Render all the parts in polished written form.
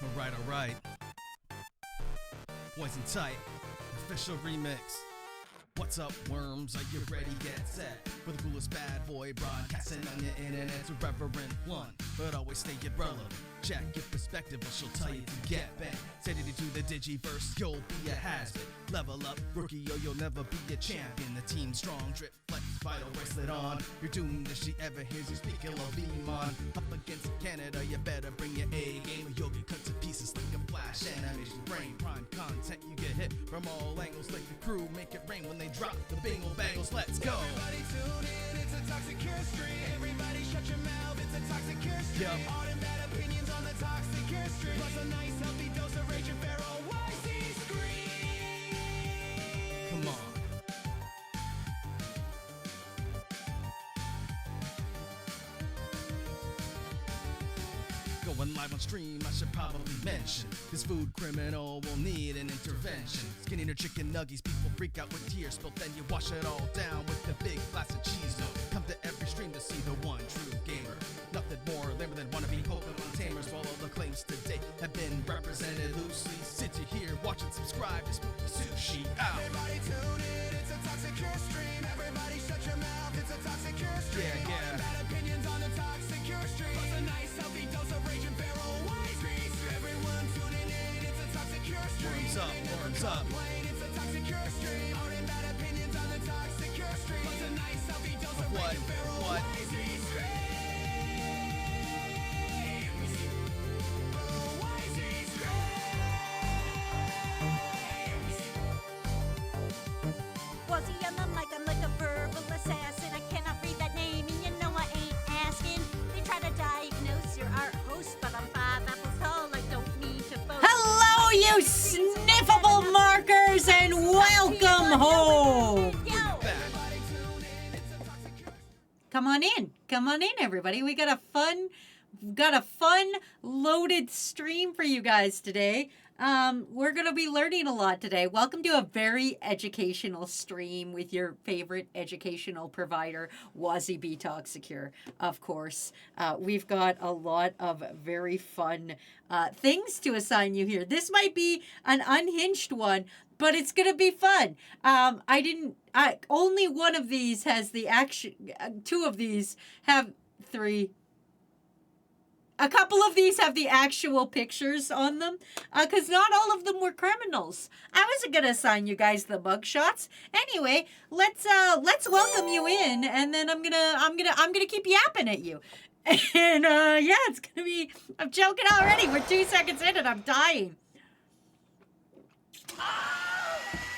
Alright. Poison Tight, official remix. What's up, worms? Are you ready? Get set for the coolest bad boy broadcasting on your internet's irreverent one, but always stay irrelevant. Check your perspective, or she'll tell you to get back. Set it into the digiverse, you'll be a has-been. Level up, rookie, or you'll never be a champion. The team's strong, drip, flex, vital bracelet on. You're doomed if she ever hears you speak, it'll be on. Up against Canada, you better bring your A game, or you'll get cut to pieces like a flash animation frame. Prime content, you get hit from all angles, like the crew make it rain when they drop the bingle bangles. Let's go. Everybody tune in, it's a toxic cure stream. Everybody shut your mouth, it's a toxic cure stream. Yep. All them bad opinions on the toxic cure stream. Plus a nice healthy dose of rage and feral YC scream. Come on. Going live on stream, I should probably mention this food criminal will need an intervention. Skinny or chicken nuggies, people freak out with tears spilled. Then you wash it all down with the big glass of cheese. Come to every stream to see the one true gamer. Nothing more lame than wannabe Pokemon tamers. While all the claims to date have been represented loosely, sit you here, watch and subscribe to Spooky Sushi. Out. Everybody tune in, it's a toxic cure stream. Everybody shut your mouth, it's a toxic cure stream. Yeah. All them bad opinions on the toxic cure stream. Plus a nice healthy dose of rage and feral YC scream. Everyone tuning in, it's a toxic cure stream. Worms up. Complain, it's a toxic cure stream. All them bad opinions on the toxic cure stream. Plus a nice healthy dose of What? rage and feral What? YC scream. Was he on the mic? I'm like a verbal assassin. I cannot read that name, and you know I ain't asking. They try to diagnose you're our host, but I'm 5 apples tall. I don't need to vote. Hello, you sniffable markers, and welcome home. Come on in, everybody. We got a fun loaded stream for you guys today. We're going to be learning a lot today. Welcome to a very educational stream with your favorite educational provider, Wazzy B Talk Secure, of course. We've got a lot of very fun things to assign you here. This might be an unhinged one, but it's going to be fun. Only one of these has the action. Two of these have three. A couple of these have the actual pictures on them, because not all of them were criminals. I wasn't gonna assign you guys the mug shots. Anyway, let's welcome you in, and then I'm gonna keep yapping at you. And yeah, it's gonna be. I'm joking already. We're 2 seconds in, and I'm dying.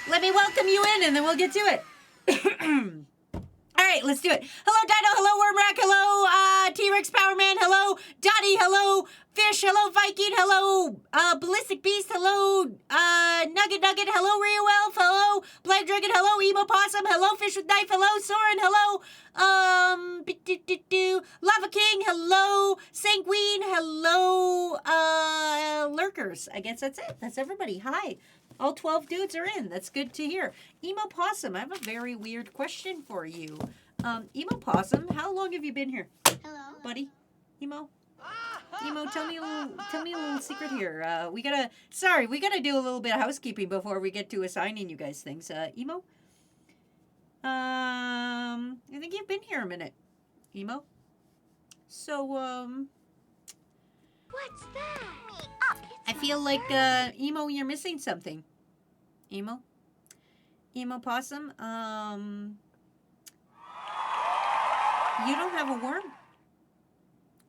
Let me welcome you in, and then we'll get to it. All right, let's do it. Hello, Dino. Hello, Wormrack. Hello, T-Rex Power Man. Hello, Dottie. Hello, Fish. Hello, Viking. Hello, Ballistic Beast. Hello, Nugget. Hello, Rio Elf. Hello, Black Dragon. Hello, Emo Possum. Hello, Fish with Knife. Hello, Soren. Hello, Lava King. Hello, Sanguine. Hello, Lurkers. I guess that's it. That's everybody. Hi. All 12 dudes are in. That's good to hear. Emo Possum, I have a very weird question for you. Emo Possum, how long have you been here? Hello. Buddy? Emo? Emo, tell me a little secret here. We gotta do a little bit of housekeeping before we get to assigning you guys things. Emo? I think you've been here a minute. Emo? So, What's that? I feel like, Emo, you're missing something. Emo? Emo Possum, you don't have a worm.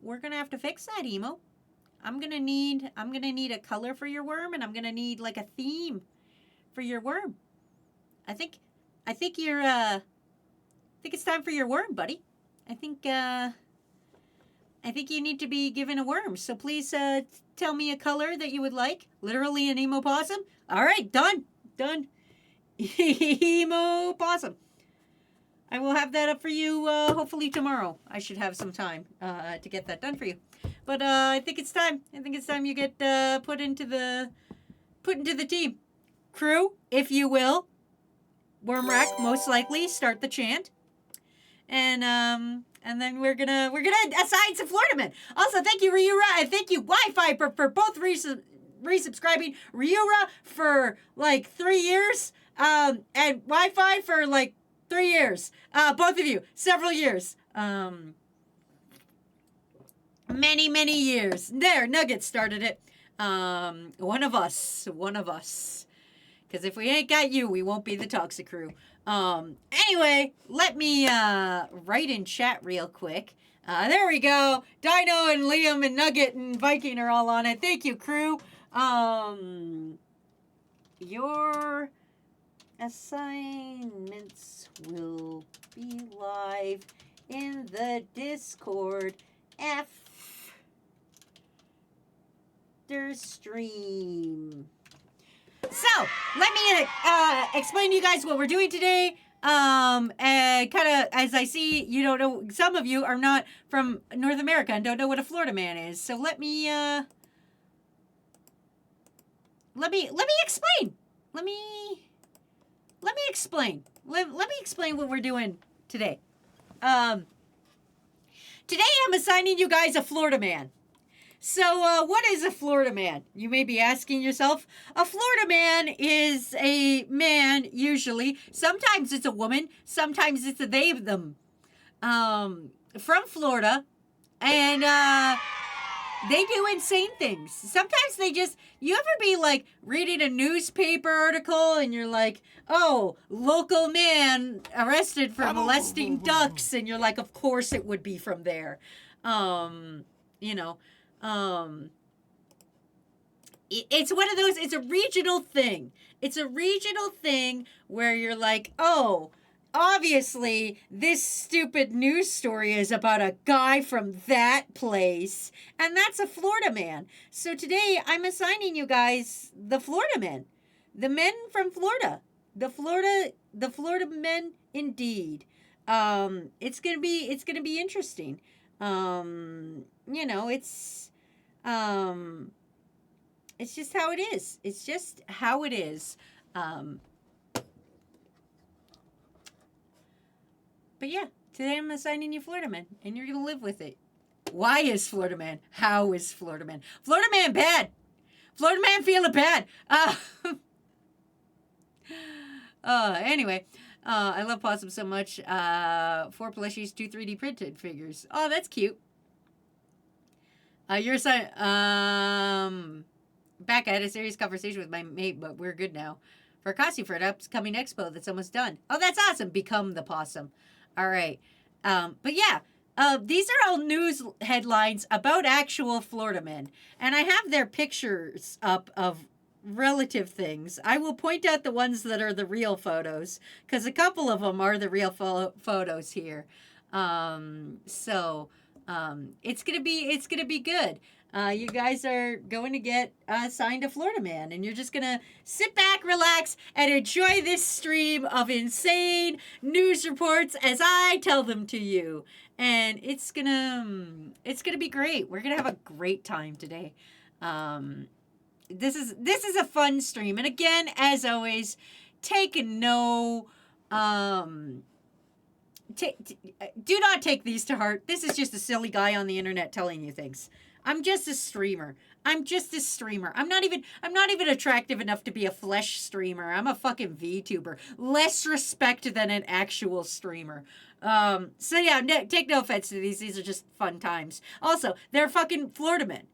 We're gonna have to fix that, Emo. I'm gonna need a color for your worm, and I'm gonna need, like, a theme for your worm. I think it's time for your worm, buddy. I think you need to be given a worm. So please tell me a color that you would like. Literally an Emo Possum. All right, done. Emo Possum. I will have that up for you hopefully tomorrow. I should have some time to get that done for you. But I think it's time. You get put into the team. Crew, if you will. Wormrack, most likely, start the chant. And And then we're gonna assign some Florida men. Also, thank you Ryura and thank you Wi-Fi for both resubscribing. Ryura for like 3 years, and Wi-Fi for like 3 years. Both of you, several years. Many years. There, Nugget started it. One of us. Because if we ain't got you, we won't be the Toxic Crew. Anyway, let me write in chat real quick. There we go. Dino and Liam and Nugget and Viking are all on it. Thank you, crew. Your assignments will be live in the Discord after stream. So, let me explain to you guys what we're doing today. And kind of, as I see, you don't know, some of you are not from North America and don't know what a Florida man is. So let me explain. Let me explain. Let me explain what we're doing today. Today I'm assigning you guys a Florida man. So, what is a Florida man? You may be asking yourself. A Florida man is a man, usually. Sometimes it's a woman. Sometimes it's a they, them. From Florida. And, they do insane things. Sometimes they just, you ever be like reading a newspaper article and you're like, oh, local man arrested for molesting ducks. And you're like, of course it would be from there. You know. It's one of those, it's a regional thing. It's a regional thing where you're like, oh, obviously this stupid news story is about a guy from that place, and that's a Florida man. So today I'm assigning you guys the Florida men. The men from Florida. The Florida men indeed. It's gonna be interesting. You know, it's just how it is. It's just how it is. But yeah, today I'm assigning you Florida Man, and you're gonna live with it. Why is Florida Man? How is Florida Man? Florida Man bad. Florida Man feeling bad. Anyway. I love Possum so much. 4 plushies, 2 3D printed figures. Oh, that's cute. Your son, back at a serious conversation with my mate, but we're good now. For a costume for an upcoming expo that's almost done. Oh, that's awesome. Become the possum. All right. But yeah, these are all news headlines about actual Florida men. And I have their pictures up of relative things. I will point out the ones that are the real photos, because a couple of them are the real photos here. It's gonna be good. You guys are going to get assigned a Florida man, and you're just gonna sit back, relax, and enjoy this stream of insane news reports as I tell them to you. And it's gonna be great. We're gonna have a great time today. This is a fun stream, and again, as always, take no do not take these to heart. This is just a silly guy on the internet telling you things. I'm just a streamer. I'm not even attractive enough to be a flesh streamer. I'm a fucking VTuber. Less respect than an actual streamer. So yeah, take no offense to these. These are just fun times. Also, they're fucking Florida men.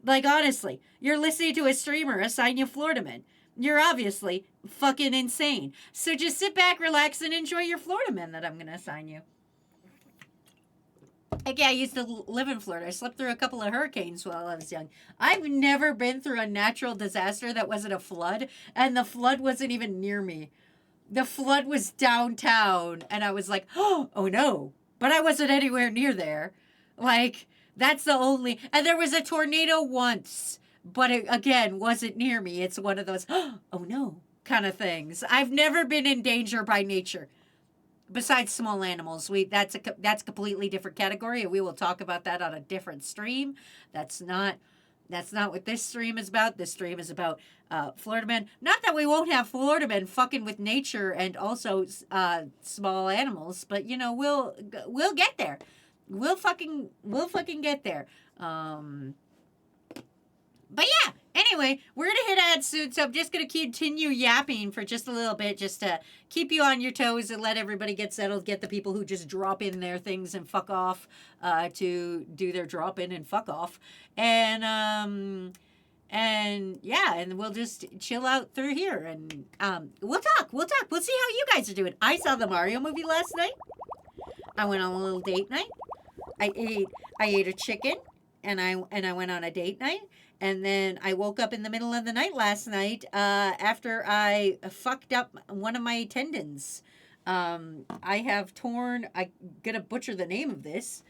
Like, honestly, you're listening to a streamer assign you Florida men. You're obviously fucking insane. So just sit back, relax, and enjoy your Florida men that I'm going to assign you. Like, yeah, I used to live in Florida. I slept through a couple of hurricanes while I was young. I've never been through a natural disaster that wasn't a flood, and the flood wasn't even near me. The flood was downtown, and I was like, oh no. But I wasn't anywhere near there. Like, that's the only... And there was a tornado once, but it, again, wasn't near me. It's one of those, oh no, kind of things. I've never been in danger by nature. Besides small animals, that's a completely different category, and we will talk about that on a different stream. That's not what this stream is about. This stream is about Florida men. Not that we won't have Florida men fucking with nature and also small animals, but you know we'll get there. we'll fucking get there. But yeah, anyway, we're going to hit ads soon, so I'm just going to continue yapping for just a little bit just to keep you on your toes and let everybody get settled, get the people who just drop in their things and fuck off to do their drop in and fuck off. And yeah, and we'll just chill out through here and we'll talk. We'll see how you guys are doing. I saw the Mario movie last night. I went on a little date night. I ate a chicken and I went on a date night. And then I woke up in the middle of the night last night after I fucked up one of my tendons. I have torn, I'm going to butcher the name of this.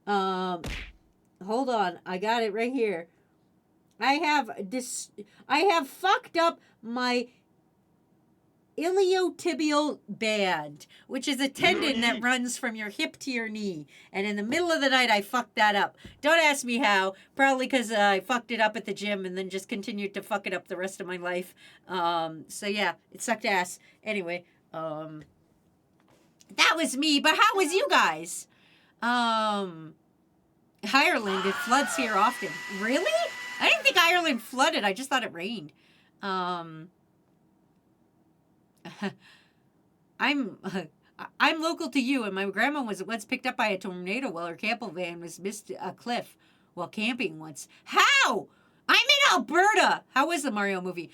Hold on, I got it right here. I have fucked up my iliotibial band, which is a tendon that runs from your hip to your knee. And in the middle of the night, I fucked that up. Don't ask me how. Probably because I fucked it up at the gym and then just continued to fuck it up the rest of my life. So yeah, it sucked ass. Anyway, that was me. But how was you guys? Ireland, it floods here often. Really? I didn't think Ireland flooded. I just thought it rained. I'm local to you, and my grandma was once picked up by a tornado while her camper van was missed a cliff while camping once. How? I'm in Alberta. How was the Mario movie?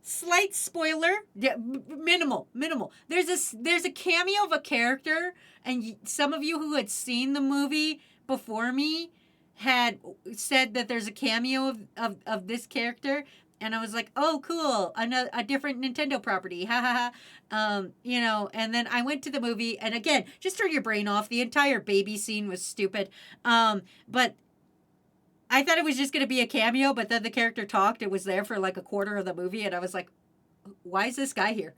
Slight spoiler. Yeah, minimal. There's a cameo of a character, and some of you who had seen the movie before me had said that there's a cameo of this character. And I was like, oh, cool, a different Nintendo property, ha ha ha. You know, and then I went to the movie, and again, just turn your brain off. The entire baby scene was stupid. But I thought it was just going to be a cameo, but then the character talked. It was there for like a quarter of the movie, and I was like, why is this guy here?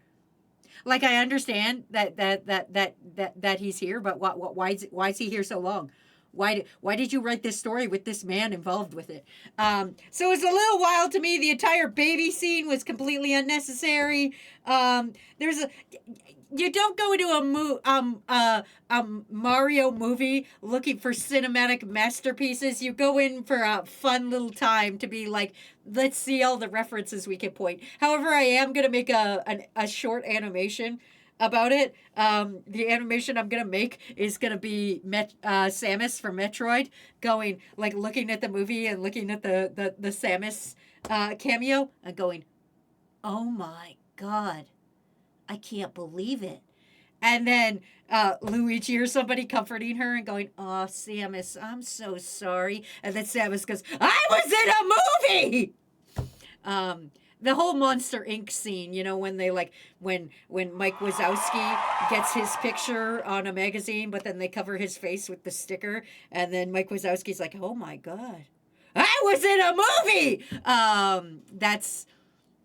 Like, I understand that he's here, but why is he here so long? Why did you write this story with this man involved with it? So it was a little wild to me. The entire baby scene was completely unnecessary. You don't go into a Mario movie looking for cinematic masterpieces. You go in for a fun little time to be like, let's see all the references we can point. However, I am gonna make a short animation about it. The animation I'm gonna make is gonna be Samus from Metroid going, like, looking at the movie and looking at the Samus cameo and going, oh my god, I can't believe it. And then Luigi or somebody comforting her and going, oh, Samus, I'm so sorry. And then Samus goes, I was in a movie! The whole Monster Inc. scene, you know, when they when Mike Wazowski gets his picture on a magazine, but then they cover his face with the sticker, and then Mike Wazowski's like, oh my god, I was in a movie!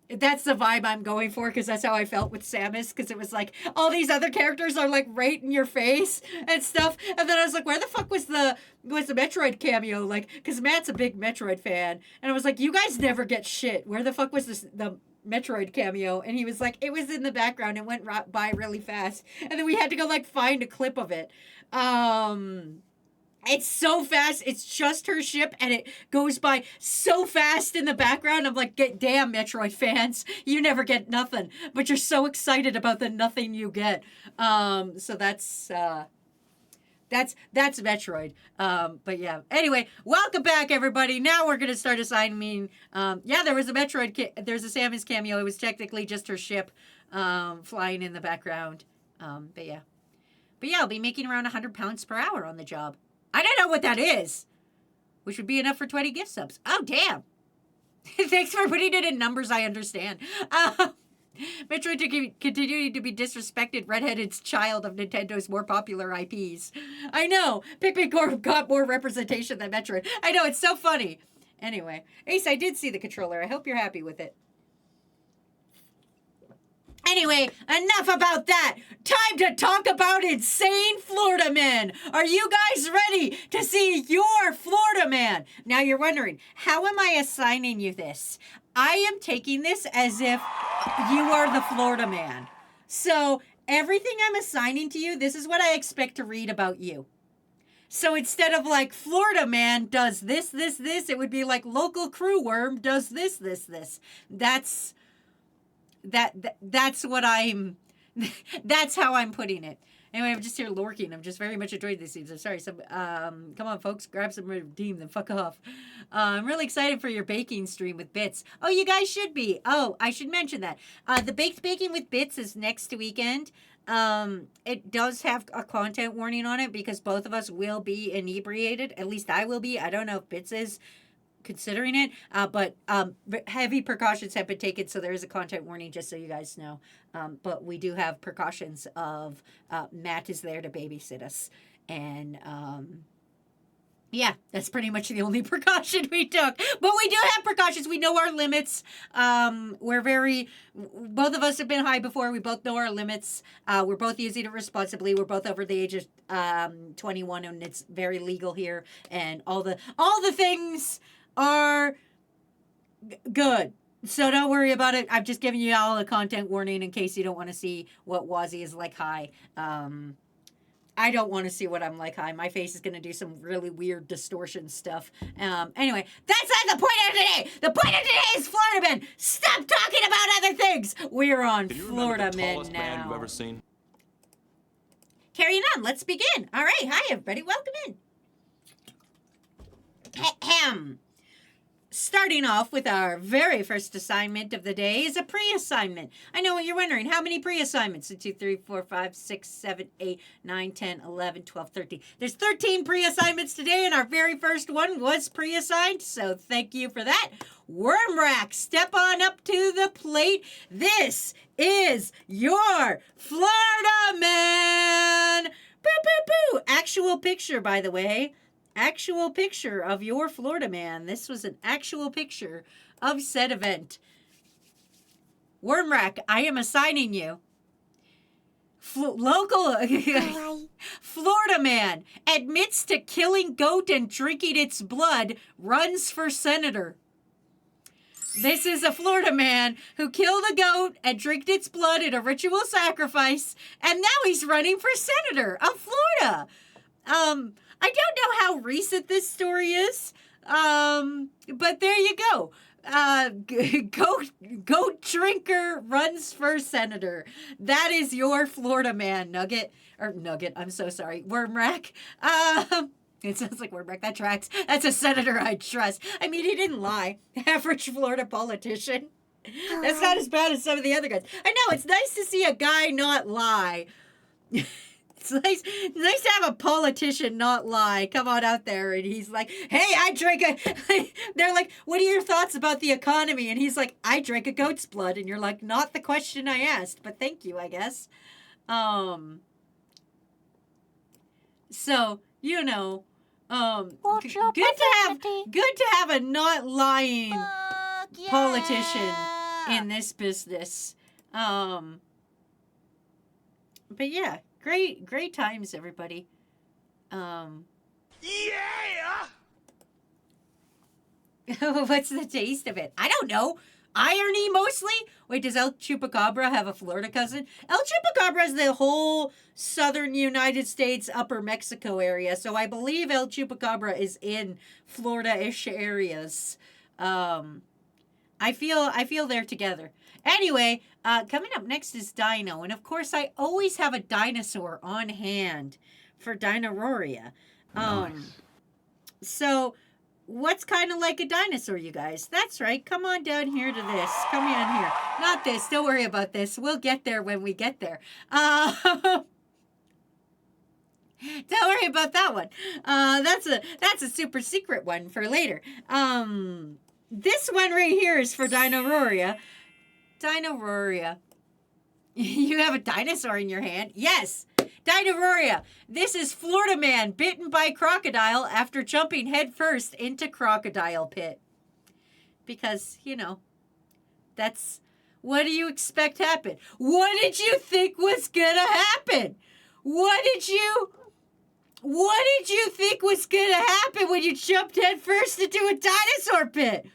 That's the vibe I'm going for, because that's how I felt with Samus, because it was like, all these other characters are like right in your face and stuff, and then I was like, where the fuck was the Metroid cameo? Like, because Matt's a big Metroid fan, and I was like, you guys never get shit. Where the fuck was the Metroid cameo? And he was like, it was in the background, it went by really fast, and then we had to go like find a clip of it. It's so fast. It's just her ship, and it goes by so fast in the background. I'm like, damn, Metroid fans, you never get nothing, but you're so excited about the nothing you get. So that's Metroid. But yeah. Anyway, welcome back, everybody. Now we're gonna start assigning. Yeah, there was a there's a Samus cameo. It was technically just her ship, flying in the background. But yeah, I'll be making around 100 pounds per hour on the job. I don't know what that is, which would be enough for 20 gift subs. Oh, damn. Thanks for putting it in numbers I understand. Metroid continuing to be disrespected redheaded child of Nintendo's more popular IPs. I know. Pikmin Corp got more representation than Metroid. I know, it's so funny. Anyway, Ace, I did see the controller. I hope you're happy with it. Anyway, enough about that. Time to talk about insane Florida men. Are you guys ready to see your Florida man? Now you're wondering, how am I assigning you this? I am taking this as if you are the Florida man. So everything I'm assigning to you, this is what I expect to read about you. So instead of like Florida man does this, it would be like local crew worm does this. That's what I'm. That's how I'm putting it. Anyway, I'm just here lurking. I'm just very much enjoying these scenes. I'm sorry. Come on, folks, grab some redeem, then fuck off. I'm really excited for your baking stream with Bits. Oh, you guys should be. Oh, I should mention that. The baked baking with Bits is next weekend. It does have a content warning on it because both of us will be inebriated. At least I will be. I don't know if Bits is considering it, but heavy precautions have been taken, so there is a content warning, just so you guys know. But we do have precautions of Matt is there to babysit us, and yeah, that's pretty much the only precaution we took. But we do have precautions. We know our limits. Both of us have been high before. We both know our limits. We're both using it responsibly. We're both over the age of 21, and it's very legal here. And all the things are good. So don't worry about it. I've just given you all a content warning in case you don't want to see what Wazzy is like high. I don't want to see what I'm like high. My face is going to do some really weird distortion stuff. Anyway, that's not the point of today. The point of today is Florida Men. Stop talking about other things. We're on Florida Men now. Tallest man you've ever seen? Carrying on. Let's begin. All right. Hi, everybody. Welcome in. Ahem. Starting off with our very first assignment of the day is a pre-assignment. I know what you're wondering. How many pre-assignments? 1, 2, 3, 4, 5, 6, 7, 8, 9, 10, 11, 12, 13. There's 13 pre-assignments today, and our very first one was pre-assigned, so thank you for that. Wormrack, step on up to the plate. This is your Florida Man. Boo, boo, boo. Actual picture, by the way. Actual picture of your Florida Man. This was an actual picture of said event. Wormrack, I am assigning you. Local Florida Man admits to killing goat and drinking its blood, runs for senator. This is a Florida man who killed a goat and drank its blood in a ritual sacrifice, and now he's running for senator of Florida. I don't know how recent this story is, but there you go. Goat drinker runs for senator. That is your Florida Man, Nugget. I'm so sorry, Wormrack. It sounds like Wormrack. That tracks. That's a senator I trust. I mean, he didn't lie. Average Florida politician. That's not as bad as some of the other guys. I know, it's nice to see a guy not lie. It's nice to have a politician not lie. Come on out there. And he's like, hey, I drank a... They're like, what are your thoughts about the economy? And he's like, I drank a goat's blood. And you're like, not the question I asked, but thank you, I guess. So, you know, good to have a not lying politician in this business. But yeah. Great times, everybody. Yeah! What's the taste of it? I don't know. Irony, mostly? Wait, does El Chupacabra have a Florida cousin? El Chupacabra is the whole southern United States, upper Mexico area, so I believe El Chupacabra is in Florida-ish areas. I feel they're together. Anyway, coming up next is Dino. And of course, I always have a dinosaur on hand for Dinororia. Nice. So, what's kind of like a dinosaur, you guys? That's right. Come on down here to this. Come on here. Not this. Don't worry about this. We'll get there when we get there. Don't worry about that one. That's a super secret one for later. This one right here is for Dinororia. Dinororia. You have a dinosaur in your hand? Yes. Dinororia. This is Florida Man bitten by crocodile after jumping headfirst into crocodile pit. Because, you know, that's... What do you expect happened? What did you think was gonna happen? What did you think was gonna happen when you jumped headfirst into a dinosaur pit?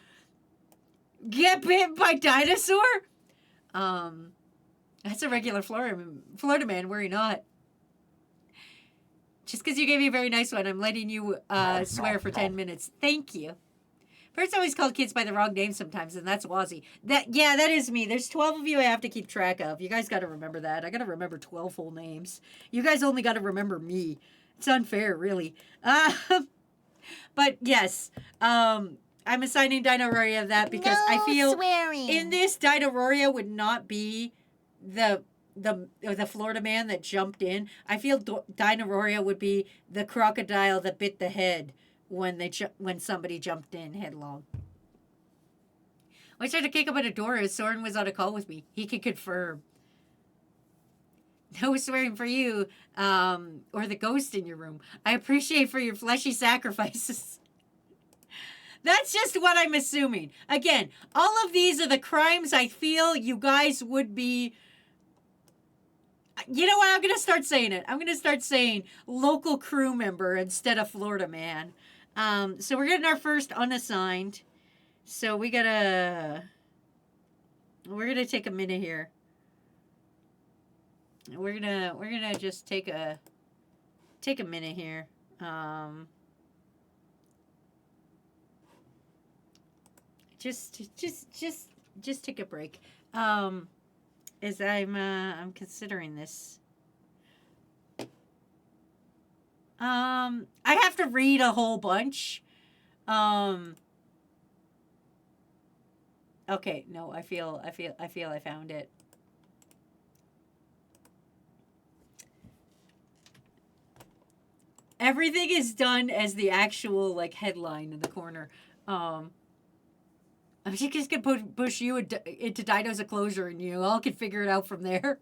Get bit by dinosaur? That's a regular Florida Man, were he not? Just because you gave me a very nice one, I'm letting you swear for 10 minutes. Thank you. First, I always call kids by the wrong name sometimes, and that's Wazzy. That is me. There's 12 of you I have to keep track of. You guys got to remember that. I got to remember 12 full names. You guys only got to remember me. It's unfair, really. But yes, I'm assigning Dinosaria that because I feel swearing. in this Dinosaria would not be the Florida man that jumped in. I feel Dinosaria would be the crocodile that bit the head when somebody jumped in headlong. I tried to kick up at a door as Soren was on a call with me. He could confirm. No swearing for you, or the ghost in your room. I appreciate for your fleshy sacrifices. That's just what I'm assuming. Again, all of these are the crimes I feel you guys would be... You know what? I'm going to start saying it. I'm going to start saying local crew member instead of Florida man. So we're getting our first unassigned. So we're going to take a minute here. We're gonna just take a minute here. Just take a break. As I'm considering this. I have to read a whole bunch. Okay, no, I feel I found it. Everything is done as the actual like headline in the corner. I'm just gonna push you into Dino's Enclosure, and you all can figure it out from there.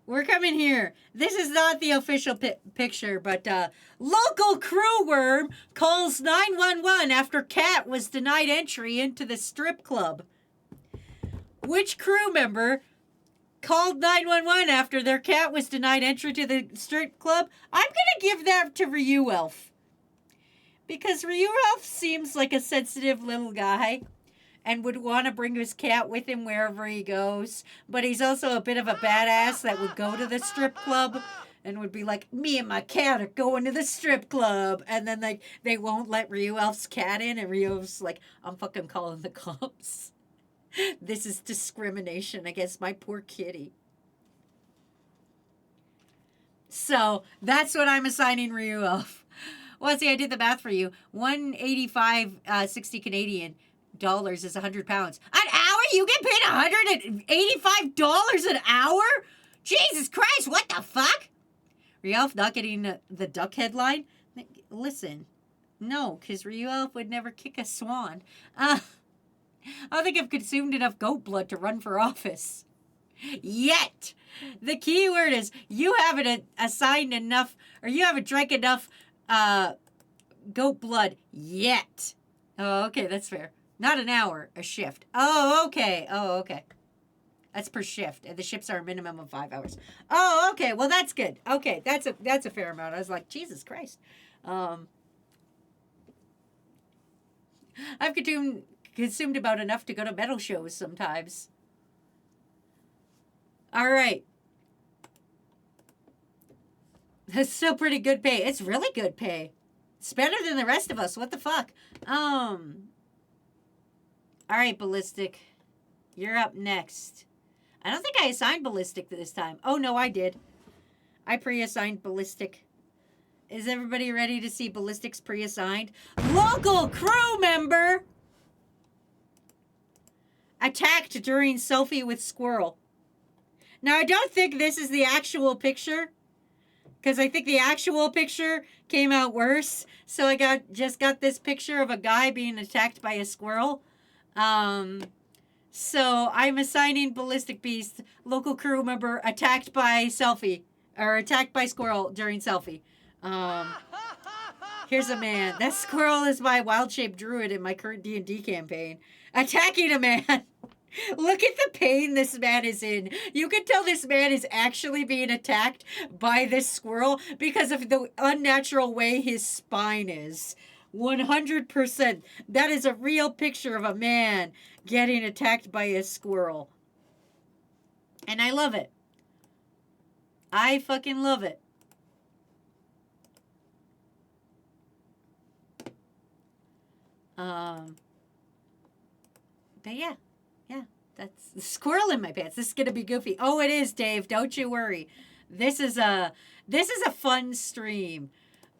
We're coming here. This is not the official picture, but local crew worm calls 911 after cat was denied entry into the strip club. Which crew member called 911 after their cat was denied entry to the strip club? I'm going to give that to Ryu Elf. Because Ryu Elf seems like a sensitive little guy and would want to bring his cat with him wherever he goes. But he's also a bit of a badass that would go to the strip club and would be like, me and my cat are going to the strip club. And then like they won't let Ryu Elf's cat in. And Ryu Elf's like, I'm fucking calling the cops. This is discrimination against my poor kitty. So that's what I'm assigning Ryu Elf. Well, see, I did the math for you. 185.60 Canadian dollars is 100 pounds. An hour? You get paid $185 an hour? Jesus Christ, what the fuck? Ryu Elf not getting the duck headline? Listen, no, because Ryu Elf would never kick a swan. I don't think I've consumed enough goat blood to run for office. Yet! The key word is you haven't assigned enough, or you haven't drank enough goat blood yet. Oh, okay, that's fair. Not an hour, a shift. Oh, okay. That's per shift, and the shifts are a minimum of 5 hours. Oh, okay. Well, that's good. Okay, that's a fair amount. I was like, Jesus Christ. I've consumed about enough to go to metal shows sometimes. All right. That's still pretty good pay. It's really good pay. It's better than the rest of us. What the fuck? All right, Ballistic. You're up next. I don't think I assigned Ballistic this time. Oh, no, I did. I pre-assigned Ballistic. Is everybody ready to see Ballistic's pre-assigned? Local crew member attacked during selfie with squirrel. Now, I don't think this is the actual picture, because I think the actual picture came out worse. So I just got this picture of a guy being attacked by a squirrel. So I'm assigning Ballistic Beast, local crew member, attacked by selfie, or attacked by squirrel during selfie. Here's a man. That squirrel is my wild-shaped druid in my current D&D campaign. Attacking a man. Look at the pain this man is in. You can tell this man is actually being attacked by this squirrel because of the unnatural way his spine is. 100%. That is a real picture of a man getting attacked by a squirrel. And I love it. I fucking love it. But yeah, that's the squirrel in my pants. This is gonna be goofy. Oh, it is, Dave. Don't you worry. This is a fun stream.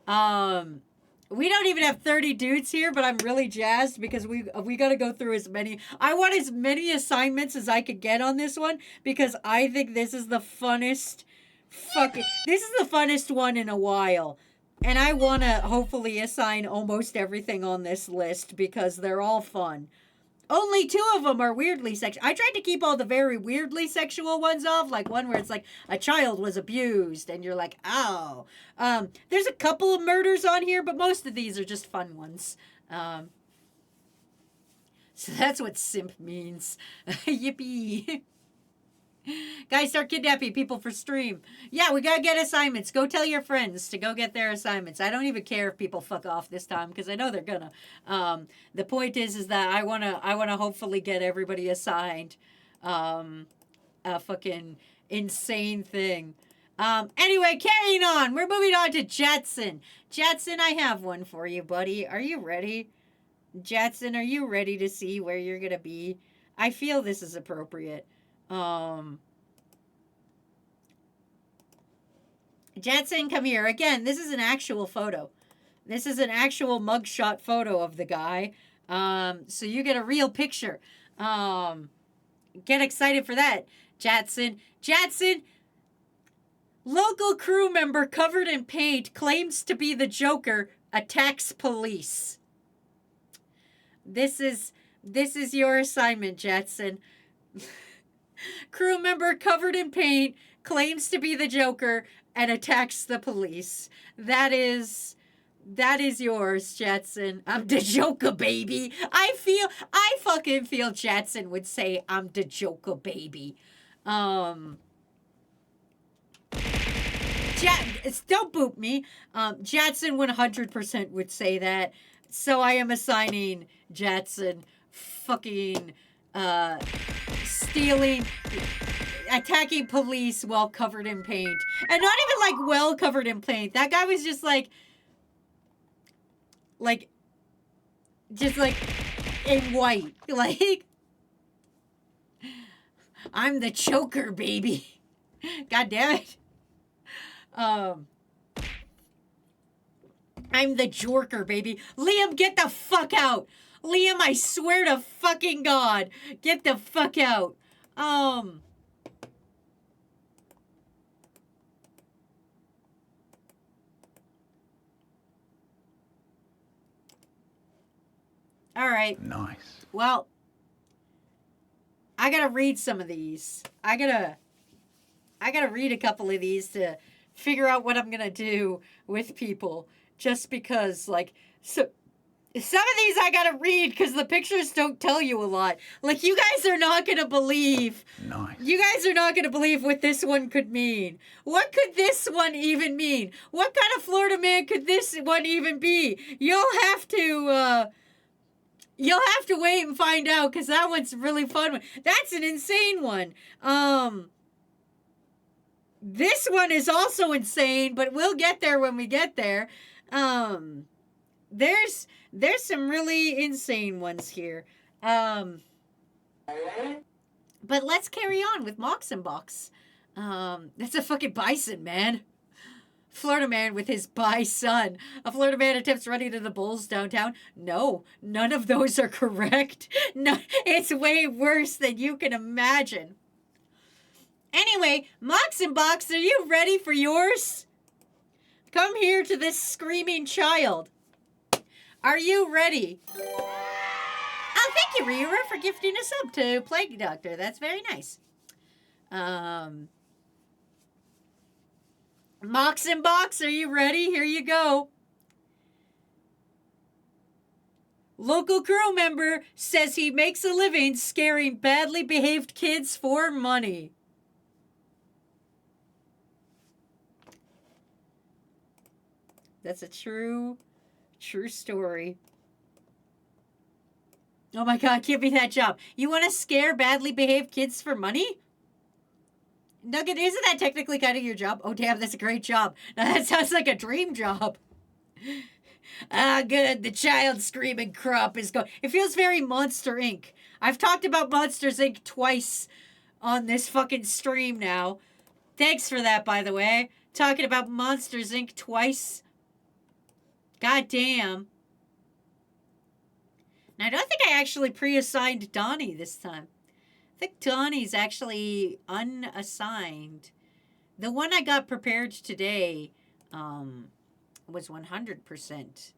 We don't even have 30 dudes here, but I'm really jazzed because we got to go through as many. I want as many assignments as I could get on this one because I think this is the funnest this is the funnest one in a while. And I want to hopefully assign almost everything on this list because they're all fun. Only 2 of them are weirdly sexual. I tried to keep all the very weirdly sexual ones off, like one where it's like a child was abused and you're like, ow. There's a couple of murders on here, but most of these are just fun ones. So that's what simp means. Yippee. Guys, start kidnapping people for stream. Yeah, we gotta get assignments. Go tell your friends to go get their assignments. I don't even care if people fuck off this time because I know they're gonna. The point is that I wanna hopefully get everybody assigned a fucking insane thing. Anyway, carrying on. We're moving on to Jetson. Jetson, I have one for you, buddy. Are you ready? Jetson, are you ready to see where you're gonna be? I feel this is appropriate. Jetson, come here. Again, this is an actual photo. This is an actual mugshot photo of the guy. So you get a real picture. Get excited for that, Jetson. Jetson, local crew member covered in paint claims to be the Joker, attacks police. This is your assignment, Jetson. Crew member covered in paint claims to be the Joker and attacks the police. That is yours, Jetson. I'm the Joker, baby. I fucking feel Jetson would say I'm the Joker, baby. Don't boop me. Jetson 100% would say that. So I am assigning Jetson fucking attacking police while covered in paint. And not even like well covered in paint. That guy was just like in white. Like, I'm the choker, baby. God damn it. I'm the jorker, baby. Liam, get the fuck out. Liam, I swear to fucking God. Get the fuck out. All right. Nice. Well, I gotta read some of these. I gotta read a couple of these to figure out what I'm gonna do with people. Just because, like, some of these I gotta read because the pictures don't tell you a lot. Like, you guys are not gonna believe. Nice. You guys are not gonna believe what this one could mean. What could this one even mean? What kind of Florida man could this one even be? You'll have to wait and find out because that one's a really fun one. That's an insane one. This one is also insane, but we'll get there when we get there. There's some really insane ones here. But let's carry on with Mox and Box. That's a fucking bison, man. Florida man with his bison. A Florida man attempts running to the bulls downtown. No, none of those are correct. No, it's way worse than you can imagine. Anyway, Mox and Box, are you ready for yours? Come here to this screaming child. Are you ready? Oh, thank you, Rira, for gifting a sub to Plague Doctor. That's very nice. Mox and Box, are you ready? Here you go. Local crew member says he makes a living scaring badly behaved kids for money. That's a true story. Oh my God, give me that job. You want to scare badly behaved kids for money? Nugget, isn't that technically kind of your job? Oh, damn, that's a great job. Now, that sounds like a dream job. Ah, good. The child screaming crop is going. It feels very Monster Inc. I've talked about Monsters Inc. twice on this fucking stream now. Thanks for that, by the way. Talking about Monsters Inc. twice. God damn. Now, I don't think I actually pre-assigned Donnie this time. I think Donnie's actually unassigned. The one I got prepared today was 100%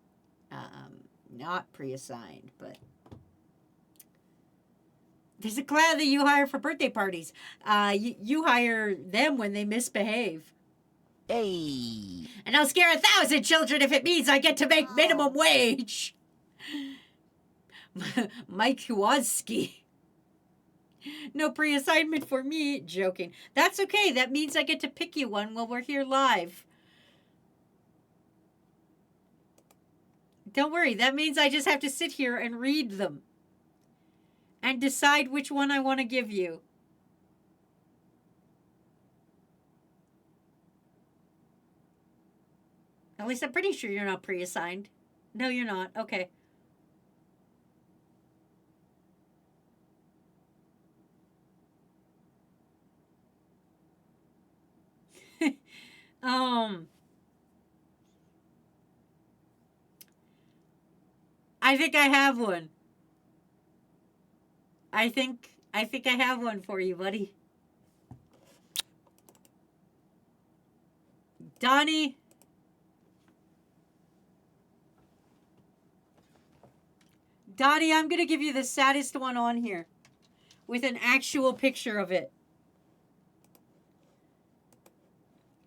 not pre-assigned, but there's a cloud that you hire for birthday parties. You hire them when they misbehave. Hey. And I'll scare 1,000 children if it means I get to make minimum wage. Mike Kowalski. No pre-assignment for me. Joking. That's okay. That means I get to pick you one while we're here live. Don't worry. That means I just have to sit here and read them. And decide which one I want to give you. At least I'm pretty sure you're not pre-assigned. No, you're not. Okay. I think I have one. I think I have one for you, buddy. Donnie. Donnie, I'm going to give you the saddest one on here with an actual picture of it.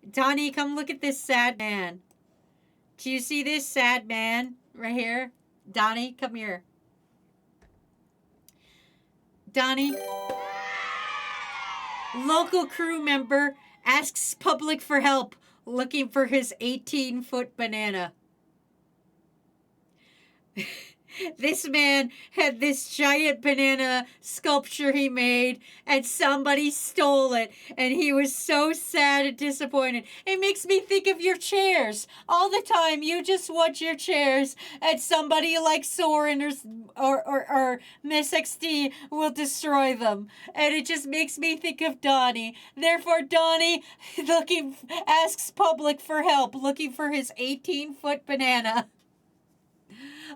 Donnie, come look at this sad man. Do you see this sad man right here? Donnie, come here. Donnie. Local crew member asks public for help looking for his 18-foot banana. This man had this giant banana sculpture he made, and somebody stole it, and he was so sad and disappointed. It makes me think of your chairs. All the time, you just want your chairs, and somebody like Soren or Miss XD will destroy them. And it just makes me think of Donnie. Therefore, Donnie asks public for help, looking for his 18-foot banana.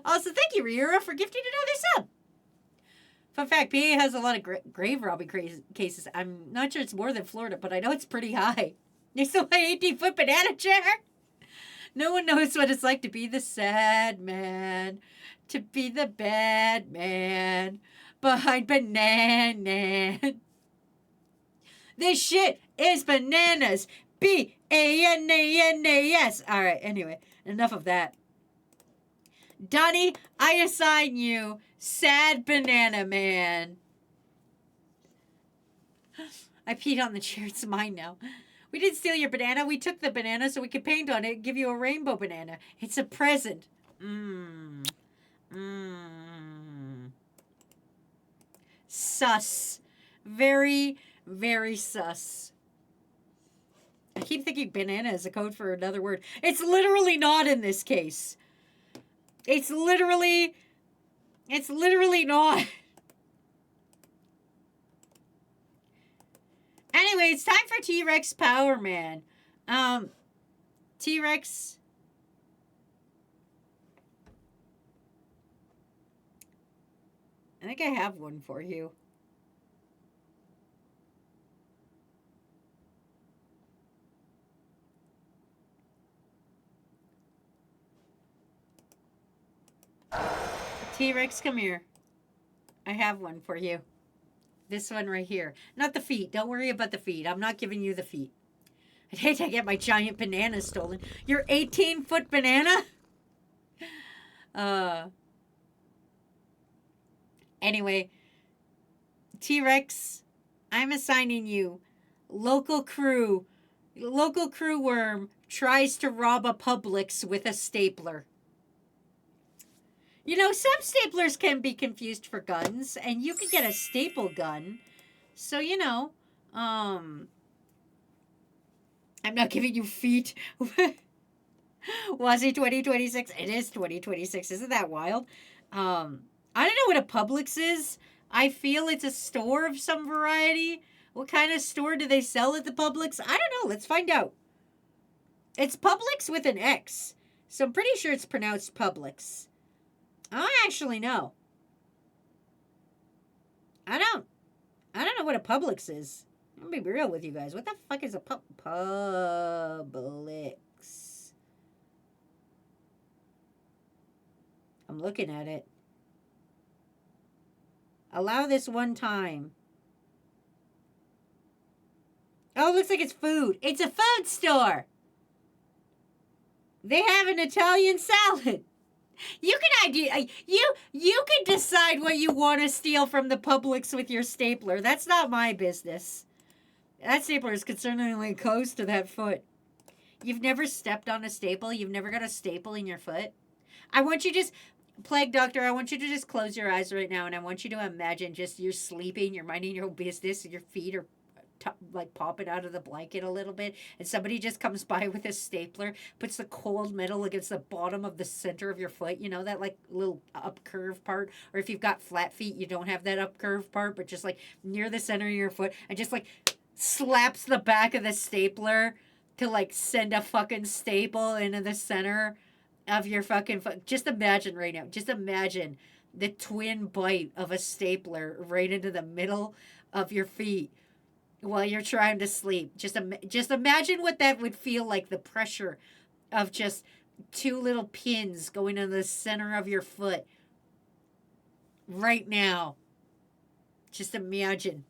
Also, thank you, Riura, for gifting another sub. Fun fact, PA has a lot of grave robbing cases. I'm not sure it's more than Florida, but I know it's pretty high. Next to my 18-foot banana chair. No one knows what it's like to be the sad man, to be the bad man behind banana. This shit is bananas. B-A-N-A-N-A-S. All right, anyway, enough of that. Donnie, I assign you Sad Banana Man. I peed on the chair. It's mine now. We didn't steal your banana. We took the banana so we could paint on it and give you a rainbow banana. It's a present. Sus. Very, very sus. I keep thinking banana is a code for another word. It's literally not in this case. It's literally not. Anyway, it's time for T-Rex Power Man. T-Rex. I think I have one for you. T-Rex, come here. I have one for you. This one right here. Not the feet. Don't worry about the feet. I'm not giving you the feet. I'd hate to get my giant banana stolen. Your 18-foot banana? Anyway. T-Rex, I'm assigning you. Local crew worm tries to rob a Publix with a stapler. You know, some staplers can be confused for guns, and you can get a staple gun. So, you know, I'm not giving you feet. Was it 2026? It is 2026. Isn't that wild? I don't know what a Publix is. I feel it's a store of some variety. What kind of store do they sell at the Publix? I don't know. Let's find out. It's Publix with an X. So I'm pretty sure it's pronounced Publix. I don't actually know. I don't know what a Publix is. I'm gonna be real with you guys. What the fuck is a Publix? I'm looking at it. Allow this one time. Oh, it looks like it's food. It's a food store. They have an Italian salad. You can you can decide what you want to steal from the Publix with your stapler. That's not my business. That stapler is concerningly close to that foot. You've never stepped on a staple? You've never got a staple in your foot? I want you to just, Plague Doctor, I want you to just close your eyes right now, and I want you to imagine just you're sleeping, you're minding your own business, and your feet are like popping out of the blanket a little bit, and somebody just comes by with a stapler, puts the cold metal against the bottom of the center of your foot, you know, that like little up curve part, or if you've got flat feet, you don't have that up curve part, but just like near the center of your foot, and just like slaps the back of the stapler to like send a fucking staple into the center of your fucking foot. Just imagine right now, just imagine the twin bite of a stapler right into the middle of your feet while you're trying to sleep. Just imagine what that would feel like, the pressure of just two little pins going in the center of your foot right now. Just imagine.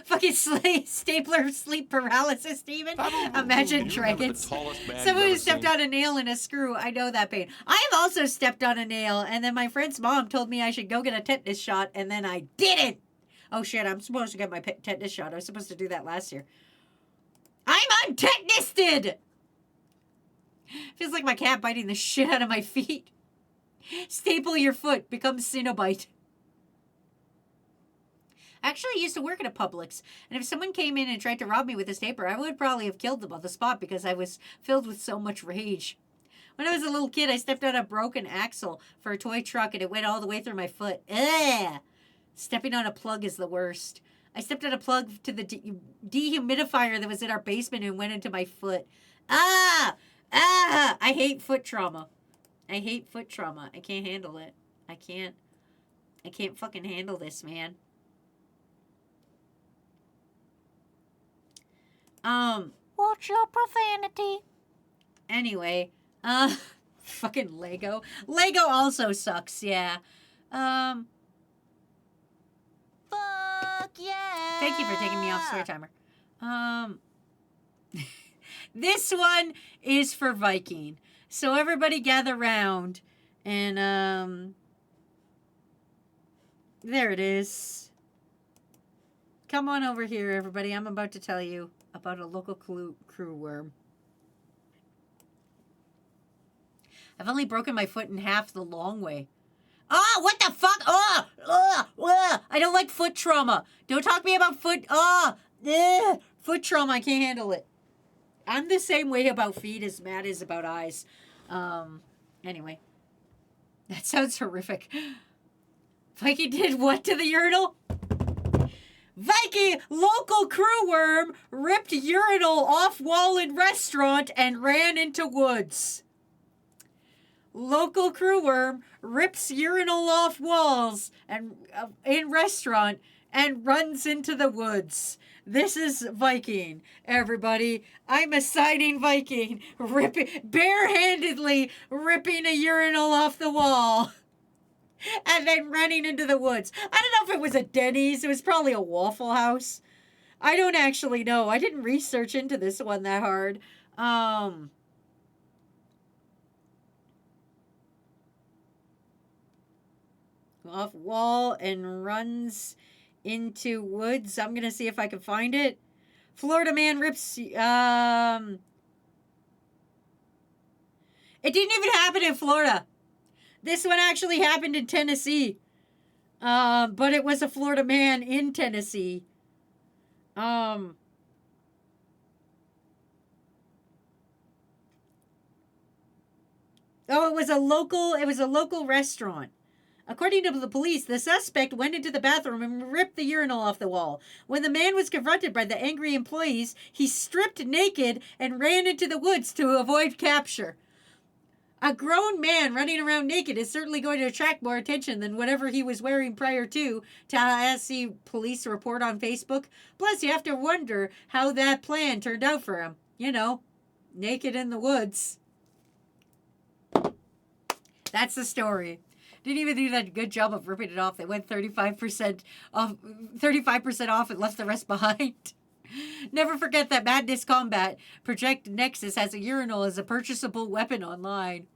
Fucking stapler sleep paralysis, Steven. Imagine dragons. Someone who stepped on a nail in a screw. I know that pain. I have also stepped on a nail, and then my friend's mom told me I should go get a tetanus shot, and then I didn't. Oh shit, I'm supposed to get my tetanus shot. I was supposed to do that last year. I'm untetanused! Feels like my cat biting the shit out of my feet. Staple your foot. Becomes Cenobite. I actually used to work at a Publix, and if someone came in and tried to rob me with a stapler, I would probably have killed them on the spot because I was filled with so much rage. When I was a little kid, I stepped on a broken axle for a toy truck, and it went all the way through my foot. Ugh! Stepping on a plug is the worst. I stepped on a plug to the dehumidifier that was in our basement and went into my foot. Ah! Ah! I hate foot trauma. I hate foot trauma. I can't handle it. I can't fucking handle this, man. Watch your profanity. Anyway, fucking Lego. Lego also sucks, yeah. Fuck yeah. Thank you for taking me off swear timer. This one is for Viking. So everybody gather round and, there it is. Come on over here, everybody. I'm about to tell you about a local crew worm. I've only broken my foot in half the long way. Oh, what the fuck? I don't like foot trauma. Don't talk to me about foot. Foot trauma. I can't handle it. I'm the same way about feet as Matt is about eyes. Anyway. That sounds horrific. Viking did what to the urinal? Viking local crew worm ripped urinal off wall in restaurant and ran into woods. Local crew worm rips urinal off walls and in restaurant and runs into the woods. This is Viking, everybody. I'm assigning Viking barehandedly ripping a urinal off the wall. And then running into the woods. I don't know if it was a Denny's. It was probably a Waffle House. I don't actually know. I didn't research into this one that hard. Off wall and runs into woods. I'm going to see if I can find it. Florida man rips... It didn't even happen in Florida. This one actually happened in Tennessee. But it was a Florida man in Tennessee. Oh, it was a local restaurant. According to the police, the suspect went into the bathroom and ripped the urinal off the wall. When the man was confronted by the angry employees, he stripped naked and ran into the woods to avoid capture. A grown man running around naked is certainly going to attract more attention than whatever he was wearing prior to, Tallahassee police report on Facebook. Plus, you have to wonder how that plan turned out for him. You know, naked in the woods. That's the story. Didn't even do that good job of ripping it off. They went 35% off and left the rest behind. Never forget that Madness Combat Project Nexus has a urinal as a purchasable weapon online.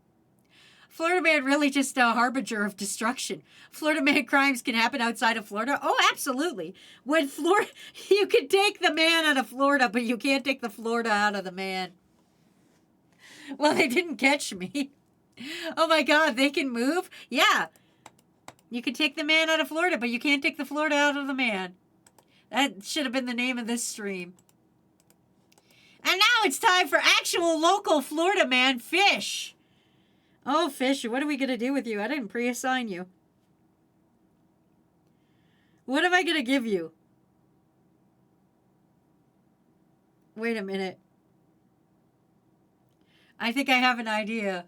Florida Man really just a harbinger of destruction. Florida Man crimes can happen outside of Florida. Oh, absolutely. When Florida, you can take the man out of Florida, but you can't take the Florida out of the man. Well, they didn't catch me. Oh my God, they can move? Yeah. You can take the man out of Florida, but you can't take the Florida out of the man. That should have been the name of this stream. And now it's time for actual local Florida man, Fish. Oh, Fish, what are we going to do with you? I didn't pre-assign you. What am I going to give you? Wait a minute. I think I have an idea.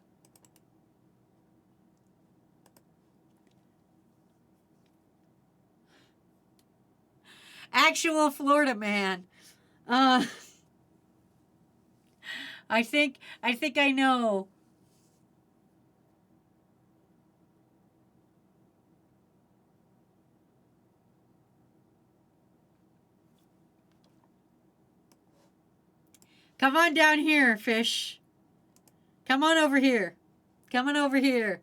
Actual Florida man. I think I know. Come on down here, Fish. Come on over here. Come on over here.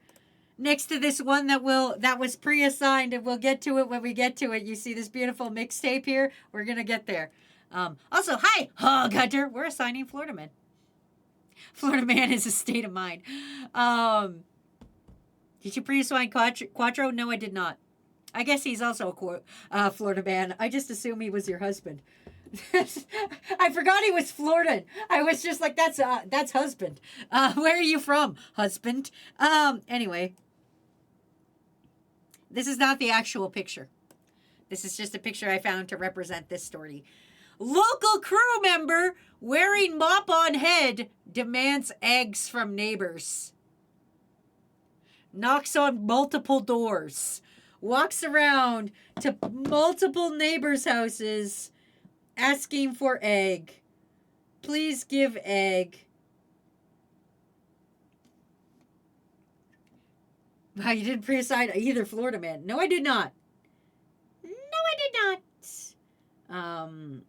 Next to this one that was pre-assigned, and we'll get to it when we get to it. You see this beautiful mixtape here? We're gonna get there. Also, hi, Hog Hunter. We're assigning Florida Man. Florida Man is a state of mind. Did you pre-assign Quattro? No, I did not. I guess he's also a Florida Man. I just assume he was your husband. I forgot he was Floridan. I was just like, that's husband. Where are you from, husband? Anyway. This is not the actual picture. This is just a picture I found to represent this story. Local crew member wearing mop on head demands eggs from neighbors. Knocks on multiple doors. Walks around to multiple neighbors' houses asking for egg. Please give egg. Wow, you didn't pre-assign either Florida Man. No, I did not. No, I did not.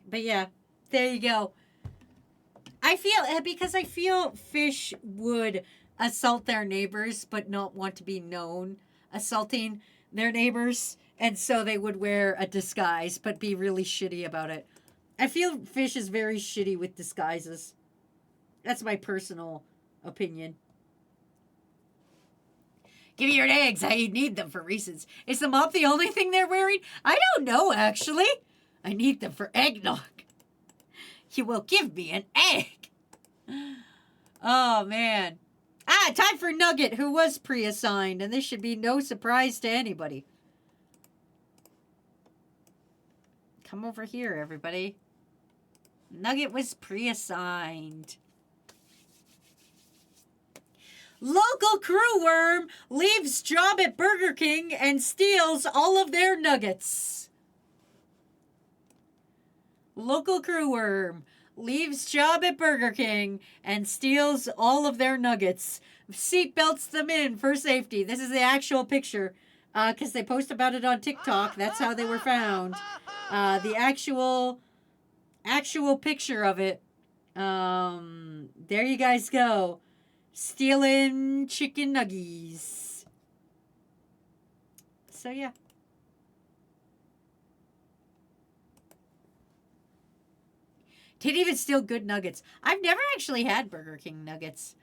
But yeah, there you go. I feel Fish would assault their neighbors, but not want to be known assaulting their neighbors, and so they would wear a disguise, but be really shitty about it. I feel Fish is very shitty with disguises. That's my personal opinion. Give me your eggs. I need them for reasons. Is the mop the only thing they're wearing? I don't know, actually. I need them for eggnog. You will give me an egg. Oh, man. Time for Nugget, who was pre-assigned, and this should be no surprise to anybody. Come over here, everybody. Nugget was pre-assigned. Local crew worm leaves job at Burger King and steals all of their nuggets. Local crew worm leaves job at Burger King and steals all of their nuggets. Seatbelts them in for safety. This is the actual picture because they post about it on TikTok. That's how they were found. The actual picture of it. There you guys go. Stealing chicken nuggies. So, yeah. Didn't even steal good nuggets. I've never actually had Burger King nuggets.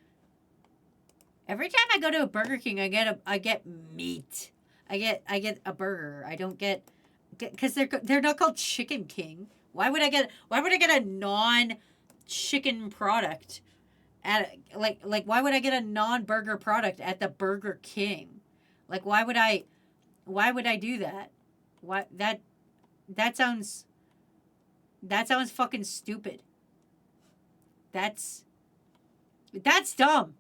Every time I go to a Burger King, I get meat. I get a burger. I don't get because they're not called Chicken King. Why would I get a non-chicken product? Why would I get a non-burger product at the Burger King? Like, why would I do that? Why that sounds fucking stupid. That's dumb.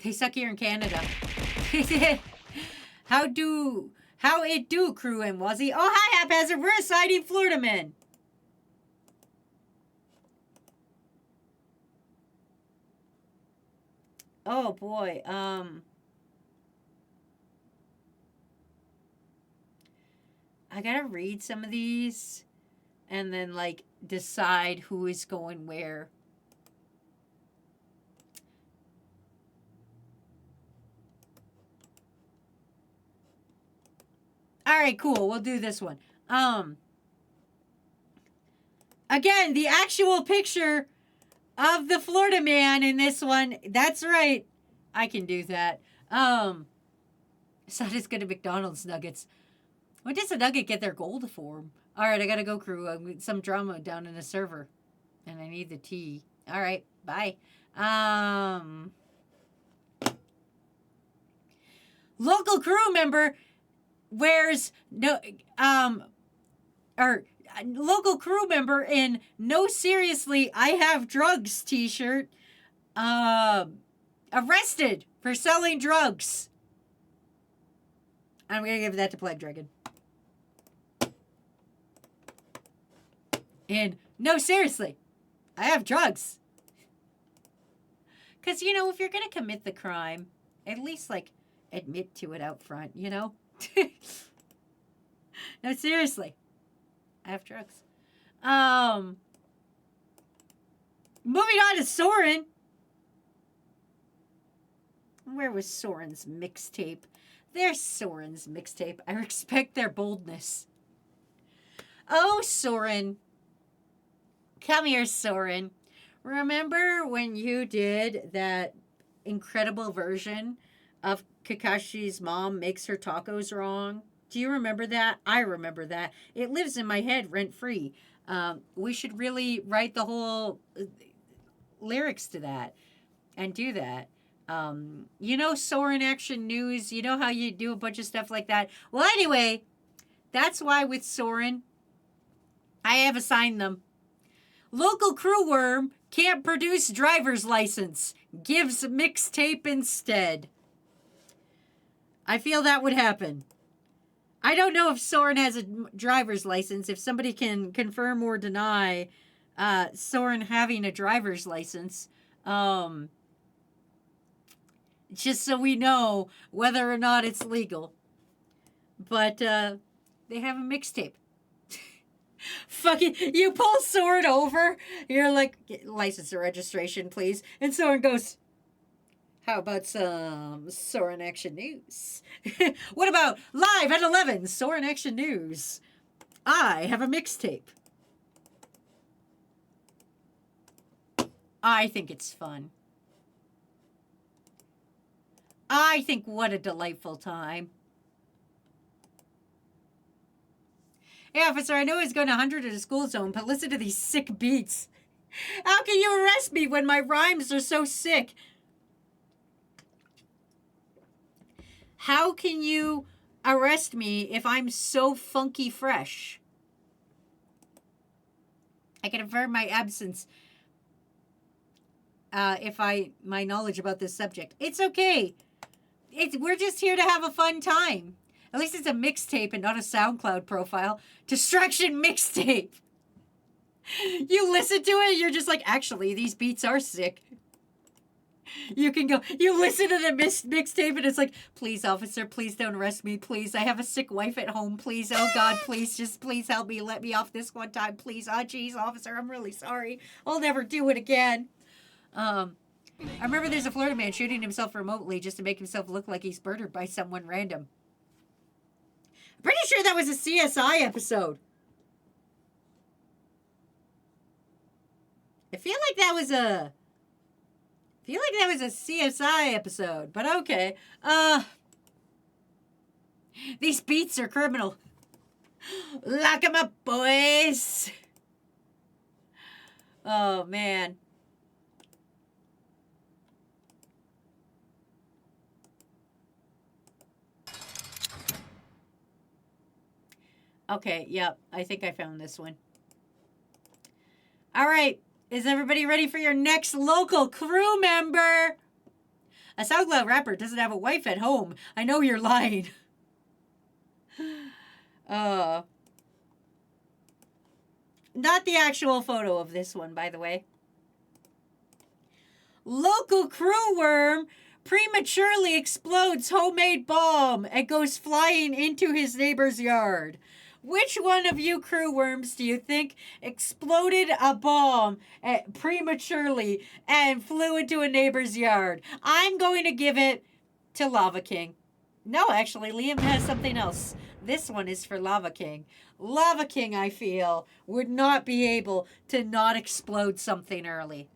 They suck here in Canada. How it do, crew and Wazzy? Oh, hi, Haphazard. We're a Florida Man. Oh boy. I gotta read some of these and then like decide who is going where. All right, cool. We'll do this one. Again, the actual picture of the Florida Man in this one. That's right. I can do that. It's not as good as McDonald's nuggets. When does a nugget get their gold form? All right, I gotta go, crew. Some drama down in the server, and I need the tea. All right, bye. Local crew member wears no or local crew member in "No Seriously, I Have Drugs" t-shirt arrested for selling drugs. I'm gonna give that to Plague Dragon. And "No Seriously, I Have Drugs." Because, you know, if you're gonna commit the crime, at least like admit to it out front, you know? No, seriously. I have drugs. Moving on to Soren. Where was Soren's mixtape? There's Soren's mixtape. I respect their boldness. Oh, Soren. Come here, Soren. Remember when you did that incredible version of Kakashi's mom makes her tacos wrong? Do you remember that? I remember that. It lives in my head rent-free. We should really write the whole lyrics to that and do that. You know, Soren Action News, you know how you do a bunch of stuff like that? Well, anyway, that's why with Soren, I have assigned them. Local crew worm can't produce driver's license. Gives mixtape instead. I feel that would happen. I don't know if Soren has a driver's license. If somebody can confirm or deny Soren having a driver's license. Just so we know whether or not it's legal. But they have a mixtape. Fucking, you pull Soren over. You're like, license or registration, please. And Soren goes, how about some Soren Action News? What about live at 11, Soren Action News? I have a mixtape. I think it's fun. I think what a delightful time. Hey, officer, I know he's going 100 in a school zone, but listen to these sick beats. How can you arrest me when my rhymes are so sick? How can you arrest me if I'm so funky fresh? I can affirm my absence if my knowledge about this subject. It's okay. We're just here to have a fun time. At least it's a mixtape and not a SoundCloud profile. Distraction mixtape. You listen to it, you're just like, actually, these beats are sick. You can go, you listen to the mixtape and it's like, please, officer, please don't arrest me. Please, I have a sick wife at home. Please, oh God, please, just please help me. Let me off this one time, please. Oh, geez, officer, I'm really sorry. I'll never do it again. I remember there's a Florida man shooting himself remotely just to make himself look like he's murdered by someone random. I'm pretty sure that was a CSI episode. I feel like that was a Feel like that was a CSI episode, but okay. These beats are criminal. Lock 'em up, boys. Oh, man. Okay, yep. I think I found this one. All right. Is everybody ready for your next local crew member? A SoundCloud rapper doesn't have a wife at home. I know you're lying. Not the actual photo of this one, by the way. Local crew worm prematurely explodes homemade bomb and goes flying into his neighbor's yard. Which one of you crew worms do you think exploded a bomb prematurely and flew into a neighbor's yard? I'm going to give it to Lava King. No, actually, Liam has something else. This one is for Lava King. Lava King, I feel, would not be able to not explode something early.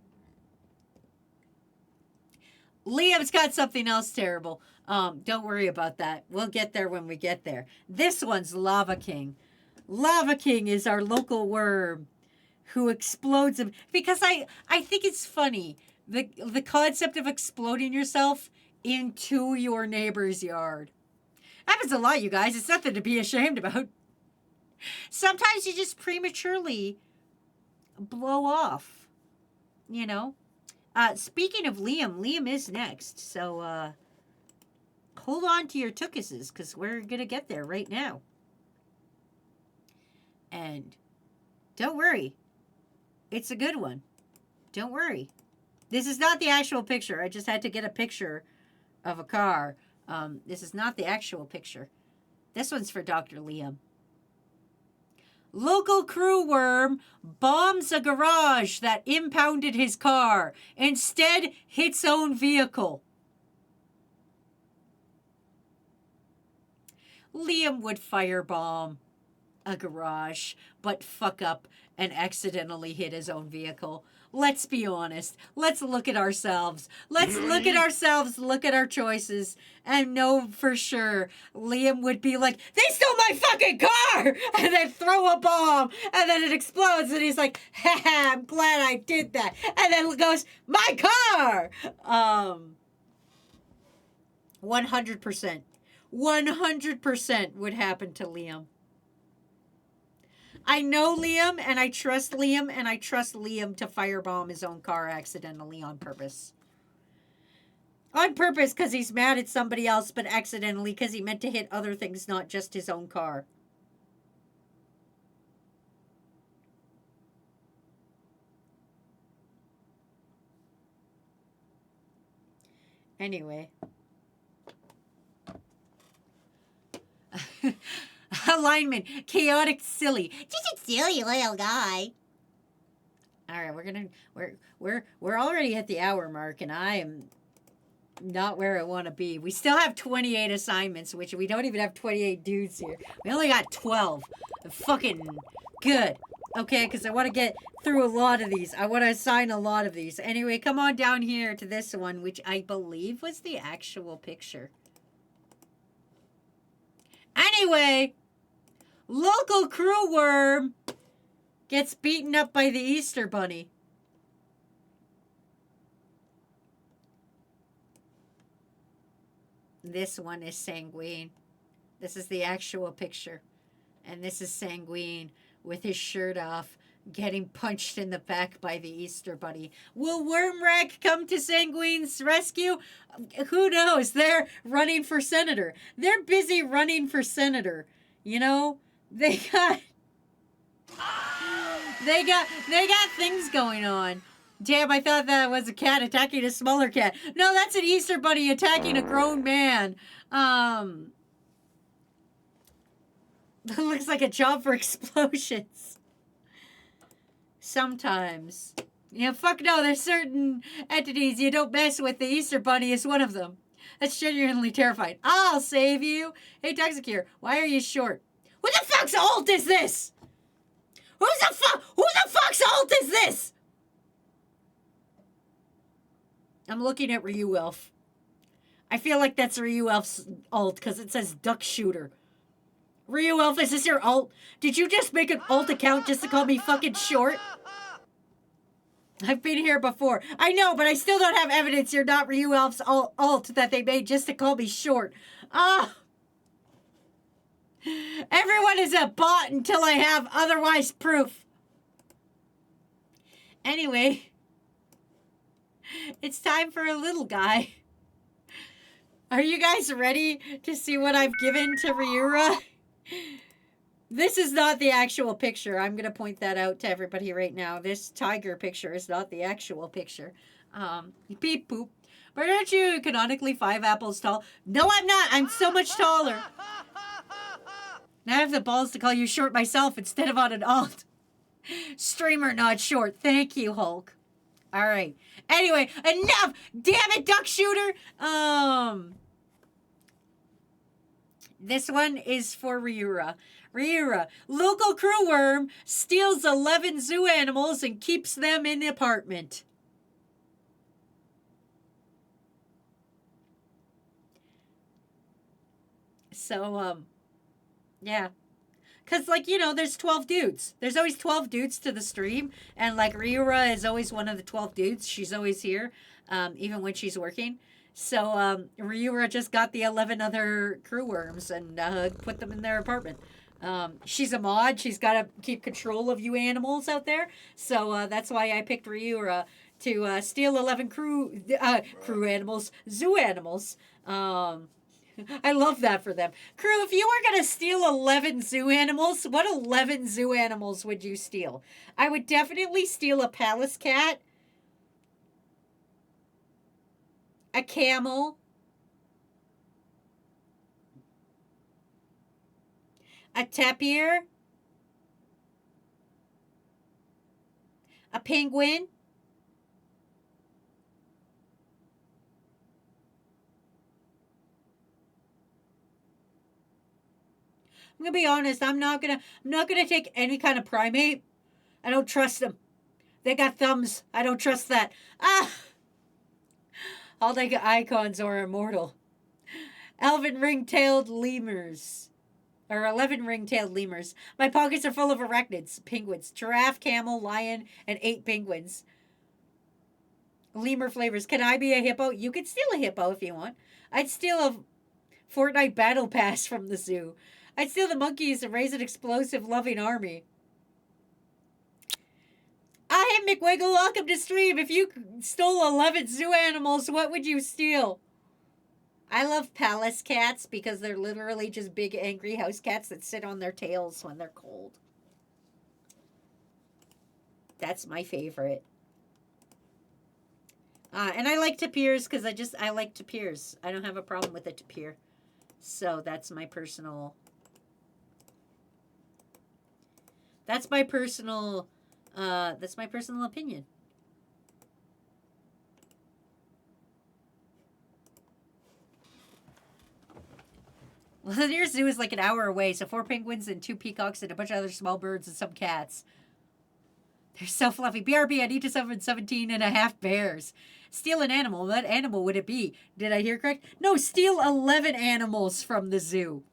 Liam's got something else terrible. Don't worry about that. We'll get there when we get there. This one's Lava King. Lava King is our local worm who explodes him. Because I think it's funny. The concept of exploding yourself into your neighbor's yard. Happens a lot, you guys. It's nothing to be ashamed about. Sometimes you just prematurely blow off. You know? Speaking of Liam is next. So, hold on to your tookuses, because we're going to get there right now. And don't worry. It's a good one. Don't worry. This is not the actual picture. I just had to get a picture of a car. This is not the actual picture. This one's for Dr. Liam. Local crew worm bombs a garage that impounded his car. Instead, hits own vehicle. Liam would firebomb a garage, but fuck up and accidentally hit his own vehicle. Let's be honest. Let's look at ourselves. Let's look at ourselves, look at our choices, and know for sure Liam would be like, they stole my fucking car! And then throw a bomb, and then it explodes, and he's like, haha, I'm glad I did that. And then goes, my car! 100%. 100% would happen to Liam. I know Liam, and I trust Liam, and I trust Liam to firebomb his own car accidentally on purpose. On purpose because he's mad at somebody else, but accidentally because he meant to hit other things, not just his own car. Anyway. Alignment, chaotic, silly. Just a silly little guy. All right, we're already at the hour mark, and I am not where I want to be. We still have 28 assignments, which we don't even have 28 dudes here. We only got 12. Fucking good. Okay, because I want to get through a lot of these. I want to assign a lot of these. Anyway, come on down here to this one, which I believe was the actual picture. Anyway, local crew worm gets beaten up by the Easter Bunny. This one is Sanguine. This is the actual picture. And this is Sanguine with his shirt off, getting punched in the back by the Easter Bunny. Will Wormwreck come to Sanguine's rescue? Who knows? They're running for senator. They're busy running for senator. You know, they got things going on. Damn, I thought that was a cat attacking a smaller cat. No, that's an Easter Bunny attacking a grown man. Looks like a job for explosions. Sometimes. Yeah, fuck no, there's certain entities you don't mess with. The Easter Bunny is one of them. That's genuinely terrifying. I'll save you. Hey, Toxicure, why are you short? Who the fuck's alt is this? Who the fuck's alt is this? I'm looking at Ryu Elf. I feel like that's Ryu Elf's alt because it says duck shooter. Ryu Elf, is this your alt? Did you just make an alt account just to call me fucking short? I've been here before. I know, but I still don't have evidence you're not Ryu Elf's alt that they made just to call me short. Ah! Everyone is a bot until I have otherwise proof. Anyway, it's time for a little guy. Are you guys ready to see what I've given to Ryura? This is not the actual picture. I'm going to point that out to everybody right now. This tiger picture is not the actual picture. Beep boop. But aren't you canonically 5 apples tall? No, I'm not. I'm so much taller. Now I have the balls to call you short myself instead of on an alt. Streamer, not short. Thank you, Hulk. All right. Anyway, enough. Damn it, duck shooter. This one is for Ryura. Ryura, local crew worm, steals 11 zoo animals and keeps them in the apartment. So, yeah. Because, like, you know, there's 12 dudes. There's always 12 dudes to the stream. And, like, Ryura is always one of the 12 dudes. She's always here, even when she's working. So, Ryura just got the 11 other crew worms and put them in their apartment. She's a mod. She's got to keep control of you animals out there. So, that's why I picked Ryura to steal 11 crew animals, zoo animals. I love that for them. Crew, if you were going to steal 11 zoo animals, what 11 zoo animals would you steal? I would definitely steal a palace cat, a camel, a tapir, a penguin, I'm gonna be honest. I'm not gonna take any kind of primate. I don't trust them. They got thumbs. I don't trust that. Ah! All the icons are immortal. 11 ring-tailed lemurs. Or 11 ring-tailed lemurs. My pockets are full of arachnids. Penguins. Giraffe, camel, lion, and 8 penguins. Lemur flavors. Can I be a hippo? You could steal a hippo if you want. I'd steal a Fortnite battle pass from the zoo. I'd steal the monkeys and raise an explosive loving army. I am McWiggle. Welcome to stream. If you stole 11 zoo animals, what would you steal? I love palace cats because they're literally just big angry house cats that sit on their tails when they're cold. That's my favorite. And I like tapirs because I like tapirs. I don't have a problem with a tapir. So that's my personal... That's my personal opinion. Well, the nearest zoo is like an hour away, so 4 penguins and 2 peacocks and a bunch of other small birds and some cats. They're so fluffy. BRB, I need to summon 17 and a half bears. Steal an animal. What animal would it be? Did I hear correct? No, steal 11 animals from the zoo.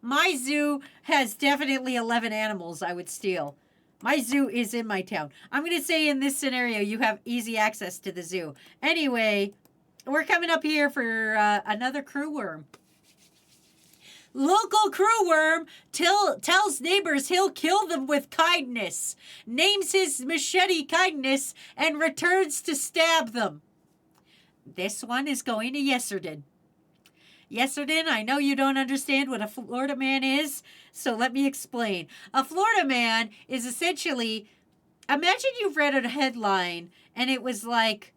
My zoo has definitely 11 animals I would steal. My zoo is in my town. I'm going to say in this scenario, you have easy access to the zoo. Anyway, we're coming up here for another crew worm. Local crew worm tells neighbors he'll kill them with kindness, names his machete kindness, and returns to stab them. This one is going to Yesterday. Yesterday, I know you don't understand what a Florida man is, so let me explain. A Florida man is essentially, imagine you've read a headline and it was like,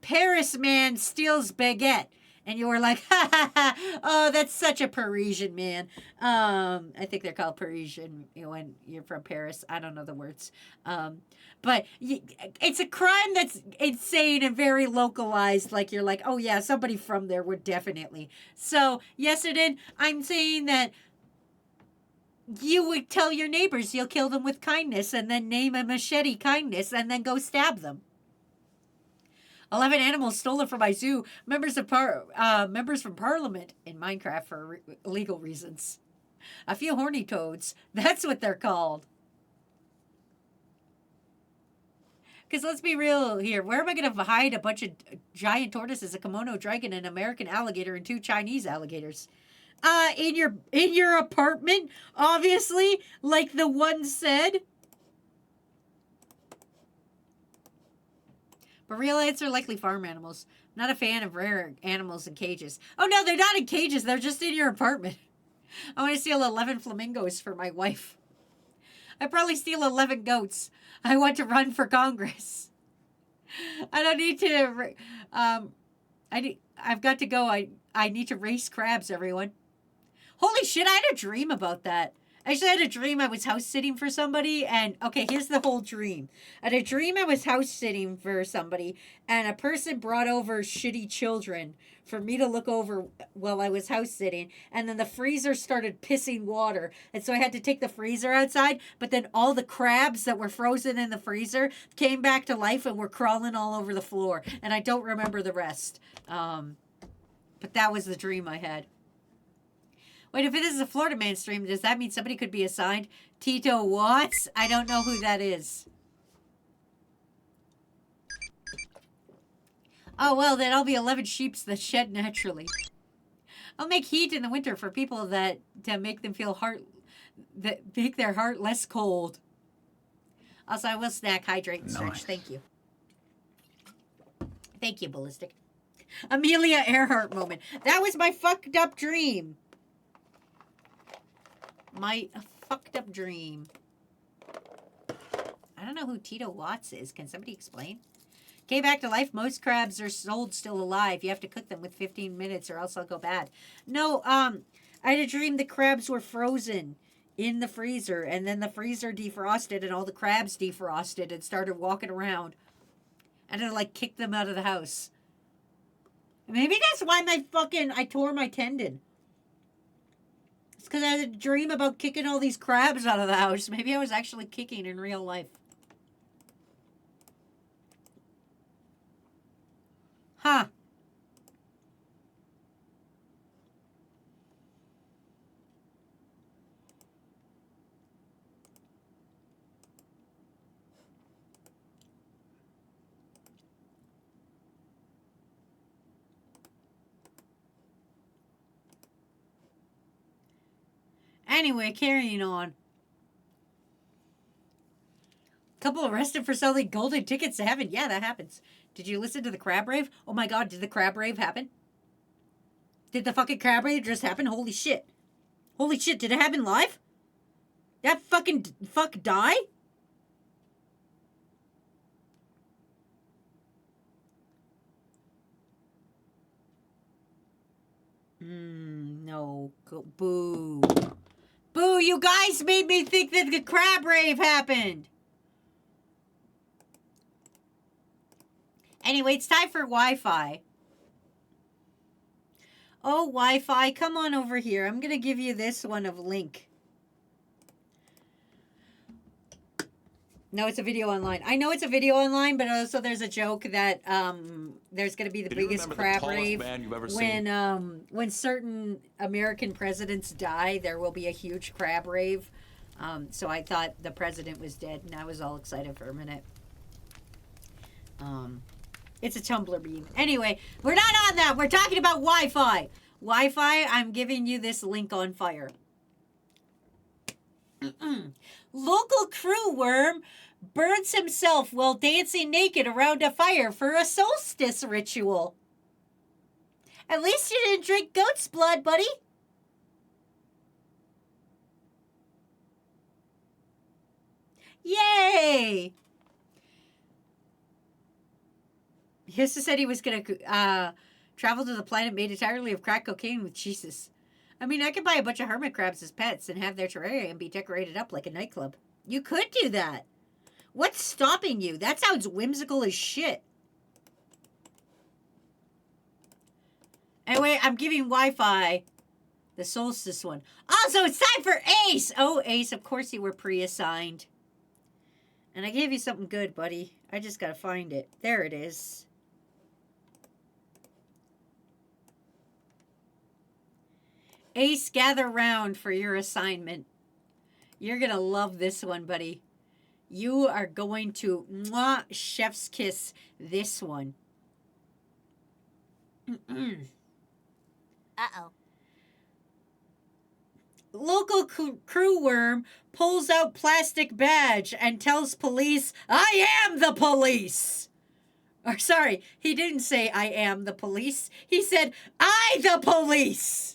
Paris man steals baguette. And you were like, ha ha ha, oh, that's such a Parisian man. I think they're called Parisian when you're from Paris. I don't know the words. But it's a crime that's insane and very localized. Like, you're like, oh, yeah, somebody from there would definitely. So, Yesterday, I'm saying that you would tell your neighbors you'll kill them with kindness and then name a machete kindness and then go stab them. 11 animals stolen from my zoo. Members from Parliament in Minecraft for legal reasons. A few horny toads. That's what they're called. Because let's be real here. Where am I going to hide a bunch of giant tortoises, a kimono dragon, an American alligator, and 2 Chinese alligators? In your apartment, obviously, like the one said. But real ants are likely farm animals. I'm not a fan of rare animals in cages. Oh no, they're not in cages. They're just in your apartment. I want to steal 11 flamingos for my wife. I probably steal 11 goats. I want to run for Congress. I don't need to. I've got to go. I need to race crabs, everyone. Holy shit! I had a dream about that. Actually, I had a dream I was house sitting for somebody, and okay, here's the whole dream. I had a dream I was house sitting for somebody, and a person brought over shitty children for me to look over while I was house sitting, and then the freezer started pissing water, and so I had to take the freezer outside, but then all the crabs that were frozen in the freezer came back to life and were crawling all over the floor, and I don't remember the rest. But that was the dream I had. Wait, if it is a Florida Man stream, does that mean somebody could be assigned Tito Watts? I don't know who that is. Oh, well, then I'll be 11 sheeps that shed naturally. I'll make heat in the winter for people to make them feel that make their heart less cold. Also, I will snack, hydrate, and stretch. Nice. Thank you. Thank you, Ballistic. Amelia Earhart moment. That was my fucked up dream. My fucked up dream. I don't know who Tito Watts is. Can somebody explain? Came back to life. Most crabs are sold still alive. You have to cook them with 15 minutes or else they'll go bad. No, I had a dream the crabs were frozen in the freezer, and then the freezer defrosted and all the crabs defrosted and started walking around. And it like kicked them out of the house. Maybe that's why I tore my tendon. It's because I had a dream about kicking all these crabs out of the house. Maybe I was actually kicking in real life. Huh. Anyway, carrying on. Couple arrested for selling golden tickets to heaven. Yeah, that happens. Did you listen to the crab rave? Oh my god, did the crab rave happen? Did the fucking crab rave just happen? Holy shit. Holy shit, did it happen live? That fuck die? No. Boo. Boo, you guys made me think that the crab rave happened. Anyway, it's time for Wi-Fi. Oh, Wi-Fi, come on over here. I'm going to give you this one of Link. No, it's a video online. I know it's a video online, but also there's a joke that there's going to be the biggest crab rave when certain American presidents die. There will be a huge crab rave. So I thought the president was dead, and I was all excited for a minute. It's a Tumblr meme. Anyway, we're not on that. We're talking about Wi-Fi. Wi-Fi, I'm giving you this link on fire. Local crew worm burns himself while dancing naked around a fire for a solstice ritual. At least you didn't drink goat's blood, buddy. Yay! Hissa said he was going to travel to the planet made entirely of crack cocaine with Jesus. I mean, I could buy a bunch of hermit crabs as pets and have their terrarium be decorated up like a nightclub. You could do that. What's stopping you? That sounds whimsical as shit. Anyway, I'm giving Wi-Fi the solstice one. Also, it's time for Ace. Oh, Ace, of course you were pre-assigned. And I gave you something good, buddy. I just gotta find it. There it is. Ace, gather round for your assignment. You're going to love this one, buddy. You are going to mwah, chef's kiss this one. Uh-oh. Local crew worm pulls out plastic badge and tells police, I am the police. Or sorry, he didn't say I am the police. He said, I the police.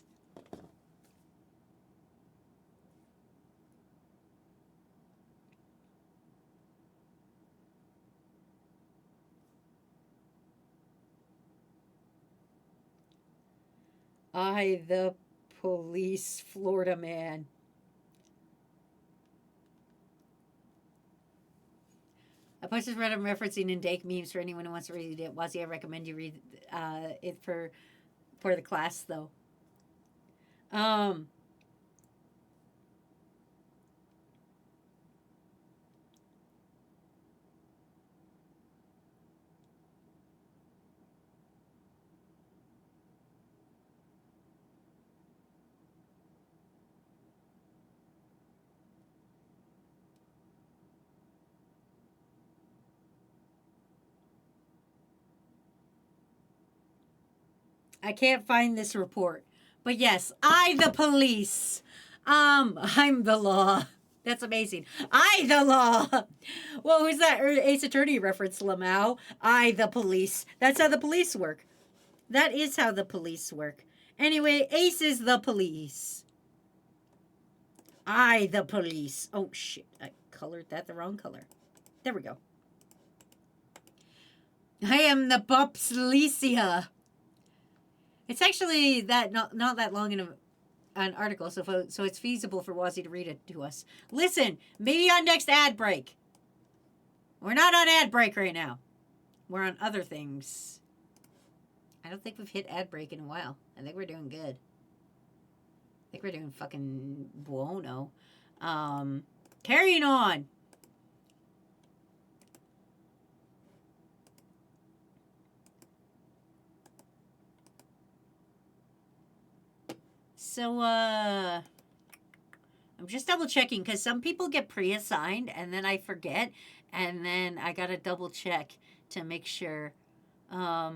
I the police, Florida man. I posted what I'm referencing in Dake memes for anyone who wants to read it. Wazzy, I recommend you read it for the class though. I can't find this report. But yes, I the police. I'm the law. That's amazing. I the law. What was that Ace Attorney reference, Lamau? I the police. That's how the police work. That is how the police work. Anyway, Ace is the police. I the police. Oh shit, I colored that the wrong color. There we go. I am the Popslecia. It's actually that not that long in an article, so it's feasible for Wazzy to read it to us. Listen, maybe on next ad break. We're not on ad break right now. We're on other things. I don't think we've hit ad break in a while. I think we're doing good. I think we're doing fucking buono. Carrying on. So, I'm just double checking because some people get pre-assigned and then I forget and then I gotta double check to make sure. I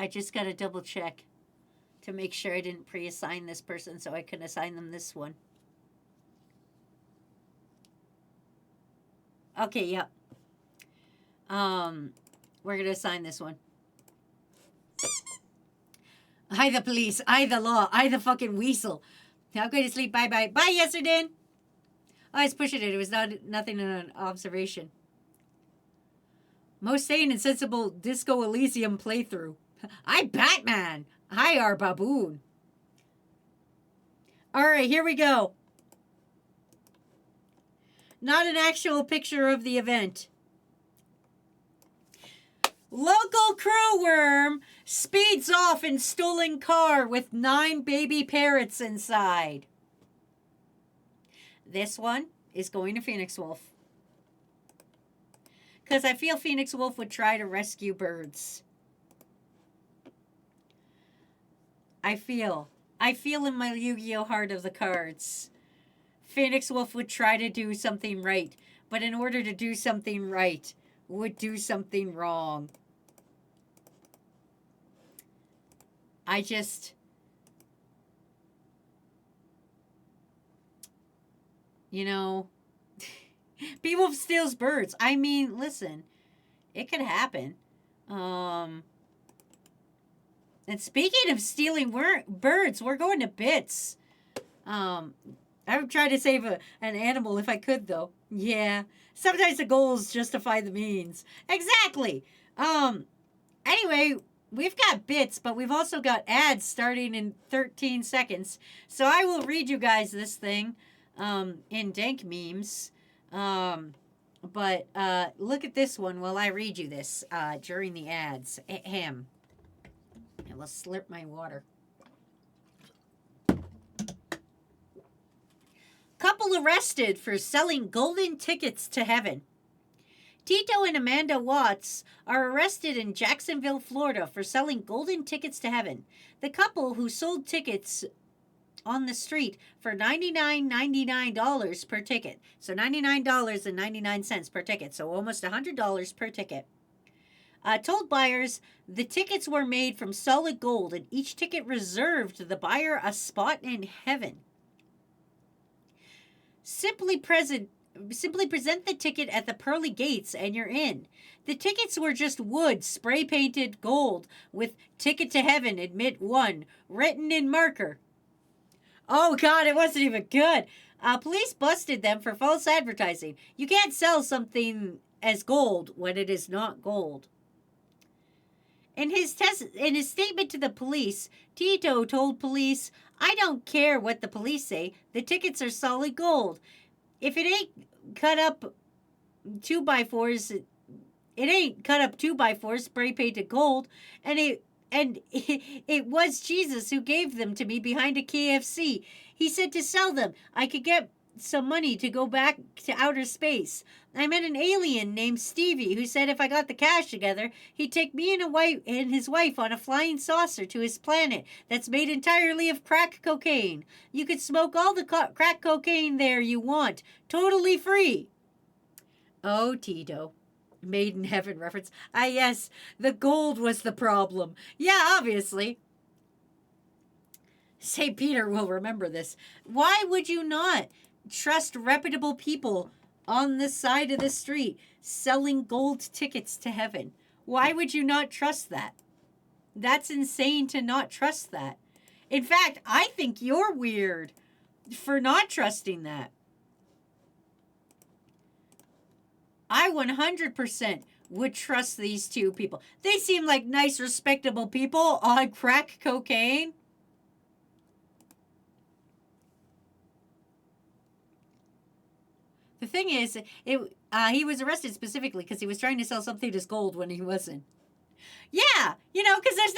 just gotta double check to make sure I didn't pre-assign this person so I can assign them this one. Okay, yep. We're gonna assign this one. I the police, I the law, I the fucking weasel. I'm going to sleep. Bye bye. Bye, Yesterday. I was pushing it. It was nothing in an observation. Most sane and sensible Disco Elysium playthrough. I Batman. Hi, our baboon. All right, here we go. Not an actual picture of the event. Local crew worm speeds off in stolen car with 9 baby parrots inside. This one is going to Phoenix Wolf. Because I feel Phoenix Wolf would try to rescue birds. I feel in my Yu-Gi-Oh heart of the cards. Phoenix Wolf would try to do something right. But in order to do something right, would do something wrong. I just... You know... Beowulf steals birds. I mean, listen. It could happen. And speaking of stealing birds, we're going to bits. I would try to save an animal if I could, though. Yeah. Sometimes the goals justify the means. Exactly. Anyway, we've got bits, but we've also got ads starting in 13 seconds. So I will read you guys this thing in Dank Memes. But look at this one while I read you this during the ads. Ahem. I will slurp my water. Couple arrested for selling golden tickets to heaven. Tito and Amanda Watts are arrested in Jacksonville, Florida for selling golden tickets to heaven. The couple who sold tickets on the street for $99.99 per ticket. So $99.99 per ticket. So almost $100 per ticket. Told buyers the tickets were made from solid gold and each ticket reserved the buyer a spot in heaven. Simply present the ticket at the pearly gates and you're in. The tickets were just wood spray painted gold with "Ticket to Heaven, Admit 1" written in marker. Oh God, it wasn't even good. Police busted them for false advertising. You can't sell something as gold when it is not gold. In his statement to the police, Tito told police, "I don't care what the police say. The tickets are solid gold. If it ain't cut up 2x4s, it ain't cut up 2x4s spray painted gold, and it was Jesus who gave them to me behind a KFC. He said to sell them. I could get some money to go back to outer space. I met an alien named Stevie who said if I got the cash together, he'd take me and his wife on a flying saucer to his planet that's made entirely of crack cocaine. You could smoke all the crack cocaine there you want, totally free." Oh, Tito. Made in heaven reference. Yes, the gold was the problem. Yeah, obviously. St. Peter will remember this. Why would you not trust reputable people on the side of the street selling gold tickets to heaven? Why would you not trust that? That's insane to not trust that. In fact, I think you're weird for not trusting that. I 100% would trust these two people. They seem like nice, respectable people on crack cocaine. The thing is, he was arrested specifically because he was trying to sell something as gold when he wasn't. Yeah, because there's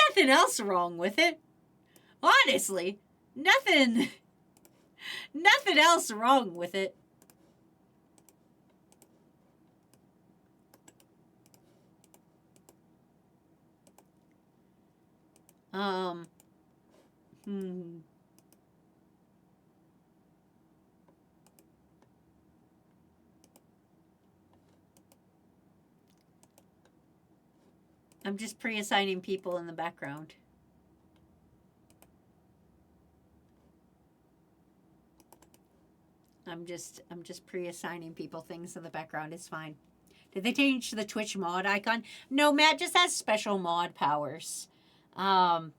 nothing else wrong with it. Honestly, nothing else wrong with it. I'm just pre-assigning people in the background. I'm just pre-assigning people things in the background. It's fine. Did they change the Twitch mod icon? No, Matt just has special mod powers. I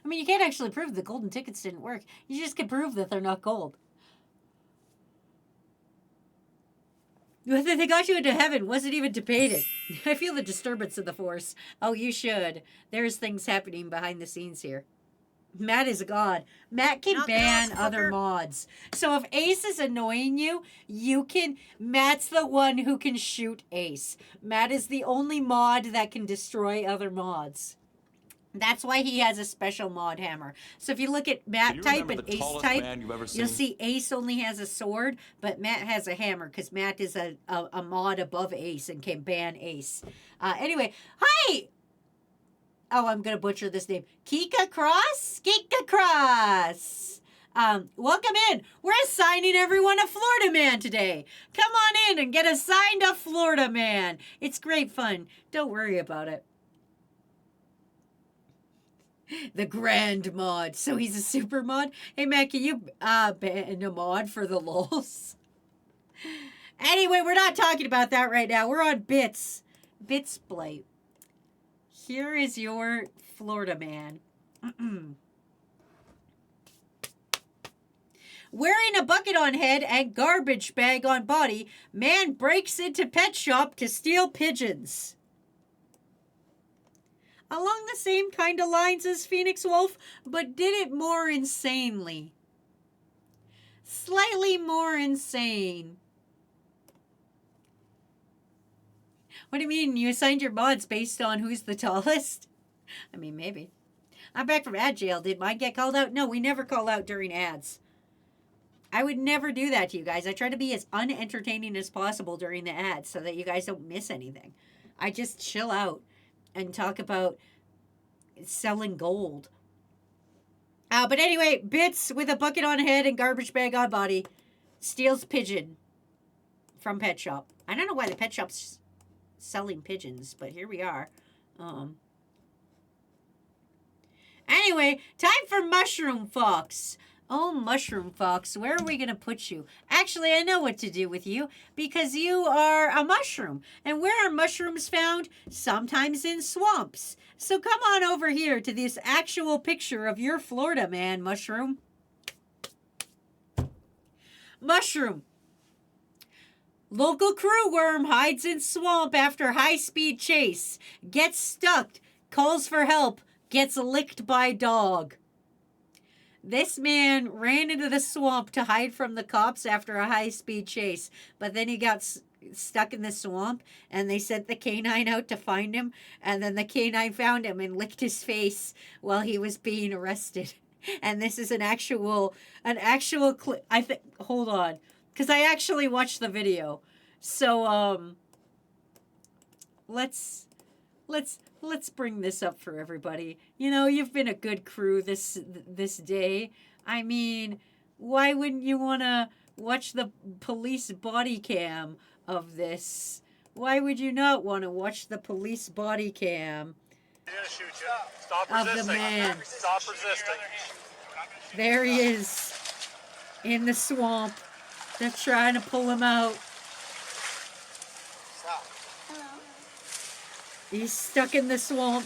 mean, you can't actually prove the golden tickets didn't work. You just can prove that they're not gold. Whether they got you into heaven wasn't even debated. I feel the disturbance of the force. Oh, you should. There's things happening behind the scenes here. Matt is a god. Matt can ban other mods. So if Ace is annoying you, Matt's the one who can shoot Ace. Matt is the only mod that can destroy other mods. That's why he has a special mod hammer. So if you look at Matt type and Ace type, you'll see Ace only has a sword, but Matt has a hammer because Matt is a mod above Ace and can ban Ace. Anyway, hi! Oh, I'm going to butcher this name. Kika Cross? Kika Cross! Welcome in. We're assigning everyone a Florida Man today. Come on in and get assigned a Florida Man. It's great fun. Don't worry about it. The Grand Mod. So he's a super mod? Hey, Matt, can you ban a mod for the lulz? Anyway, we're not talking about that right now. We're on Bits. Bits Blight. Here is your Florida Man. Wearing a bucket on head and garbage bag on body, man breaks into pet shop to steal pigeons. Along the same kind of lines as Phoenix Wolf, but did it more insanely. Slightly more insane. What do you mean? You assigned your mods based on who's the tallest? I mean, maybe. I'm back from ad jail. Did mine get called out? No, we never call out during ads. I would never do that to you guys. I try to be as unentertaining as possible during the ads so that you guys don't miss anything. I just chill out and talk about selling gold. But anyway, Bits with a bucket on head and garbage bag on body steals pigeon from pet shop. I don't know why the pet shop's selling pigeons, but here we are. Anyway, time for Mushroom Fox. Oh, Mushroom Fox, where are we going to put you? Actually, I know what to do with you because you are a mushroom. And where are mushrooms found? Sometimes in swamps. So come on over here to this actual picture of your Florida man, Mushroom. Mushroom. Local crew worm hides in swamp after high-speed chase. Gets stuck. Calls for help. Gets licked by dog. This man ran into the swamp to hide from the cops after a high-speed chase, but then he got stuck in the swamp, and they sent the canine out to find him, and then the canine found him and licked his face while he was being arrested. And this is an actual clip. I think. Hold on, because I actually watched the video. So let's bring this up for everybody. You know, you've been a good crew this day. I mean, why wouldn't you want to watch the police body cam of this? Why would you not want to watch the police body cam of the man? Stop resisting. There he is in the swamp. They're trying to pull him out. He's stuck in the swamp.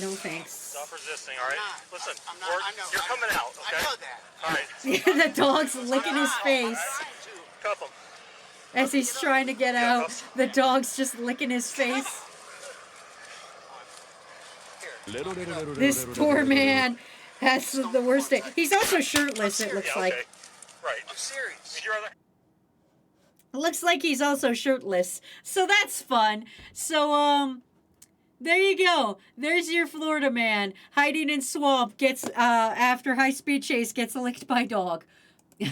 No thanks. Stop resisting, all right? Listen, I'm not, I know, you're coming out, okay? I know that. All right. The dog's licking his face Cuff him. as he's trying to get out. The dog's just licking his face. This poor man has the worst day. He's also shirtless, it looks Yeah, like. okay. Right. I'm serious. Would you rather... Looks like he's also shirtless. So that's fun. So, there you go. There's your Florida man hiding in swamp. Gets, after high-speed chase, gets licked by dog. I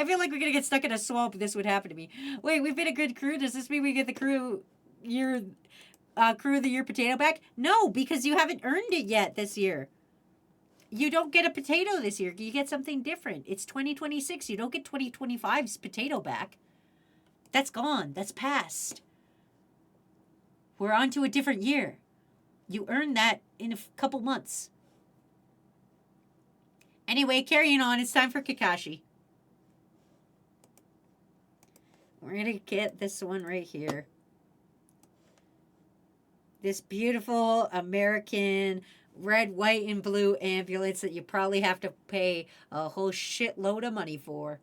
feel like we're going to get stuck in a swamp if this would happen to me. Wait, we've been a good crew? Does this mean we get the crew of the year potato back? No, because you haven't earned it yet this year. You don't get a potato this year. You get something different. It's 2026. You don't get 2025's potato back. That's gone. That's past. We're on to a different year. You earn that in a couple months. Anyway, carrying on. It's time for Kakashi. We're going to get this one right here. This beautiful American red, white, and blue ambulance that you probably have to pay a whole shitload of money for.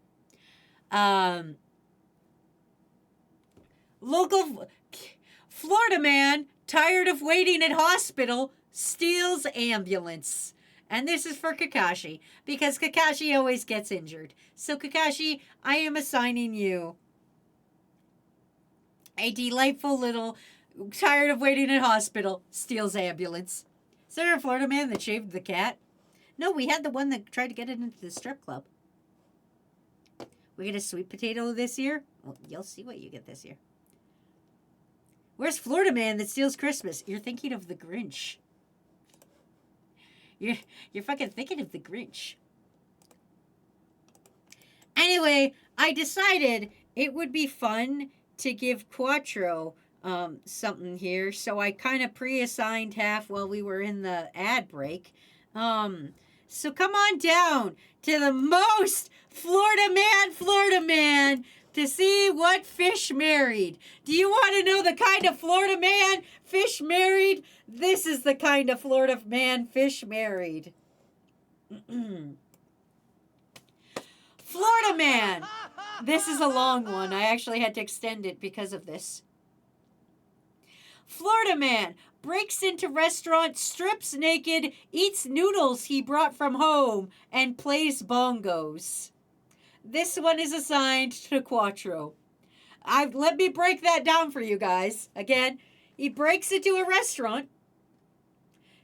Local Florida man, tired of waiting at hospital, steals ambulance. And this is for Kakashi, because Kakashi always gets injured. So Kakashi, I am assigning you a delightful little, tired of waiting at hospital, steals ambulance. Is there a Florida man that shaved the cat? No, we had the one that tried to get it into the strip club. We get a sweet potato this year? Well, you'll see what you get this year. Where's Florida man that steals Christmas? You're thinking of the Grinch. You're fucking thinking of the Grinch. Anyway, I decided it would be fun to give Quattro something here, so I kind of pre-assigned half while we were in the ad break. So come on down to the most Florida man, to see what fish married. Do you want to know the kind of Florida man fish married? This is the kind of Florida man fish married. Florida man. This is a long one. I actually had to extend it because of this. Florida man breaks into restaurant, strips naked, eats noodles he brought from home, and plays bongos. This one is assigned to Quattro. Let me break that down for you guys. Again, he breaks into a restaurant.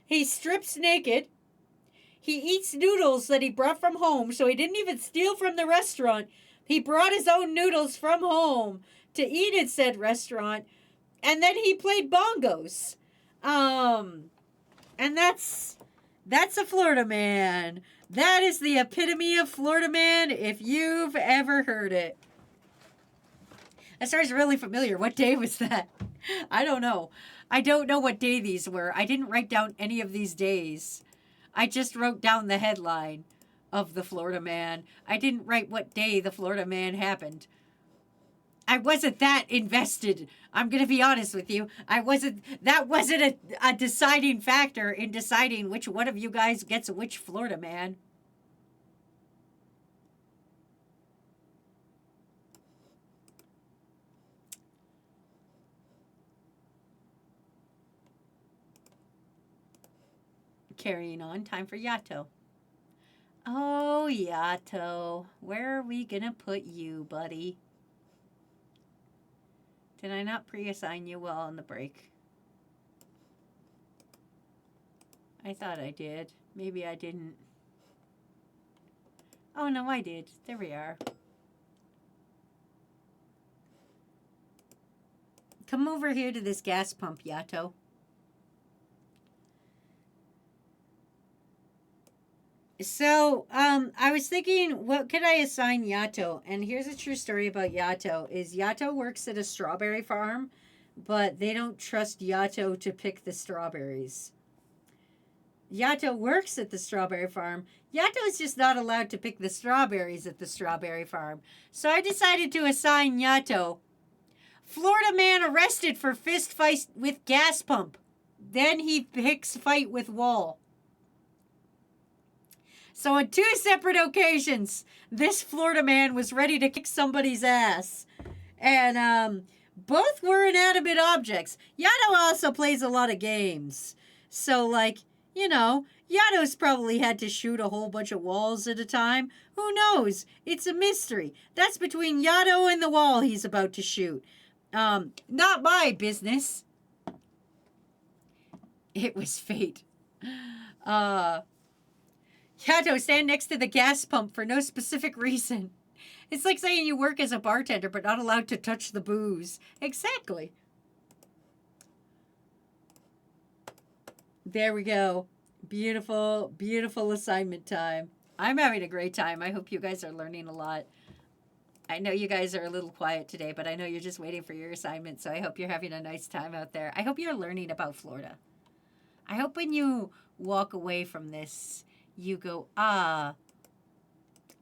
He strips naked. He eats noodles that he brought from home, so he didn't even steal from the restaurant. He brought his own noodles from home to eat at said restaurant, and then he played bongos. And that's a Florida man. That is the epitome of Florida man if you've ever heard it. That story's really familiar. What day was that? I don't know. I don't know what day these were. I didn't write down any of these days. I just wrote down the headline of the Florida man. I didn't write what day the Florida man happened. I wasn't that invested. I'm going to be honest with you. That wasn't a deciding factor in deciding which one of you guys gets which Florida man. Carrying on, time for Yato. Oh, Yato, where are we going to put you, buddy? Did I not pre-assign you well on the break? I thought I did. Maybe I didn't. Oh, no, I did. There we are. Come over here to this gas pump, Yato. So, I was thinking, what could I assign Yato? And here's a true story about Yato, is Yato works at a strawberry farm, but they don't trust Yato to pick the strawberries. Yato works at the strawberry farm. Yato is just not allowed to pick the strawberries at the strawberry farm. So I decided to assign Yato. Florida man arrested for fist fight with gas pump. Then he picks fight with wall. So on 2 separate occasions, this Florida man was ready to kick somebody's ass. And both were inanimate objects. Yato also plays a lot of games. So, like, you know, Yato's probably had to shoot a whole bunch of walls at a time. Who knows? It's a mystery. That's between Yato and the wall he's about to shoot. Not my business. It was fate. Yato, stand next to the gas pump for no specific reason. It's like saying you work as a bartender but not allowed to touch the booze. Exactly. There we go. Beautiful, beautiful assignment time. I'm having a great time. I hope you guys are learning a lot. I know you guys are a little quiet today, but I know you're just waiting for your assignment, so I hope you're having a nice time out there. I hope you're learning about Florida. I hope when you walk away from this, you go, I've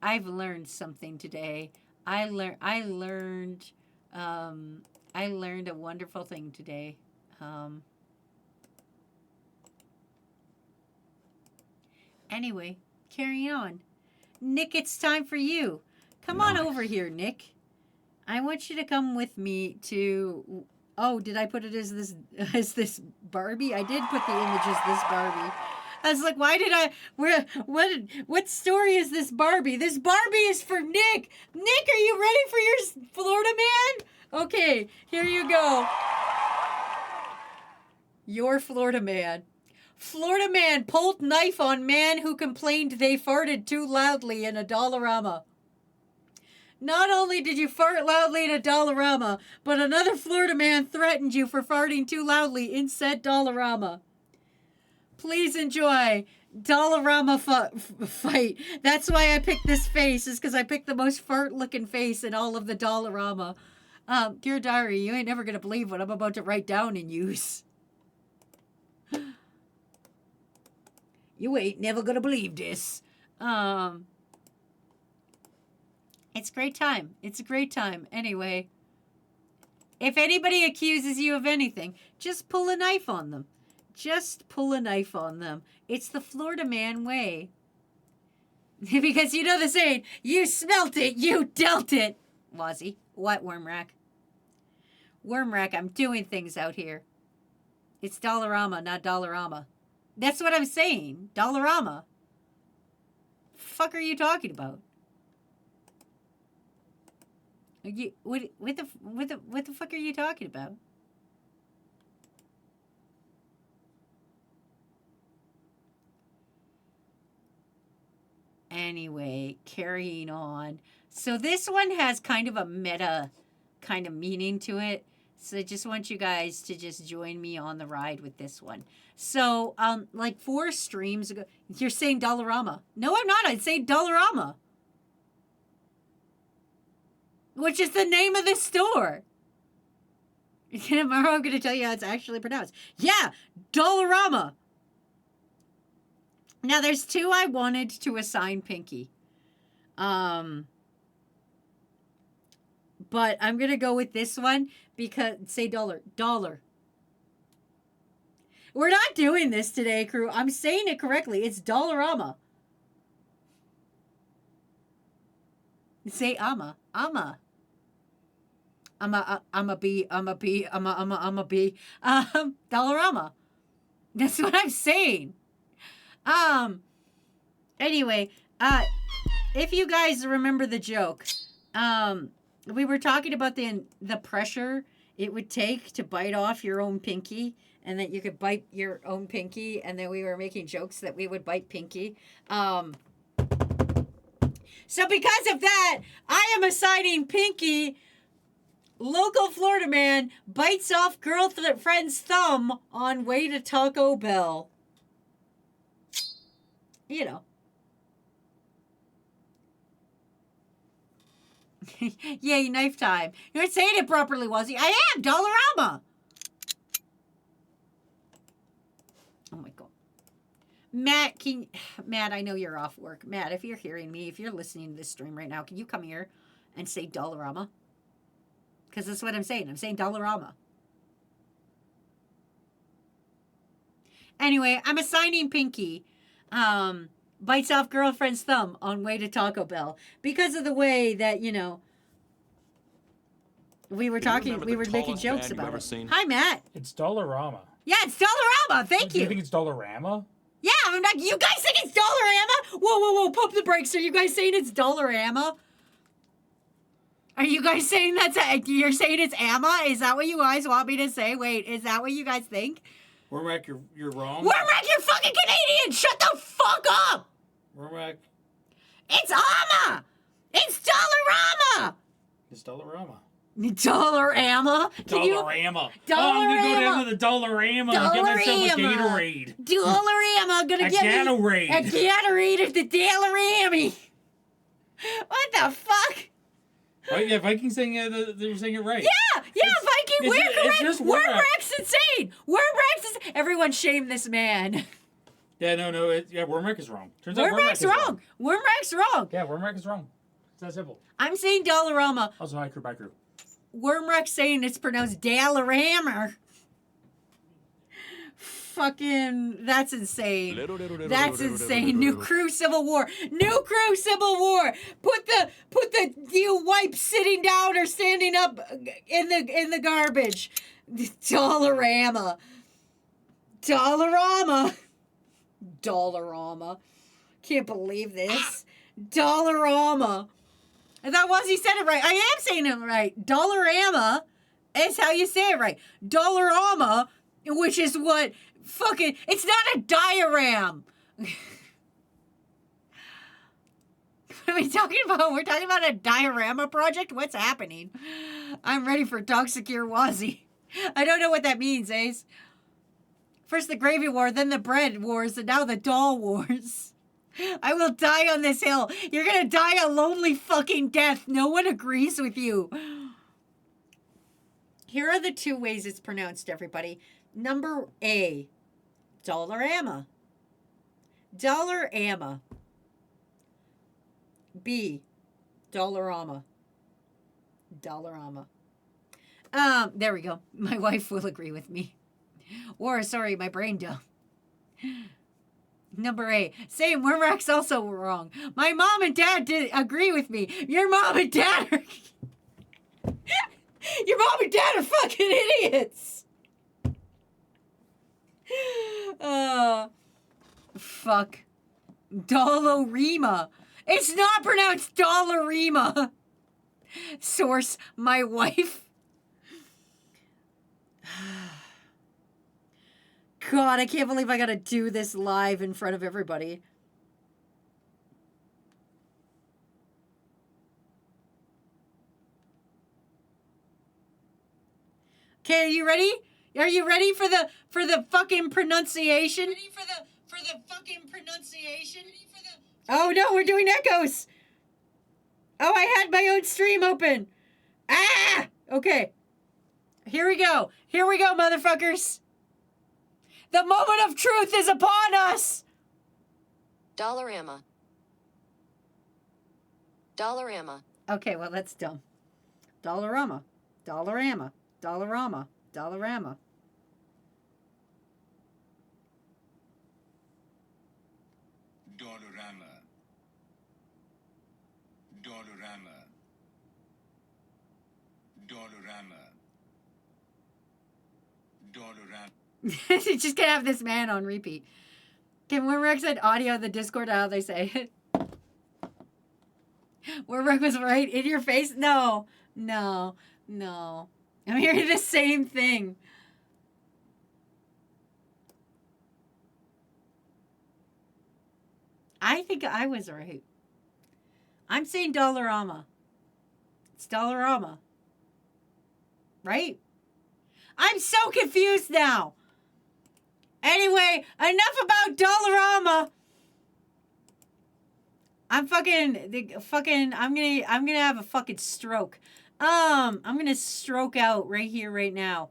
learned something today. I learned a wonderful thing today. Anyway, carrying on. Nick, it's time for you. Come on over here, Nick. I want you to come with me to... Oh, did I put it as this Barbie? I did put the image as this Barbie. I was like, why did I... What story is this Barbie? This Barbie is for Nick. Nick, are you ready for your Florida man? Okay, here you go. Your Florida man. Florida man pulled knife on man who complained they farted too loudly in a Dollarama. Not only did you fart loudly in a Dollarama, but another Florida man threatened you for farting too loudly in said Dollarama. Please enjoy Dollarama fight. That's why I picked this face, is because I picked the most fart-looking face in all of the Dollarama. Dear Diary, you ain't never going to believe what I'm about to write down and use. You ain't never going to believe this. It's a great time. It's a great time. Anyway, if anybody accuses you of anything, just pull a knife on them. Just pull a knife on them. It's the Florida man way. Because you know the saying, you smelt it, you dealt it. Wazzy. What, Wormrack? Wormrack, I'm doing things out here. It's Dollarama, not Dollarama. That's what I'm saying. Dollarama. Fuck are you talking about? What the fuck are you talking about? Anyway, carrying on. So this one has kind of a meta kind of meaning to it. So I just want you guys to just join me on the ride with this one. So, like 4 streams ago, you're saying Dollarama. No, I'm not. I'd say Dollarama. Which is the name of the store. Tomorrow I'm going to tell you how it's actually pronounced. Yeah, Dollarama. Now, there's 2 I wanted to assign Pinky. But I'm going to go with this one because, say dollar. We're not doing this today, crew. I'm saying it correctly. It's Dollarama. Say ama. I'm a bee. Dollarama. That's what I'm saying. Anyway, if you guys remember the joke, we were talking about the pressure it would take to bite off your own pinky, and that you could bite your own pinky, and then we were making jokes that we would bite pinky. So because of that, I am assigning Pinky, local Florida man, bites off girlfriend's thumb on way to Taco Bell. You know. Yay, knife time. You're not saying it properly, was he? I am! Dollarama! Oh my god. Matt, Matt, I know you're off work. Matt, if you're hearing me, if you're listening to this stream right now, can you come here and say Dollarama? Because that's what I'm saying. I'm saying Dollarama. Anyway, I'm assigning Pinky bites off girlfriend's thumb on way to Taco Bell because of the way that, you know, we were talking, we were making jokes about it. Hi, Matt. It's Dollarama. Yeah, it's Dollarama. Thank Do you. you think it's Dollarama? Yeah, I'm not. You guys think it's Dollarama? Whoa! Pump the brakes. Are you guys saying it's Dollarama? Are you guys saying you're saying it's Amma? Is that what you guys want me to say? Wait, is that what you guys think? Wormack, you're wrong. Wormack, you're fucking Canadian. Shut the fuck up. Wormack. It's Amma. It's Dollarama. It's Dollarama. Dollarama? Dollarama. Oh, I'm gonna go down to the Dollarama and get myself a Gatorade. Dollarama, gonna get Gatorade. me a Gatorade at the Dollarama. What the fuck? Right, yeah, Vikings saying they were saying it right. Yeah, Viking, we're correct. It's just Wormack's insane. Everyone shame this man. Yeah, no, Wormack is wrong. Turns out Wormack's wrong. Wormack's wrong. Yeah, Wormack is wrong. It's that simple. I'm saying Dollarama. Also, hi, crew, bye, crew. Wormack's saying it's pronounced Dollarama. Fucking, that's insane. That's insane. New crew civil war. New crew civil war. Put the you wipe sitting down or standing up in the garbage. Dollarama. Can't believe this. Dollarama. I thought Wazzy said it right. I am saying it right. Dollarama is how you say it right. Dollarama, which is what fucking... It's not a diorama. What are we talking about? We're talking about a diorama project? What's happening? I'm ready for Dog Secure Wazzy. I don't know what that means, Ace. First the gravy war, then the bread wars, and now the doll wars. I will die on this hill. You're gonna die a lonely fucking death. No one agrees with you. Here are the 2 ways it's pronounced, everybody. Number A, Dollarama. Dollarama. B, Dollarama. Dollarama. There we go. My wife will agree with me. Or, sorry, my brain dumb. Number A. Same, Wormack's also wrong. My mom and dad did agree with me. Your mom and dad are... Your mom and dad are fucking idiots. Fuck. Dollarama. It's not pronounced Dollarama. Source, my wife. God, I can't believe I gotta do this live in front of everybody. Okay, are you ready? Are you ready for the fucking pronunciation? Ready for the fucking pronunciation? Oh no, we're doing echoes. Oh, I had my own stream open. Ah! Okay. Here we go. Here we go, motherfuckers. The moment of truth is upon us. Dollarama. Dollarama. Okay, well, that's dumb. Dollarama. Dollarama. Dollarama. Dollarama. Dollarama. Dollarama. Dollarama. Dollarama. Just gonna have this man on repeat. Can when Rex said audio, the Discord, how they say it? Where Rick was right in your face? No. No. No. I'm hearing the same thing. I think I was right. I'm saying Dollarama. It's Dollarama. Right? I'm so confused now. Anyway, enough about Dollarama. I'm gonna have a fucking stroke. I'm gonna stroke out right here, right now.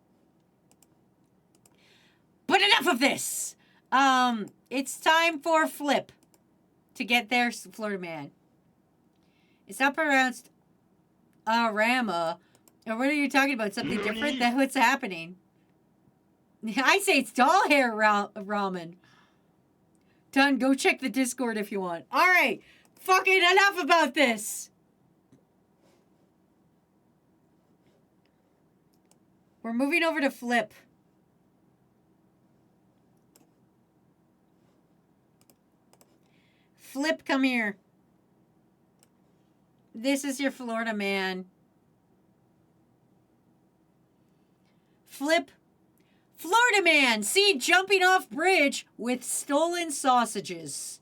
But enough of this. It's time for Flip to get there, Florida Man. It's not pronounced Rama. Or what are you talking about? Something different? That's what's happening. I say it's doll hair ramen. Done. Go check the Discord if you want. All right. Fucking enough about this. We're moving over to Flip. Flip, come here. This is your Florida Man. Flip. Florida Man seen jumping off bridge with stolen sausages.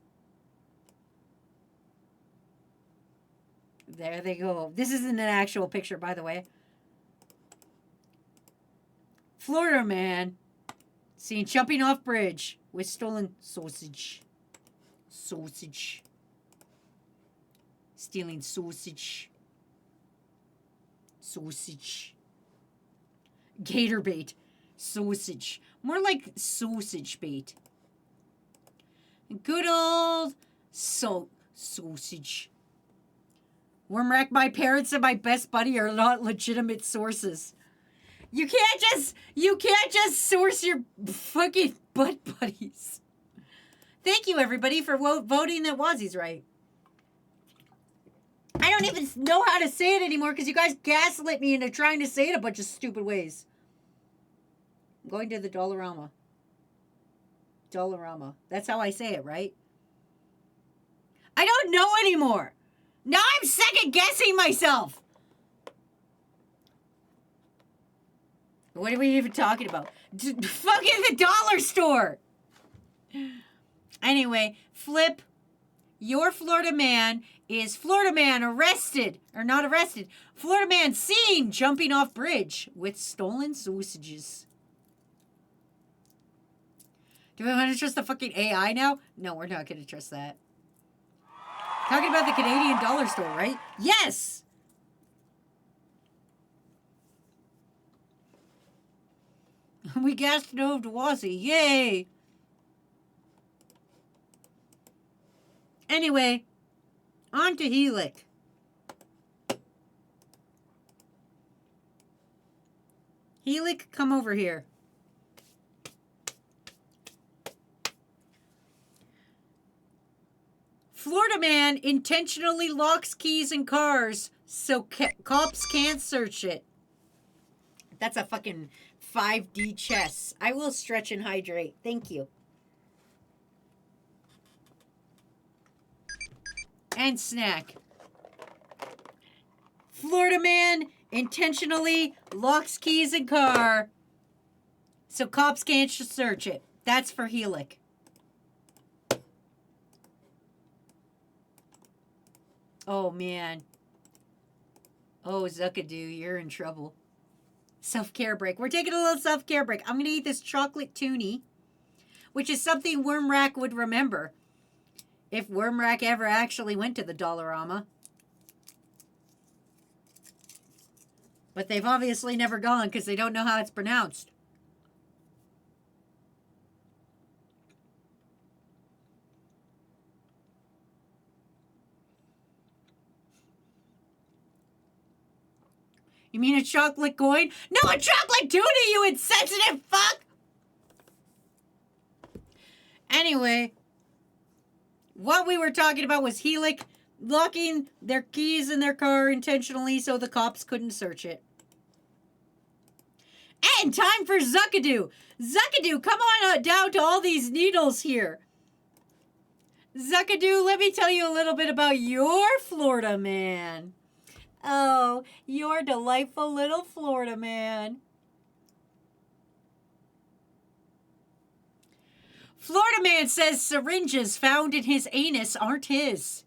There they go. This isn't an actual picture, by the way. Florida Man seen jumping off bridge with stolen sausage. Sausage. Stealing sausage. Sausage. Gator bait. Sausage. More like sausage bait. Good old sausage. Wormrack, my parents and my best buddy are not legitimate sources. You can't just source your fucking butt buddies. Thank you, everybody, for voting that Wazzy's right. I don't even know how to say it anymore because you guys gaslit me into trying to say it a bunch of stupid ways. I'm going to the Dollarama. Dollarama. That's how I say it, right? I don't know anymore. Now I'm second guessing myself. What are we even talking about? Fucking the dollar store. Anyway, Flip, your Florida Man is Florida Man arrested, or not arrested, Florida Man seen jumping off bridge with stolen sausages. Do we want to trust the fucking AI now? No, we're not going to trust that. Talking about the Canadian dollar store, right? Yes! We gassed it over to Wazzy. Yay! Anyway, on to Helic. Helic, come over here. Florida Man intentionally locks keys in cars so cops can't search it. That's a fucking 5D chess. I will stretch and hydrate. Thank you. And snack. Florida Man intentionally locks keys in car so cops can't search it. That's for Helic. Oh, man. Oh, Zuckadoo, you're in trouble. Self-care break. We're taking a little self-care break. I'm going to eat this chocolate toonie, which is something Wormrack would remember if Wormrack ever actually went to the Dollarama. But they've obviously never gone because they don't know how it's pronounced. You mean a chocolate coin? No, a chocolate tuna, you insensitive fuck! Anyway, what we were talking about was Helic locking their keys in their car intentionally so the cops couldn't search it. And time for Zuckadoo! Zuckadoo, come on down to all these needles here. Zuckadoo, let me tell you a little bit about your Florida man. Oh, your delightful little Florida man. Florida man says syringes found in his anus aren't his.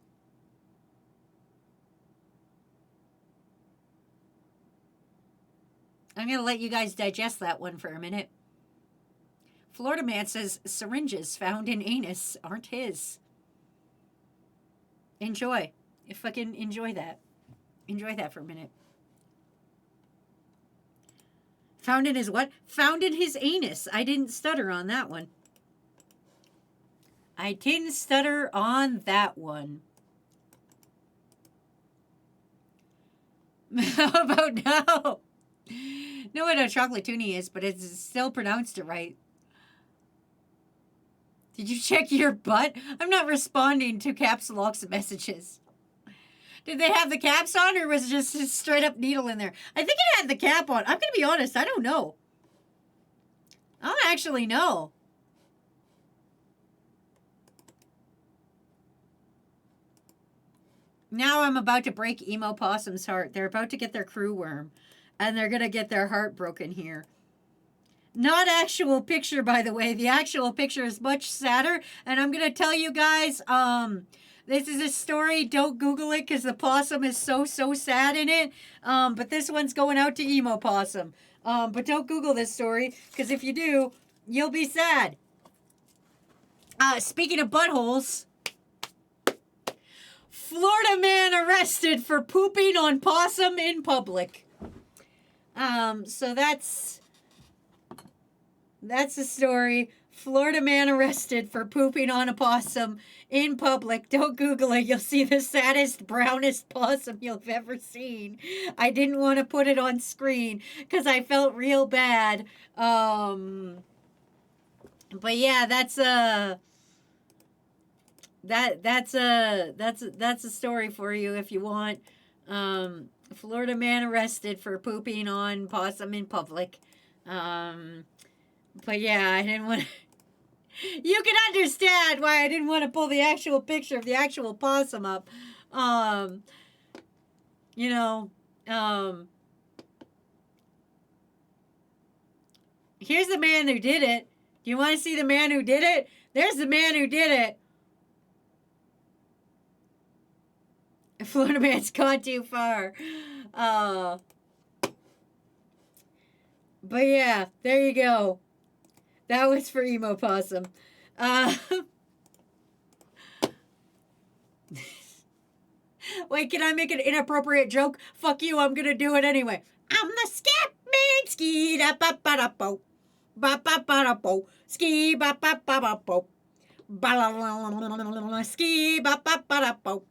I'm going to let you guys digest that one for a minute. Florida man says syringes found in anus aren't his. Enjoy. Fucking enjoy that. Enjoy that for a minute. Found in his what? Found in his anus. I didn't stutter on that one. I didn't stutter on that one. How about now? No, what a chocolate toonie is, but it's still pronounced it right. Did you check your butt? I'm not responding to caps locks messages. Did they have the caps on, or was it just a straight up needle in there? I think it had the cap on. I'm going to be honest. I don't know. I don't actually know. Now I'm about to break Emo Possum's heart. They're about to get their crew worm, and they're going to get their heart broken here. Not actual picture, by the way. The actual picture is much sadder, and I'm going to tell you guys, this is a story. Don't Google it because the possum is so sad in it. But this one's going out to Emo Possum. But don't Google this story because if you do, you'll be sad. Speaking of buttholes, Florida man arrested for pooping on possum in public. So that's the story. Florida man arrested for pooping on a possum in public. Don't Google it. You'll see the saddest, brownest possum you've ever seen. I didn't want to put it on screen because I felt real bad. But yeah, that's a story for you if you want. Florida man arrested for pooping on possum in public. But yeah, I didn't want to... You can understand why I didn't want to pull the actual picture of the actual possum up. Here's the man who did it. Do you want to see the man who did it? There's the man who did it. Florida man's gone too far. But yeah, there you go. That was for Emo Possum. Wait, can I make an inappropriate joke? Fuck you, I'm gonna do it anyway. I'm the scat man, ski da ba ba da bo, ba ba ba da bo, ski ba ba ba ba bo, ba la la la la la la, ski ba ba ba da bo.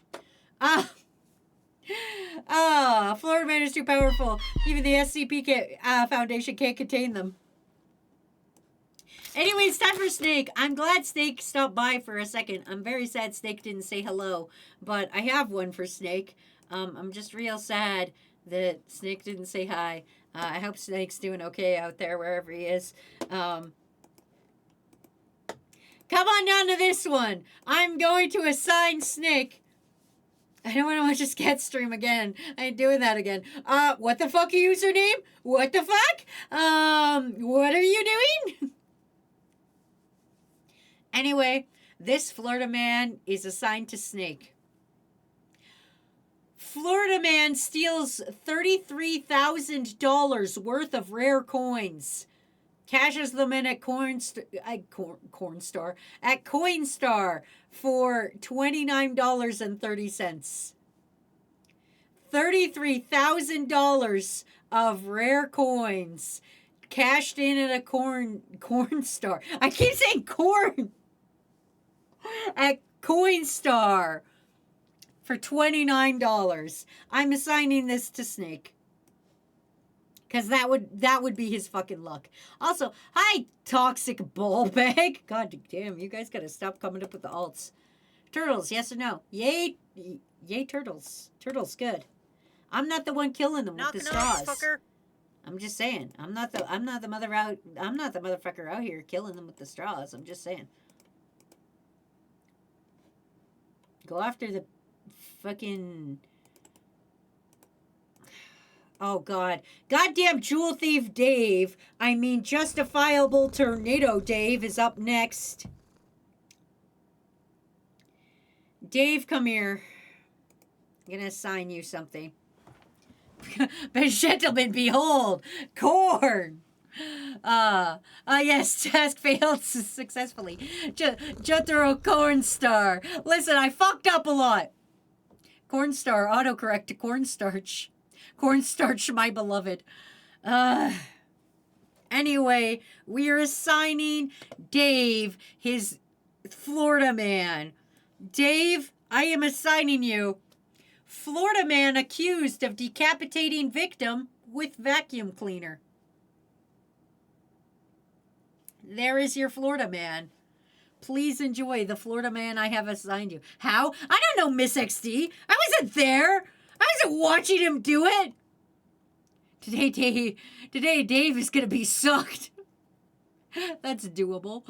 Florida man is too powerful. Even the SCP Foundation can't contain them. Anyway, it's time for Snake. I'm glad Snake stopped by for a second. I'm very sad Snake didn't say hello, but I have one for Snake. I'm just real sad that Snake didn't say hi. I hope Snake's doing okay out there wherever he is. Come on down to this one. I'm going to assign Snake. I don't want to watch a scat stream again. I ain't doing that again. What the fuck username? What the fuck? What are you doing? Anyway, this Florida man is assigned to Snake. Florida man steals $33,000 worth of rare coins. Cashes them in at Coinstar for $29.30. $33,000 of rare coins cashed in at a corn store. I keep saying corn. At Coinstar for $29. I'm assigning this to Snake. Because that would be his fucking luck. Also, hi, toxic ball bag. God damn, you guys gotta stop coming up with the alts. Turtles, yes or no? Yay, turtles. Turtles, good. I'm not the one killing them with the straws. fucker. I'm just saying. I'm not the motherfucker out here killing them with the straws. I'm just saying. Go after the fucking... Oh, God. Goddamn Jewel Thief Dave. I mean, Justifiable Tornado Dave is up next. Dave, come here. I'm going to assign you something. But gentlemen, behold, corn. Yes, task failed successfully. Jotaro Cornstar. Listen, I fucked up a lot. Cornstar, autocorrect to cornstarch. Cornstarch, my beloved. Anyway, we are assigning Dave his Florida man. Dave, I am assigning you Florida man accused of decapitating victim with vacuum cleaner. There is your Florida man. Please enjoy the Florida man I have assigned you. How? I don't know, Miss XD. I wasn't there. I wasn't watching him do it. Today Dave is going to be sucked. That's doable.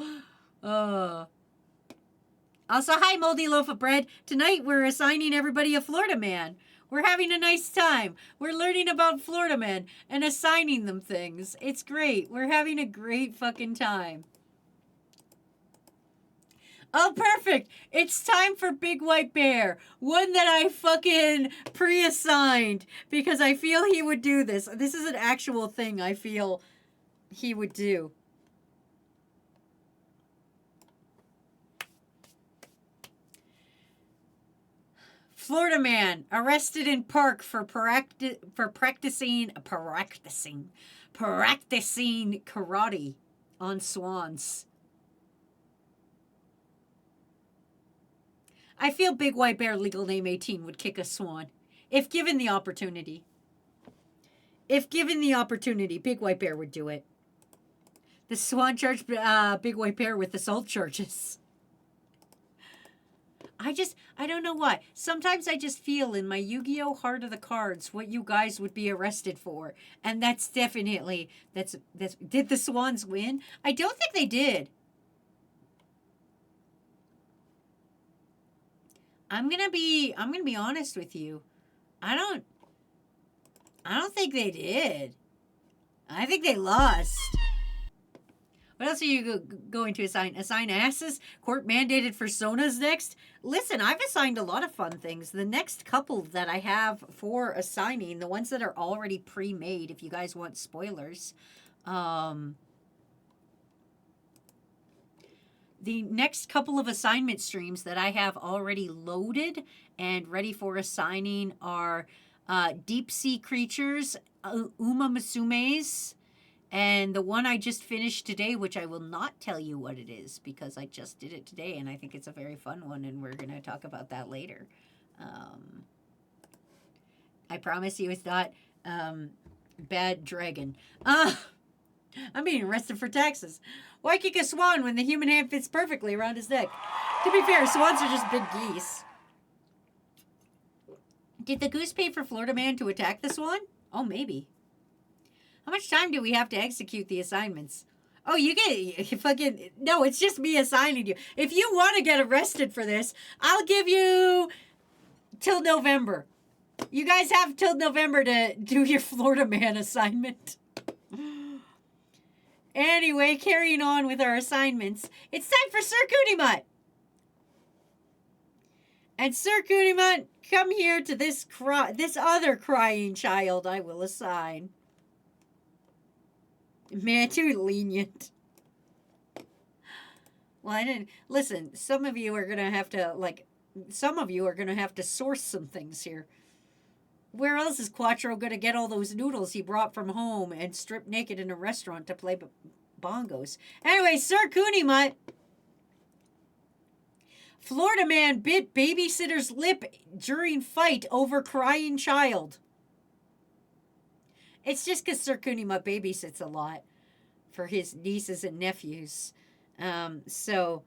Also, hi, Moldy Loaf of Bread. Tonight, we're assigning everybody a Florida man. We're having a nice time. We're learning about Florida men and assigning them things. It's great. We're having a great fucking time. Oh, perfect. It's time for Big White Bear. One that I fucking pre-assigned because I feel he would do this. This is an actual thing I feel he would do. Florida man arrested in park for practicing karate on swans. I feel Big White Bear, legal name 18, would kick a swan. If given the opportunity. If given the opportunity, Big White Bear would do it. The swan charged Big White Bear with assault charges. I don't know why. Sometimes I just feel in my Yu-Gi-Oh! Heart of the Cards what you guys would be arrested for. And that's definitely, that's, did the Swans win? I don't think they did. I'm gonna be honest with you. I don't think they did. I think they lost. What else are you going to assign? Assign asses? Court mandated personas next? Listen, I've assigned a lot of fun things. The next couple that I have for assigning, the ones that are already pre-made, if you guys want spoilers, the next couple of assignment streams that I have already loaded and ready for assigning are Deep Sea Creatures, Uma Musume's, and the one I just finished today, which I will not tell you what it is because I just did it today and I think it's a very fun one and we're going to talk about that later. I promise you it's not Bad Dragon. I'm being arrested for taxes. Why kick a swan when the human hand fits perfectly around his neck? To be fair, swans are just big geese. Did the goose pay for Florida Man to attack the swan? Oh, maybe. How much time do we have to execute the assignments? Oh, you fucking... No, it's just me assigning you. If you want to get arrested for this, I'll give you till November. You guys have till November to do your Florida Man assignment. Anyway, carrying on with our assignments, it's time for Sir Cootie Mutt. And Sir Kunimut, come here to this other crying child I will assign. Man, too lenient. Well, I didn't listen. Some of you are gonna have to source some things here. Where else is Quattro gonna get all those noodles he brought from home and strip naked in a restaurant to play bongos? Anyway, Sir Kunimut. Florida man bit babysitter's lip during fight over crying child. It's just because Sir Kunimut babysits a lot for his nieces and nephews. So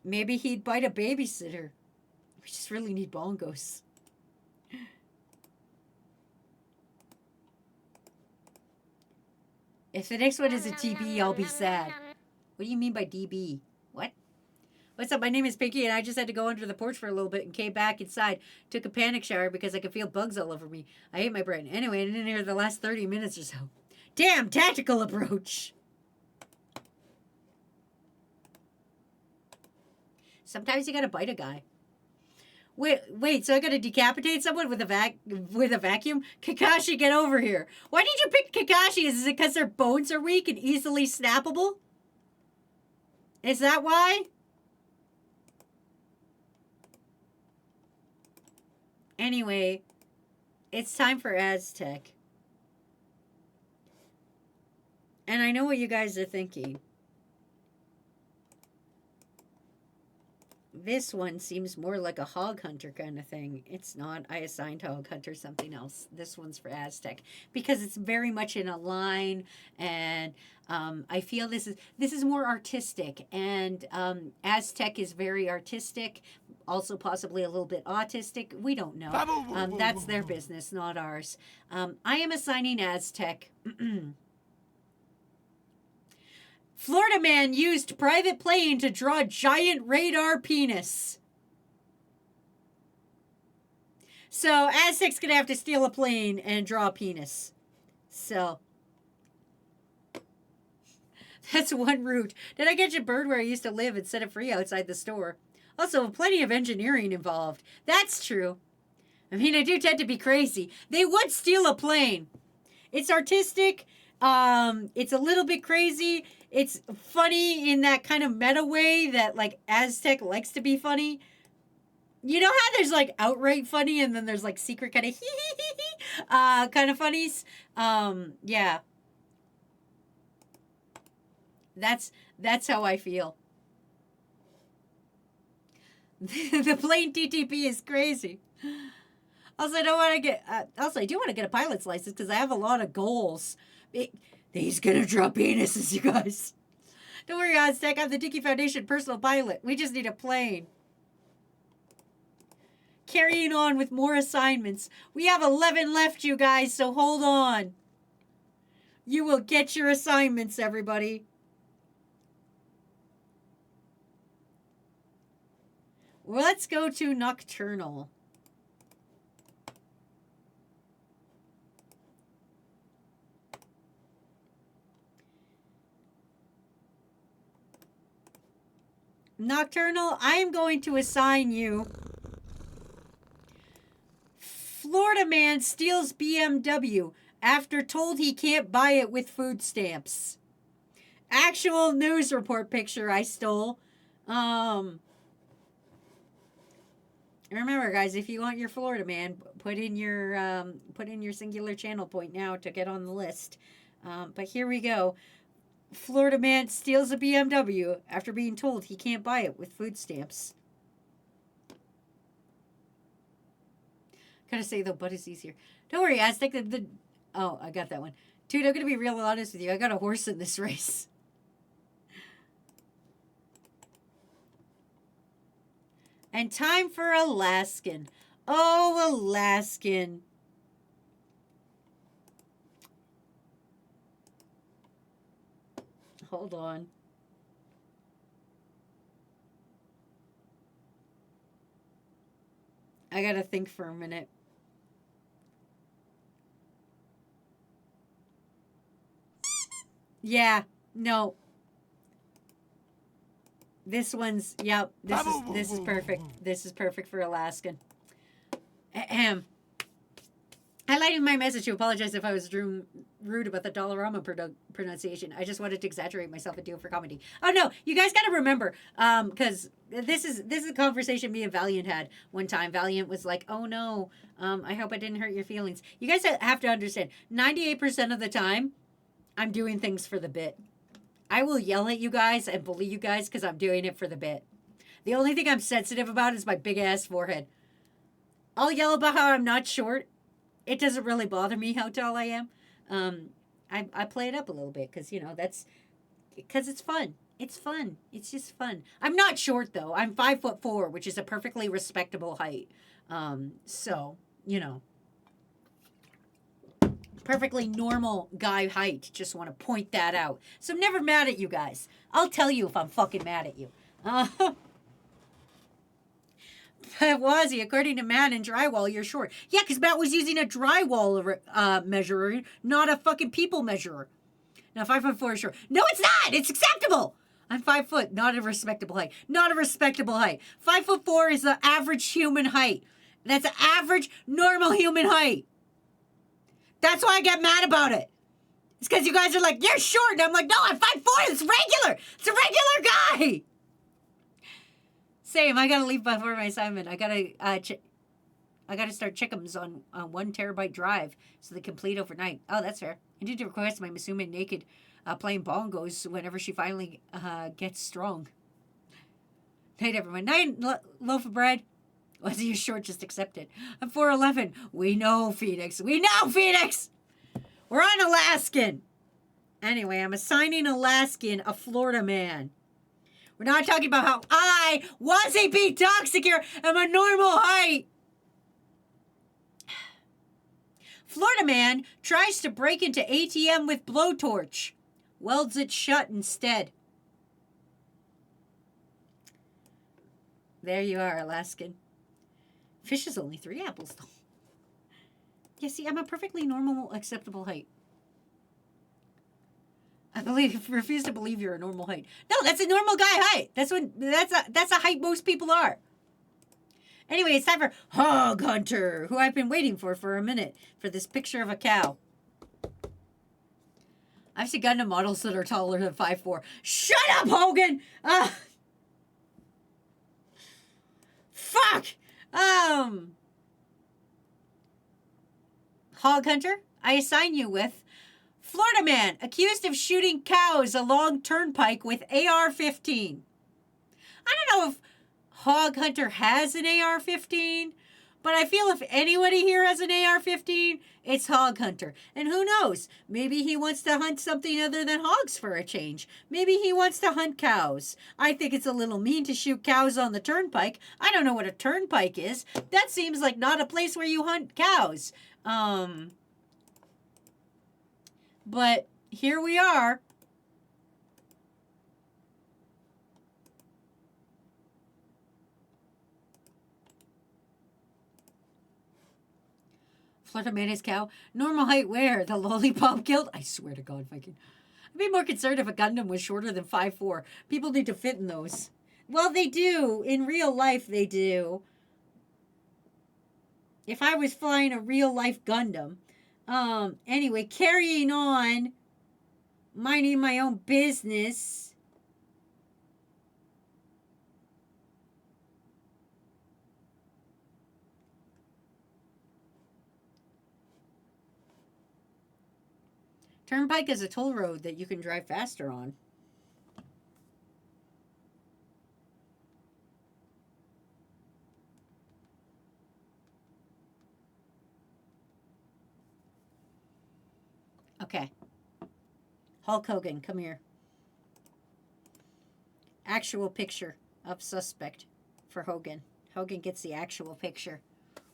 maybe he'd bite a babysitter. We just really need bongos. If the next one is a DB, I'll be sad. What do you mean by DB? What? What's up? My name is Pinky, and I just had to go under the porch for a little bit and came back inside. Took a panic shower because I could feel bugs all over me. I hate my brain. Anyway, I didn't hear the last 30 minutes or so. Damn, tactical approach. Sometimes you gotta bite a guy. Wait, so I gotta decapitate someone with a vacuum? Kakashi, get over here. Why did you pick Kakashi? Is it because their bones are weak and easily snappable? Is that why? Anyway, it's time for Aztec. And I know what you guys are thinking. This one seems more like a hog hunter kind of thing. It's not. I assigned hog hunter something else. This one's for Aztec because it's very much in a line, and I feel this is more artistic, and Aztec is very artistic, also possibly a little bit autistic. We don't know. That's their business, not ours. I am assigning Aztec. Florida man used private plane to draw giant radar penis. So Aztec's gonna have to steal a plane and draw a penis. So that's one route. Did I get you bird where I used to live and set it free outside the store? Also, plenty of engineering involved. That's true. I mean, I do tend to be crazy. They would steal a plane. It's artistic. It's a little bit crazy. It's funny in that kind of meta way that, like, Aztec likes to be funny. You know how there's, like, outright funny and then there's, like, secret kind of kind of funnies? Yeah. That's how I feel. The plain TTP is crazy. Also, I don't want to get. I do want to get a pilot's license because I have a lot of goals. He's gonna drop penises, you guys. Don't worry, Aztec. I'm the Dickey Foundation personal pilot. We just need a plane. Carrying on with more assignments. We have 11 left, you guys, so hold on. You will get your assignments, everybody. Well, let's go to Nocturnal. Nocturnal, I am going to assign you. Florida man steals BMW after told he can't buy it with food stamps. Actual news report picture I stole. Remember, guys, if you want your Florida man, put in your singular channel point now to get on the list. But here we go. Florida man steals a BMW after being told he can't buy it with food stamps. Gotta say, though, butt is easier. Don't worry, Aztec. Oh, I got that one. Dude, I'm gonna be real honest with you. I got a horse in this race. And time for Alaskan. Oh, Alaskan. Hold on. I gotta think for a minute. Yeah, no. This one's, yep, this is perfect. This is perfect for Alaskan. Ahem. Highlighting my message to apologize if I was rude about the Dollarama pronunciation. I just wanted to exaggerate myself and do it for comedy. Oh no, you guys got to remember, because this is a conversation me and Valiant had one time. Valiant was like, "Oh no, I hope I didn't hurt your feelings." You guys have to understand, 98% of the time, I'm doing things for the bit. I will yell at you guys and bully you guys because I'm doing it for the bit. The only thing I'm sensitive about is my big ass forehead. I'll yell about how I'm not short. It doesn't really bother me how tall I am. I play it up a little bit because, that's because it's fun. It's fun. It's just fun. I'm not short though. I'm 5'4", which is a perfectly respectable height. So, perfectly normal guy height. Just want to point that out. So I'm never mad at you guys. I'll tell you if I'm fucking mad at you. Wazzy, according to Matt in drywall, you're short. Yeah, because Matt was using a drywall measurer, not a fucking people measurer. Now, 5'4" is short. No, it's not. It's acceptable. I'm 5 foot, not a respectable height. Not a respectable height. 5'4" is the average human height. That's an average, normal human height. That's why I get mad about it. It's because you guys are like, you're short. And I'm like, no, I'm 5'4". It's regular. It's a regular guy. Same. I gotta leave before my assignment. I gotta start chickums on 1 terabyte drive so they complete overnight. Oh, that's fair. I need to request my Musume naked playing bongos whenever she finally gets strong. Night, everyone. Night, loaf of bread. Was you short? Just accept it. I'm 4'11". We know, Phoenix. We know, Phoenix. We're on Alaskan. Anyway, I'm assigning Alaskan a Florida man. We're not talking about how I was a beat toxic here. I'm a normal height. Florida man tries to break into ATM with blowtorch. Welds it shut instead. There you are, Alaskan. Fish is only 3 apples, though. Yeah, see, I'm a perfectly normal, acceptable height. Refuse to believe you're a normal height. No, that's a normal guy height. That's a height most people are. Anyway, it's time for Hog Hunter, who I've been waiting for a minute, for this picture of a cow. I've seen Gundam models that are taller than 5'4". Shut up, Hogan! Fuck! Hog Hunter, I assign you with Florida man accused of shooting cows along turnpike with AR-15. I don't know if Hog Hunter has an AR-15, but I feel if anybody here has an AR-15, it's Hog Hunter. And who knows? Maybe he wants to hunt something other than hogs for a change. Maybe he wants to hunt cows. I think it's a little mean to shoot cows on the turnpike. I don't know what a turnpike is. That seems like not a place where you hunt cows. But here we are. Florida man is cow. Normal height where? The lollipop guild? I swear to God, Viking. I'd be more concerned if a Gundam was shorter than 5'4". People need to fit in those. Well, they do. In real life, they do. If I was flying a real life Gundam. Anyway, carrying on. Minding my own business. Turnpike is a toll road that you can drive faster on. Okay. Hulk Hogan, come here. Actual picture of suspect for Hogan. Hogan gets the actual picture.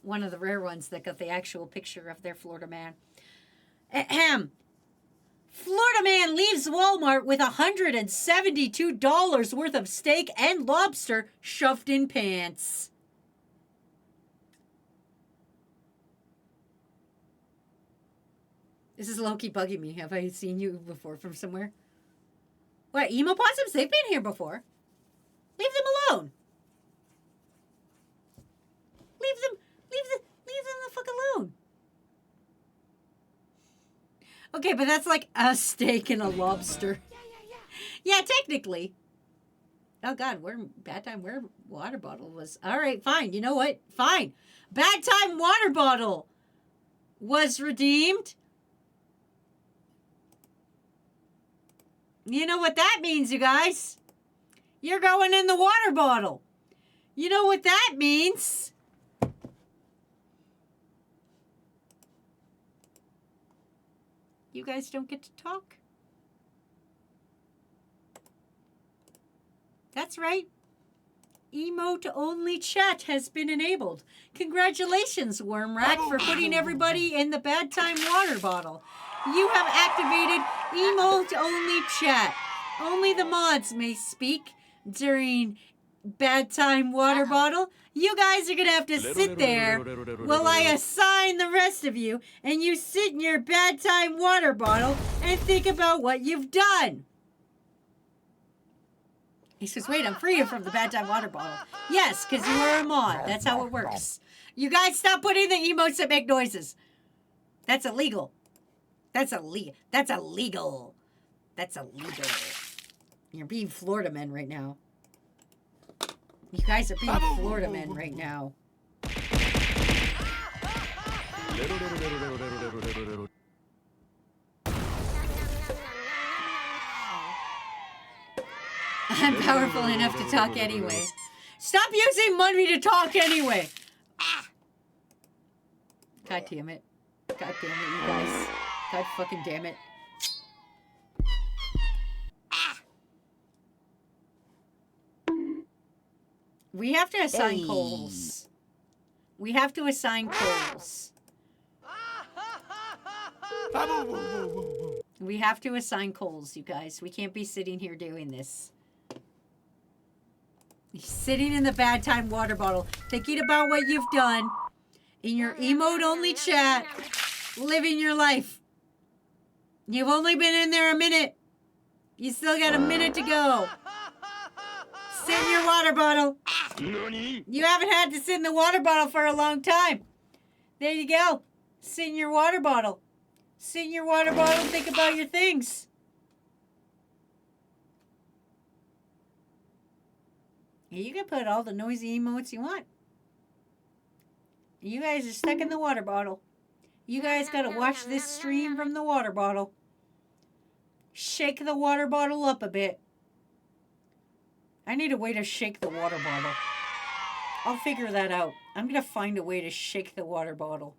One of the rare ones that got the actual picture of their Florida man. Ahem. Florida man leaves Walmart with $172 worth of steak and lobster shoved in pants. This is low-key bugging me. Have I seen you before from somewhere? What, emo possums? They've been here before. alone. Leave them the fuck alone. Okay, but that's like a steak and a lobster. Yeah, technically. Oh God, bad time where water bottle was. All right, fine. You know what? Fine. Bad time water bottle was redeemed. You know what that means, you guys? You're going in the water bottle. You know what that means? You guys don't get to talk. That's right. Emote-only chat has been enabled. Congratulations, Wormrat, for putting everybody in the bad time water bottle. You have activated emote-only chat. Only the mods may speak during bad time water bottle. You guys are going to have to sit there while I assign the rest of you, and you sit in your bad time water bottle and think about what you've done. He says, wait, I'm freeing from the bad time water bottle. Yes, because you are a mod. That's how it works. You guys stop putting the emotes that make noises. That's illegal. That's illegal. That's illegal. That's illegal. You're being Florida men right now. You guys are being Florida men right now. I'm powerful enough to talk anyway. Stop using money to talk anyway. God damn it. God damn it, you guys. God fucking damn it. We have to assign coals. We have to assign coals. We have to assign coals, you guys. We can't be sitting here doing this. Sitting in the bad time water bottle, thinking about what you've done in your emote-only chat, living your life. You've only been in there a minute. You still got a minute to go. Sit in your water bottle. You haven't had to sit in the water bottle for a long time. There you go. Sit in your water bottle. Sit in your water bottle and think about your things. You can put all the noisy emotes you want. You guys are stuck in the water bottle. You guys gotta watch this stream from the water bottle. Shake the water bottle up a bit. I need a way to shake the water bottle. I'll figure that out. I'm gonna find a way to shake the water bottle.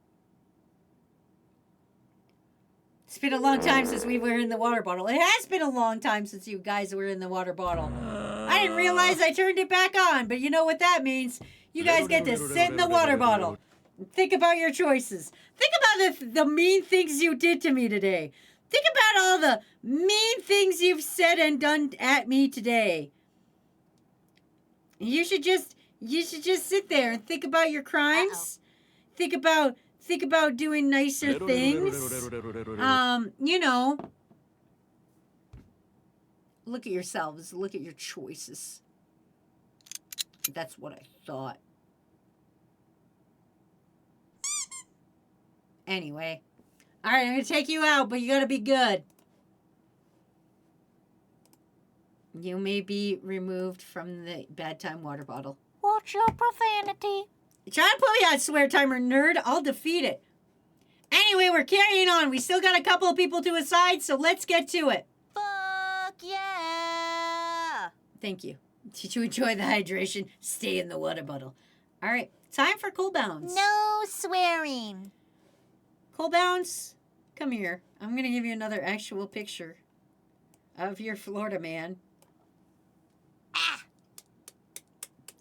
It's been a long time since we were in the water bottle. It has been a long time since you guys were in the water bottle. I didn't realize I turned it back on, but you know what that means. You guys get to sit in the water bottle and think about your choices. Think about the mean things you did to me today. Think about all the mean things you've said and done at me today. You should just sit there and think about your crimes. Think about doing nicer things. You know, look at yourselves. Look at your choices. That's what I thought. Anyway. All right, I'm going to take you out, but you got to be good. You may be removed from the bad time water bottle. Watch your profanity. Try to put me on swear timer, nerd. I'll defeat it. Anyway, we're carrying on. We still got a couple of people to aside, so let's get to it. Fuck yeah. Thank you. Did you enjoy the hydration? Stay in the water bottle. All right, time for cool bounce. No swearing. Cool bounce, come here. I'm going to give you another actual picture of your Florida man.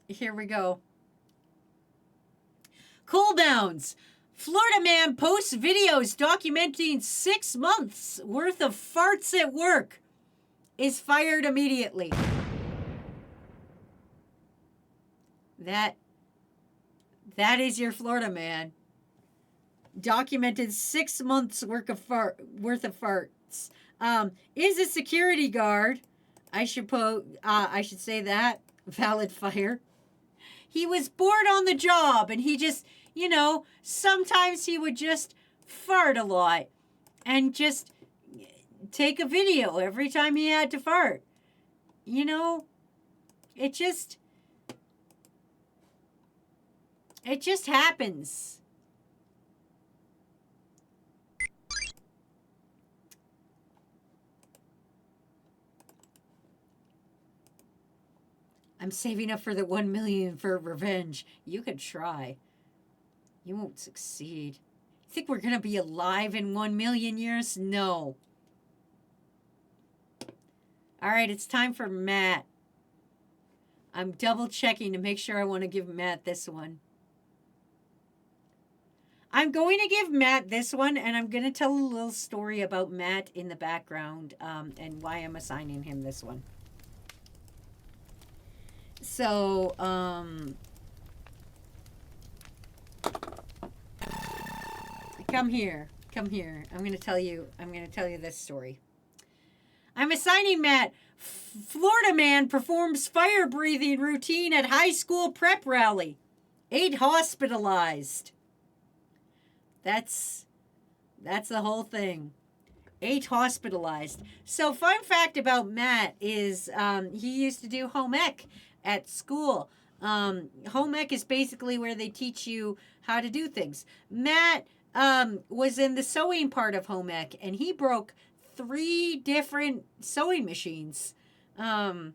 Here we go. Cool downs. Florida man posts videos documenting 6 months worth of farts at work. Is fired immediately. That is your Florida man. Documented 6 months worth of farts. Is a security guard. I should say that. Valid fire. He was bored on the job and he just, sometimes he would just fart a lot and just take a video every time he had to fart. It just happens. I'm saving up for the 1 million for revenge. You could try. You won't succeed. Think we're gonna be alive in 1 million years? No. All right, it's time for Matt. I'm double checking to make sure I want to give Matt this one. I'm going to give Matt this one, and I'm going to tell a little story about Matt in the background and why I'm assigning him this one. So, come here. I'm going to tell you this story. I'm assigning Matt. Florida man performs fire breathing routine at high school prep rally. 8 hospitalized. That's the whole thing. 8 hospitalized. So fun fact about Matt is he used to do home ec at school. Home ec is basically where they teach you how to do things. Matt was in the sewing part of home ec, and he broke 3 different sewing machines. I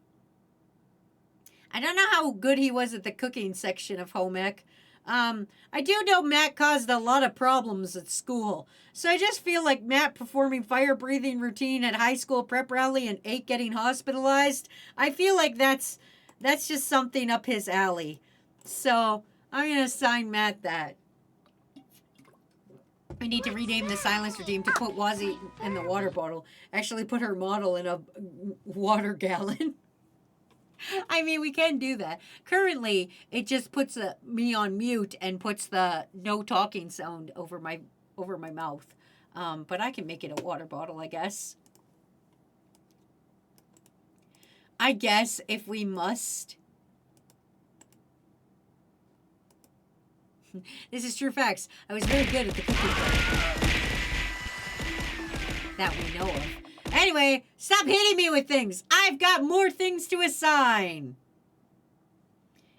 don't know how good he was at the cooking section of home ec. I do know Matt caused a lot of problems at school. So I just feel like Matt performing fire breathing routine at high school prep rally and 8 getting hospitalized. I feel like that's just something up his alley. So I'm going to assign Matt that. I need to rename the silence routine to put Wazzy in the water bottle. Actually put her model in a water gallon. I mean, we can do that. Currently, it just puts me on mute and puts the no talking sound over my mouth. But I can make it a water bottle, I guess. I guess if we must. This is true facts. I was very good at the cooking part. That we know of. Anyway, stop hitting me with things. I've got more things to assign.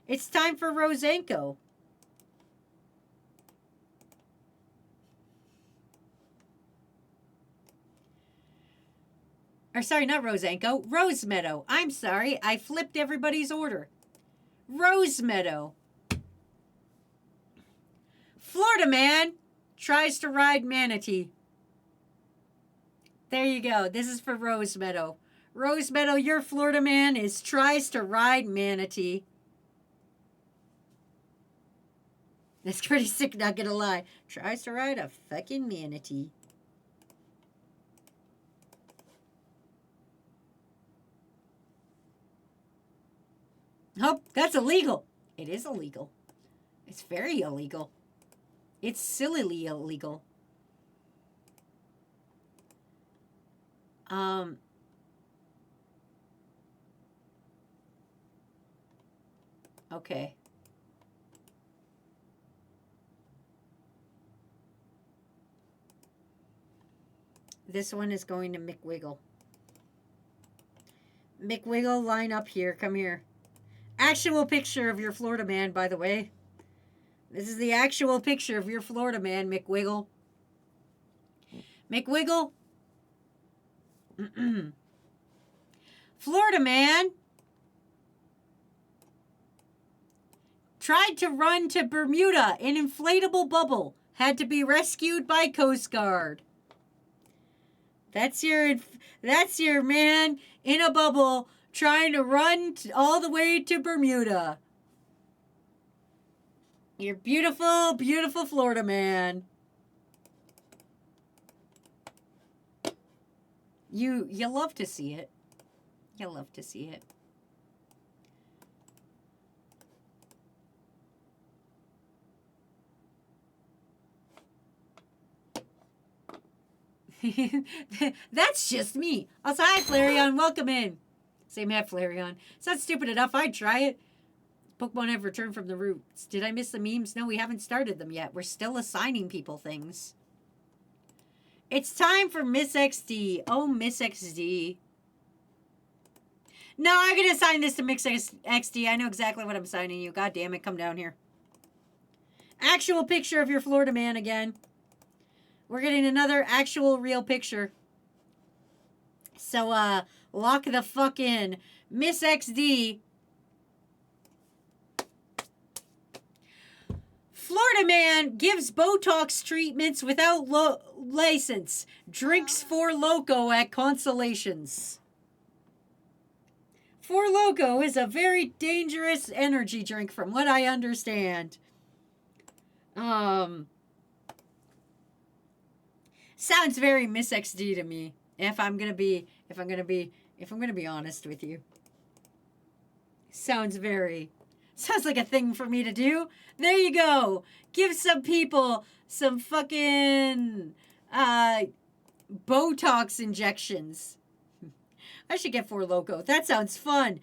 It's time for Rosenko. Or sorry, not Rosenko. Rose Meadow. I'm sorry. I flipped everybody's order. Rose Meadow. Florida man tries to ride manatee. There you go. This is for Rose Meadow. Rose Meadow, your Florida man tries to ride manatee. That's pretty sick, not gonna lie. Tries to ride a fucking manatee. Oh, that's illegal. It is illegal. It's very illegal. It's sillily illegal. Okay. This one is going to McWiggle. McWiggle, line up here. Come here. Actual picture of your Florida man, by the way. This is the actual picture of your Florida man, McWiggle. McWiggle. Florida man tried to run to Bermuda in inflatable bubble. Had to be rescued by Coast Guard. That's your man in a bubble trying to run all the way to Bermuda. You're beautiful, beautiful Florida man. You love to see it. You love to see it. That's just me. Also, hi, Flareon. Welcome in. Same hat, Flareon. It's not stupid enough. I'd try it. Pokemon have returned from the roots. Did I miss the memes? No, we haven't started them yet. We're still assigning people things. It's time for Miss XD. Oh, Miss XD. No, I'm going to assign this to Miss XD. I know exactly what I'm assigning you. God damn it. Come down here. Actual picture of your Florida man again. We're getting another actual real picture. So, lock the fuck in. Miss XD. Florida man gives Botox treatments without license. Drinks Four Loko at Consolations. Four Loko is a very dangerous energy drink from what I understand. Sounds very Miss XD to me. If I'm gonna be honest with you. Sounds like a thing for me to do. There you go. Give some people some fucking Botox injections. I should get Four Loko. That sounds fun.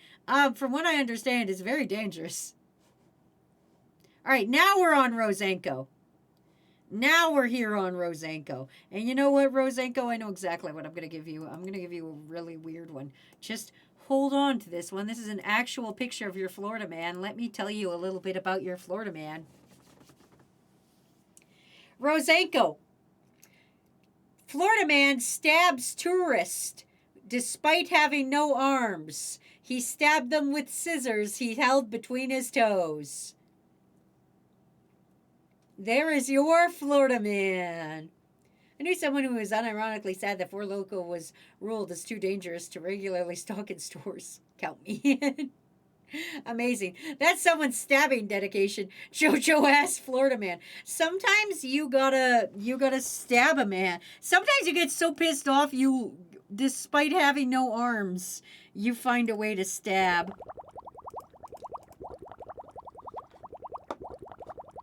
From what I understand, it's very dangerous. All right, now we're on Rosenko. Now we're here on Rosenko. And you know what, Rosenko? I know exactly what I'm going to give you. I'm going to give you a really weird one. Just hold on to this one. This is an actual picture of your Florida man. Let me tell you a little bit about your Florida man. Rosenko. Florida man stabs tourist despite having no arms. He stabbed them with scissors he held between his toes. There is your Florida man. I knew someone who was unironically sad that Four Loko was ruled as too dangerous to regularly stock in stores. Count me in. Amazing. That's someone's stabbing dedication. Jojo ass Florida man. Sometimes you gotta stab a man. Sometimes you get so pissed off you, despite having no arms, you find a way to stab.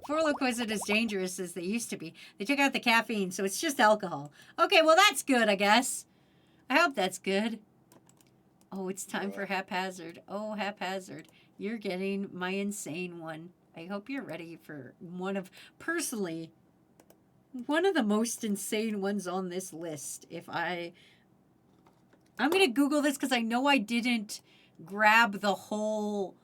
Four Loko isn't as dangerous as they used to be. They took out the caffeine, so it's just alcohol. Okay, well, that's good, I guess. I hope that's good. Oh, it's time for Haphazard. Oh, Haphazard. You're getting my insane one. I hope you're ready for personally, one of the most insane ones on this list. I'm going to Google this because I know I didn't grab the whole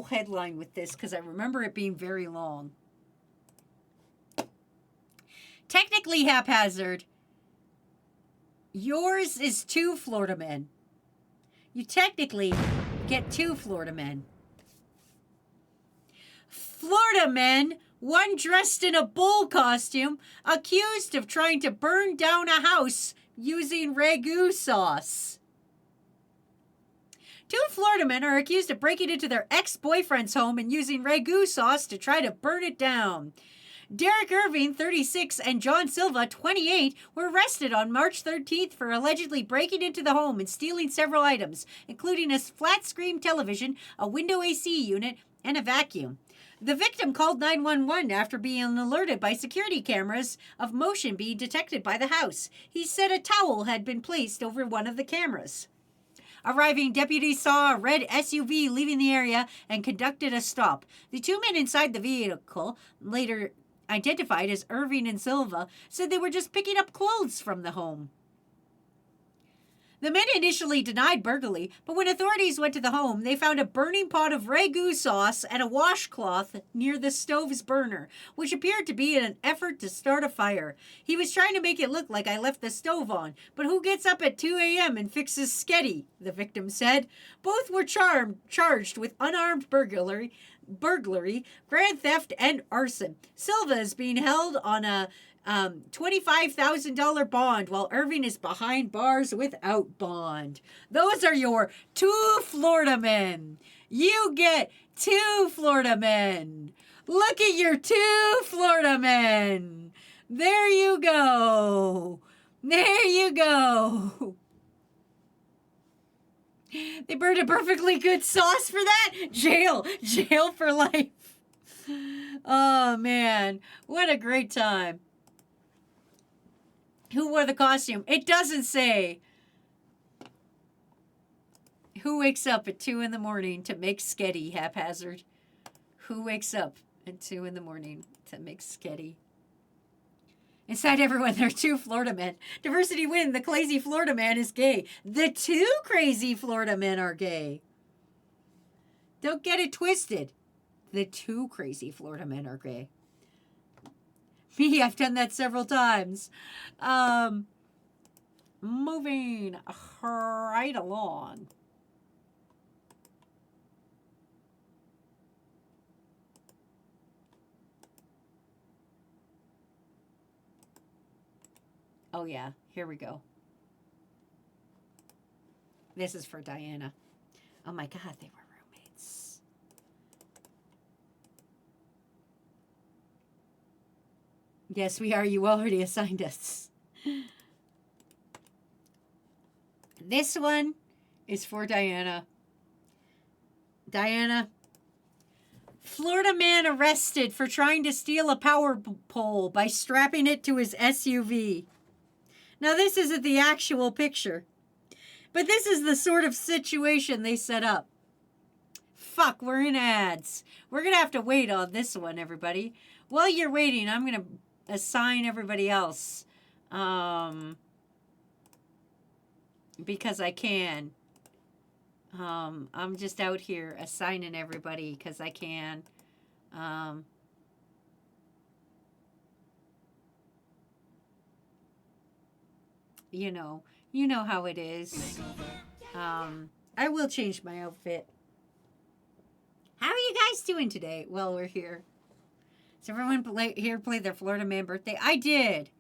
headline with this because I remember it being very long. Technically, Haphazard, yours is 2 Florida men. You technically get 2 Florida men. Florida men, one dressed in a bull costume, accused of trying to burn down a house using ragu sauce. 2 Florida men are accused of breaking into their ex-boyfriend's home and using ragu sauce to try to burn it down. Derek Irving, 36, and John Silva, 28, were arrested on March 13th for allegedly breaking into the home and stealing several items, including a flat-screen television, a window AC unit, and a vacuum. The victim called 911 after being alerted by security cameras of motion being detected by the house. He said a towel had been placed over one of the cameras. Arriving, deputies saw a red SUV leaving the area and conducted a stop. The 2 men inside the vehicle, later identified as Irving and Silva, said they were just picking up clothes from the home. The men initially denied burglary, but when authorities went to the home, they found a burning pot of ragu sauce and a washcloth near the stove's burner, which appeared to be in an effort to start a fire. He was trying to make it look like I left the stove on, but who gets up at 2 a.m. and fixes sketty, the victim said. Both were charged with unarmed burglary, grand theft, and arson. Silva is being held on a $25,000 bond, while Irving is behind bars without bond. Those are your 2 Florida men. You get 2 Florida men. Look at your 2 Florida men. There you go. There you go. They burned a perfectly good sauce for that? Jail for life. Oh, man. What a great time. Who wore the costume? It doesn't say. Who wakes up at 2 in the morning to make sketty haphazard? Who wakes up at 2 in the morning to make sketty? Inside everyone, there are 2 Florida men. Diversity win. The crazy Florida man is gay. The 2 crazy Florida men are gay. Don't get it twisted. The 2 crazy Florida men are gay. Me, I've done that several times. Moving right along. Oh, yeah. Here we go. This is for Diana. Oh, my God. They were roommates. Yes, we are. You already assigned us. This one is for Diana. Diana. Florida man arrested for trying to steal a power pole by strapping it to his SUV. Now, this isn't the actual picture, but this is the sort of situation they set up. Fuck, we're in ads. We're going to have to wait on this one, everybody. While you're waiting, I'm going to assign everybody else. Because I can. I'm just out here assigning everybody because I can. You know how it is. I will change my outfit. How are you guys doing today? Well, we're here. Does everyone here play their Florida man birthday? I did.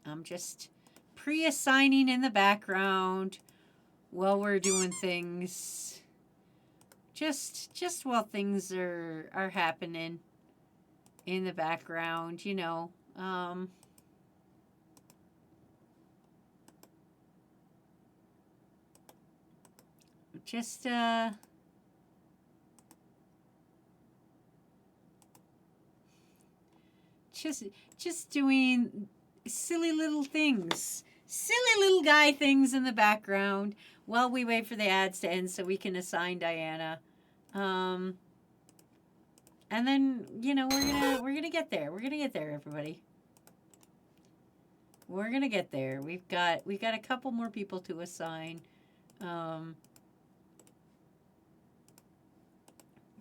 I'm just pre-assigning in the background while we're doing things. Just while things are happening in the background, you know. Just doing silly little things. Silly little guy things in the background while we wait for the ads to end so we can assign Diana. And then, you know, we're gonna get there. We're gonna get there, everybody. We're gonna get there. We've got a couple more people to assign.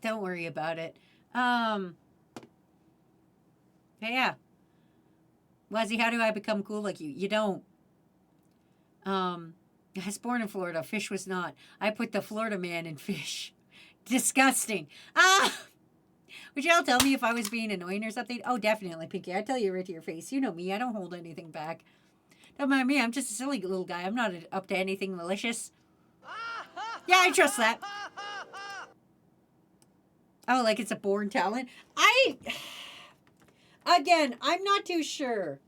Don't worry about it. Yeah. Wazzy, how do I become cool like you? You don't. I was born in Florida. Fish was not. I put the Florida man in fish. Disgusting. Would y'all tell me if I was being annoying or something? Oh, definitely, Pinky. I'd tell you right to your face. You know me. I don't hold anything back. Don't mind me. I'm just a silly little guy. I'm not up to anything malicious. Yeah, I trust that. Oh, like it's a born talent? Again, I'm not too sure.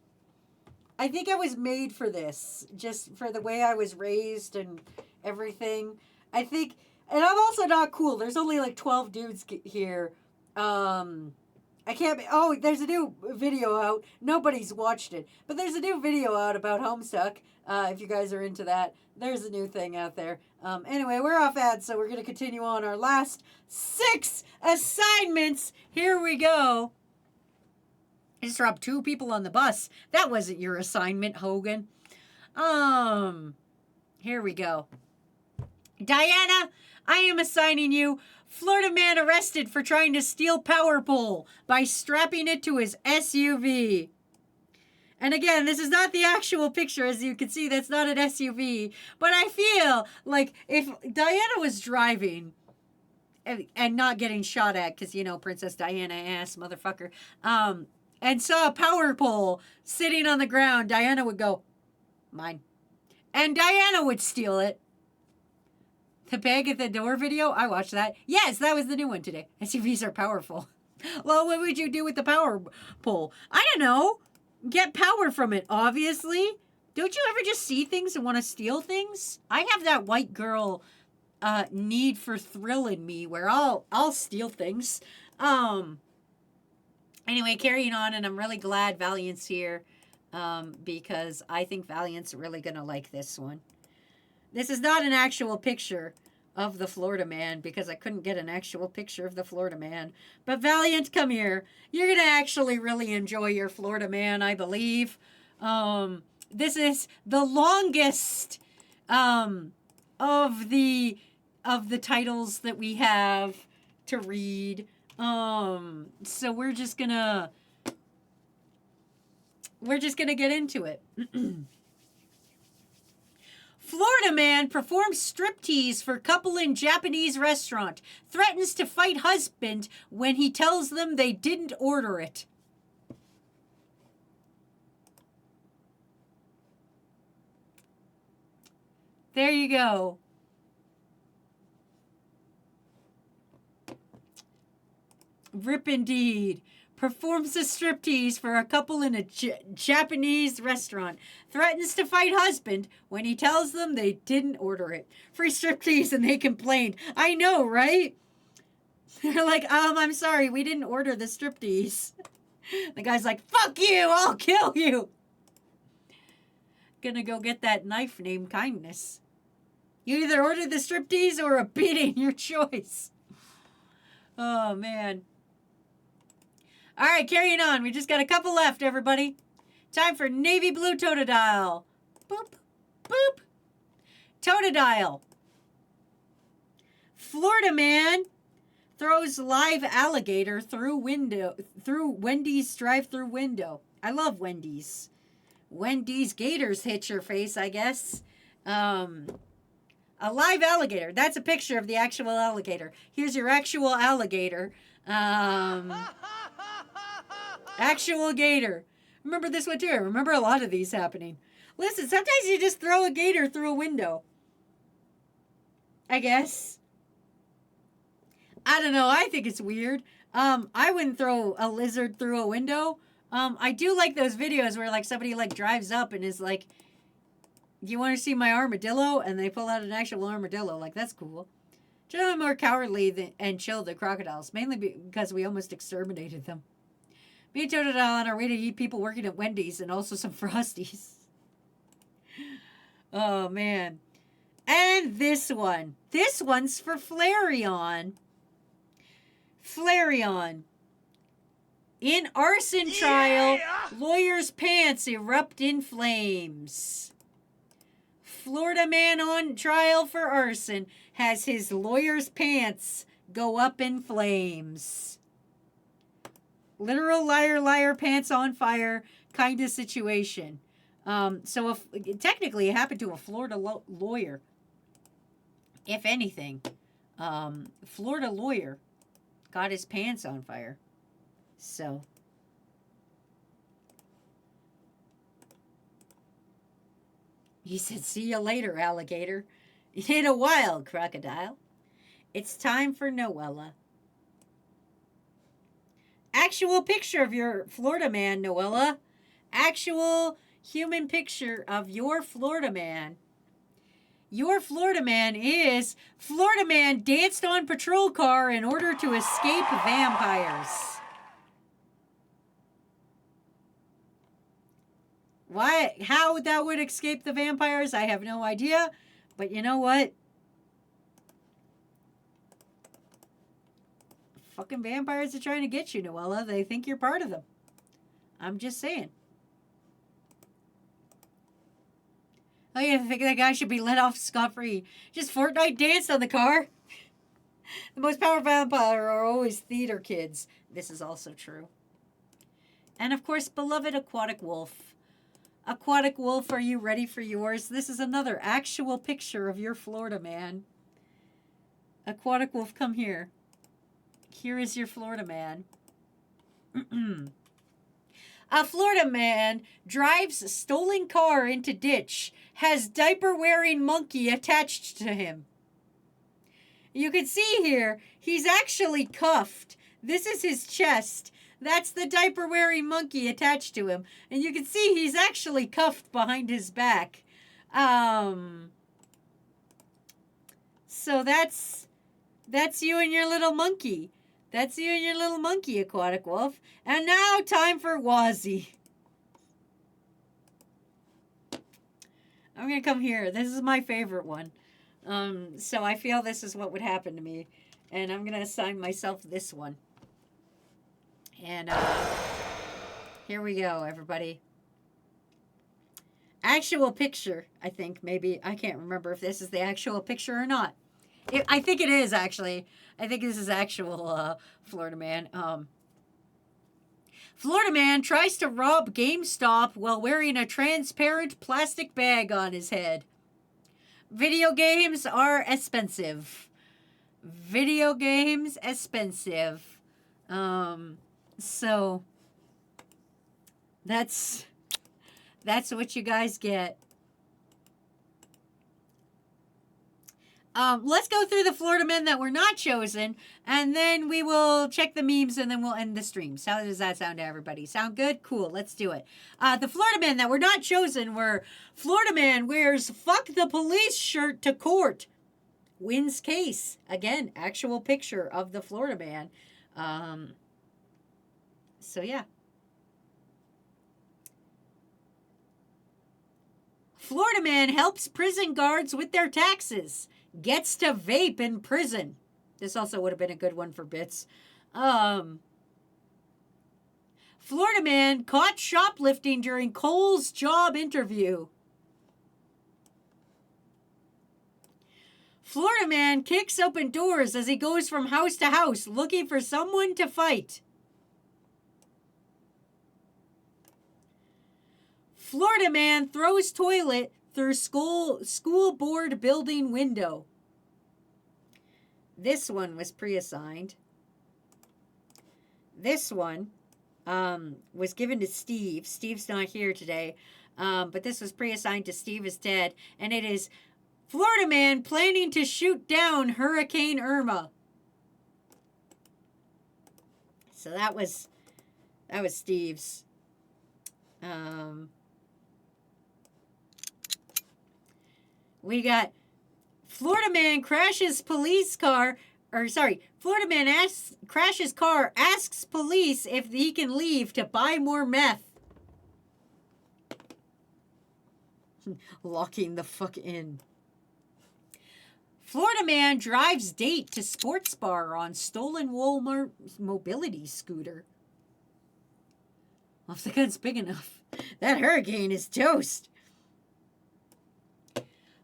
I think I was made for this, just for the way I was raised and everything. I think, and I'm also not cool. There's only like 12 dudes here. I can't, there's a new video out. Nobody's watched it, but there's a new video out about Homestuck. If you guys are into that, there's a new thing out there. Anyway, we're off ads, so we're going to continue on our last 6 assignments. Here we go. I just dropped 2 people on the bus. That wasn't your assignment, Hogan. Here we go. Diana, I am assigning you Florida man arrested for trying to steal power pole by strapping it to his SUV. And again, this is not the actual picture. As you can see, that's not an SUV. But I feel like if Diana was driving and not getting shot at, because, you know, Princess Diana ass motherfucker, and saw a power pole sitting on the ground, Diana would go, mine. And Diana would steal it. The bag at the door video, I watched that. Yes, that was the new one today. SUVs are powerful. Well, what would you do with the power pole? I don't know. Get power from it, obviously. Don't you ever just see things and want to steal things? I have that white girl need for thrill in me where I'll steal things. Anyway, carrying on, and I'm really glad Valiant's here because I think Valiant's really gonna like this one. This is not an actual picture of the Florida Man because I couldn't get an actual picture of the Florida Man. But Valiant, come here. You're gonna actually really enjoy your Florida Man, I believe. This is the longest of the titles that we have to read. So we're just gonna get into it. Florida man performs striptease for couple in Japanese restaurant. Threatens to fight husband when he tells them they didn't order it. There you go. Rip indeed. Performs a striptease for a couple in a Japanese restaurant. Threatens to fight husband when he tells them they didn't order it. Free striptease and they complained. I know, right? They're like, I'm sorry, we didn't order the striptease. The guy's like, fuck you, I'll kill you. Gonna go get that knife named Kindness. You either order the striptease or a beating, your choice. Oh, man. All right, carrying on. We just got a couple left, everybody. Time for navy blue Totodile. Boop, boop. Totodile. Florida man throws live alligator through Wendy's drive-through window. I love Wendy's. Wendy's gators hit your face, I guess. A live alligator. That's a picture of the actual alligator. Here's your actual alligator. Actual gator. Remember this one too. I remember a lot of these happening. Listen, sometimes you just throw a gator through a window. I guess. I don't know. I think it's weird. I wouldn't throw a lizard through a window. I do like those videos where like somebody like drives up and is like, "Do you want to see my armadillo?" And they pull out an actual armadillo. Like, that's cool. Generally more cowardly and chill than crocodiles, mainly because we almost exterminated them. Me and Totodile on our way to eat people working at Wendy's and also some Frosties. Oh, man. And this one. This one's for Flareon. Flareon. In arson trial, lawyer's pants erupt in flames. Florida man on trial for arson has his lawyer's pants go up in flames. Literal liar pants on fire kind of situation. So technically it happened to a Florida lawyer. If anything, Florida lawyer got his pants on fire. So he said, "See you later, alligator. In a while, crocodile. It's time for Noella." Actual picture of your Florida man, Noella. Actual human picture of your Florida man. Your Florida man is Florida man danced on patrol car in order to escape vampires. Why? How that would escape the vampires, I have no idea. But you know what? Fucking vampires are trying to get you, Noella. They think you're part of them. I'm just saying. Oh, yeah, I think that guy should be let off scot-free. Just Fortnite danced on the car. The most powerful vampire are always theater kids. This is also true. And of course, beloved aquatic wolf. Aquatic wolf, are you ready for yours? This is another actual picture of your Florida man. Aquatic wolf, come here. Here is your Florida man. A Florida man drives stolen car into ditch, has diaper-wearing monkey attached to him. You can see here, he's actually cuffed. This is his chest. That's the diaper wearing monkey attached to him. And you can see he's actually cuffed behind his back. So that's you and your little monkey. That's you and your little monkey, Aquatic Wolf. And now time for Wazzy. I'm going to come here. This is my favorite one. So I feel this is what would happen to me. And I'm going to assign myself this one. And here we go, everybody. Actual picture, I think, maybe. I can't remember if this is the actual picture or not. I think it is, actually. I think this is actual Florida Man. Florida Man tries to rob GameStop while wearing a transparent plastic bag on his head. Video games are expensive. Video games expensive. So that's what you guys get. Let's go through the Florida men that were not chosen, and then we will check the memes, and then we'll end the stream. So how does that sound to everybody? Sound good? Cool. Let's do it. The Florida men that were not chosen were Florida man wears "fuck the police" shirt to court, wins case. Again, actual picture of the Florida man. So yeah. Florida man helps prison guards with their taxes. Gets to vape in prison. This also would have been a good one for bits. Florida man caught shoplifting during Cole's job interview. Florida man kicks open doors as he goes from house to house looking for someone to fight. Florida man throws toilet through school board building window. This one was pre-assigned. This one was given to Steve. Steve's not here today, but this was pre-assigned to Steve is dead, and it is Florida man planning to shoot down Hurricane Irma. So that was Steve's. We got Florida man crashes police car, Florida man crashes car, asks police if he can leave to buy more meth. Locking the fuck in. Florida man drives date to sports bar on stolen Walmart mobility scooter. Well, if the gun's big enough, that hurricane is toast.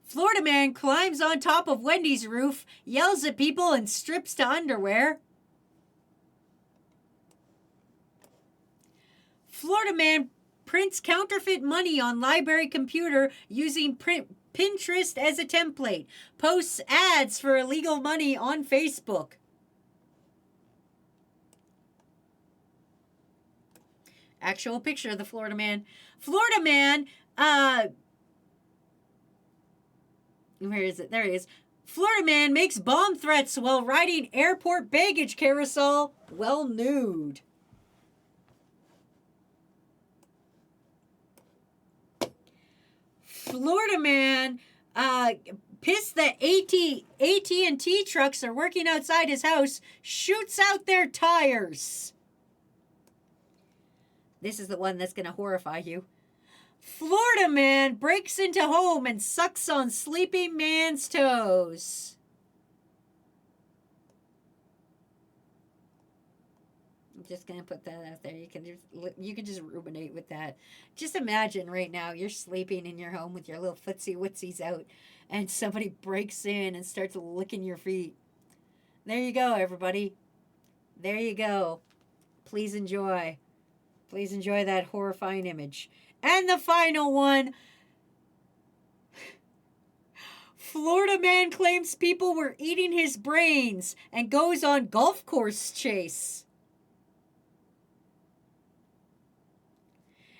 Florida man climbs on top of Wendy's roof, yells at people, and strips to underwear. Florida man prints counterfeit money on library computer using Pinterest as a template. Posts ads for illegal money on Facebook. Actual picture of the Florida man. Florida man, where is it? There it is. Florida man makes bomb threats while riding airport baggage carousel while nude. Florida man pissed that AT&T trucks are working outside his house, shoots out their tires. This is the one that's going to horrify you. Florida man breaks into home and sucks on sleeping man's toes. I'm just going to put that out there. You can just ruminate with that. Just imagine right now you're sleeping in your home with your little footsie wootsies out and somebody breaks in and starts licking your feet. There you go, everybody. There you go. Please enjoy. Please enjoy that horrifying image. And the final one. Florida man claims people were eating his brains and goes on golf course chase.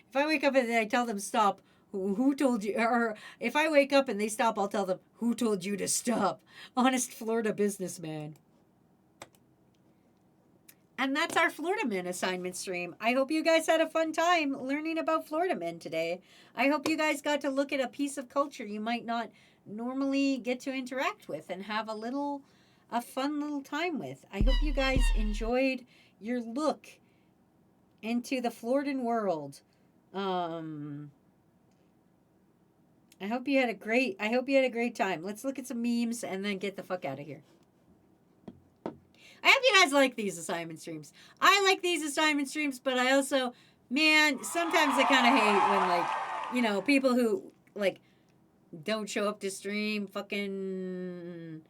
If I wake up and I tell them stop, who told you? Or if I wake up and they stop, I'll tell them, who told you to stop? Honest Florida businessman. And that's our Florida Man assignment stream. I hope you guys had a fun time learning about Florida Men today. I hope you guys got to look at a piece of culture you might not normally get to interact with and have a fun little time with. I hope you guys enjoyed your look into the Floridan world. I hope you had a great time. Let's look at some memes and then get the fuck out of here. I hope you guys like these assignment streams. I like these assignment streams, but I also, man, sometimes I kind of hate when, like, you know, people who, like, don't show up to stream, fucking,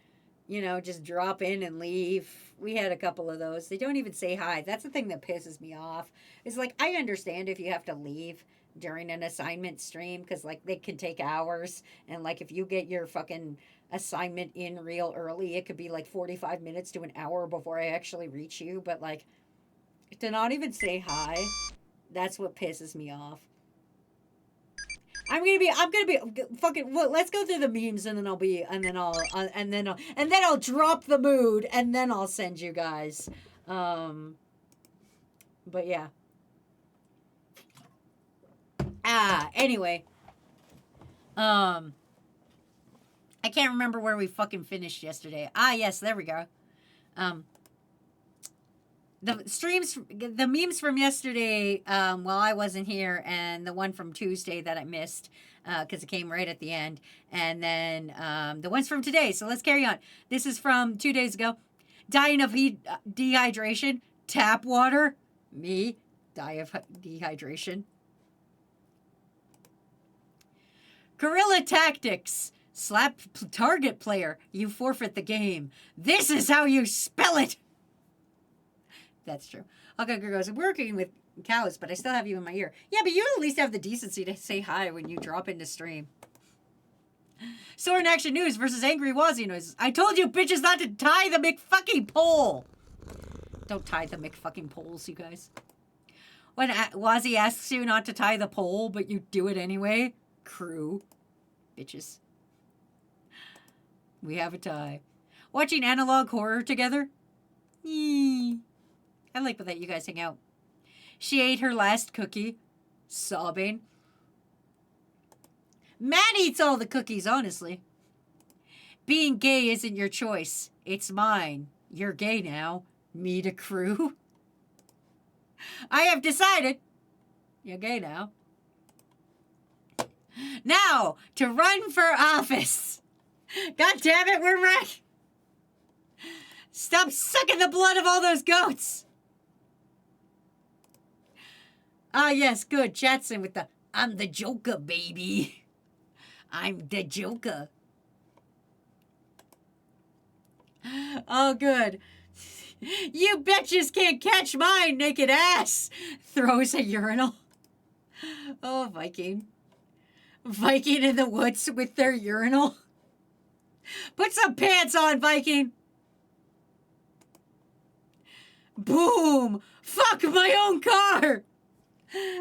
you know, just drop in and leave. We had a couple of those. They don't even say hi. That's the thing that pisses me off. It's like, I understand if you have to leave during an assignment stream because, like, they can take hours. And, like, if you get your fucking assignment in real early, it could be like 45 minutes to an hour before I actually reach you. But, like, to not even say hi, that's what pisses me off. I'm gonna be fucking. Well, let's go through the memes and then I'll drop the mood and then I'll send you guys. But yeah. Anyway. I can't remember where we fucking finished yesterday. Yes, there we go. The memes from yesterday, while I wasn't here, and the one from Tuesday that I missed, because it came right at the end, and then the ones from today. So let's carry on. This is from 2 days ago. Dying of dehydration. Tap water. Me. Die of dehydration. Guerrilla tactics. Slap target player. You forfeit the game. This is how you spell it. That's true. Okay, goes. I'm working with cows, but I still have you in my ear. Yeah, but you at least have the decency to say hi when you drop into stream. Sword in Action News versus Angry Wazzy Noise. I told you bitches not to tie the McFucking pole. Don't tie the McFucking poles, you guys. When Wazzy asks you not to tie the pole, but you do it anyway. Crew. Bitches. We have a tie. Watching analog horror together? I like that you guys hang out. She ate her last cookie. Sobbing. Matt eats all the cookies, honestly. Being gay isn't your choice. It's mine. You're gay now. Me to crew. I have decided. You're gay now. Now, to run for office. God damn it, we're right. Stop sucking the blood of all those goats. Yes, good. Chatson with the, I'm the Joker, baby. I'm the Joker. Oh, good. You bitches can't catch my naked ass. Throws a urinal. Oh, Viking. Viking in the woods with their urinal. Put some pants on, Viking. Boom. Fuck my own car.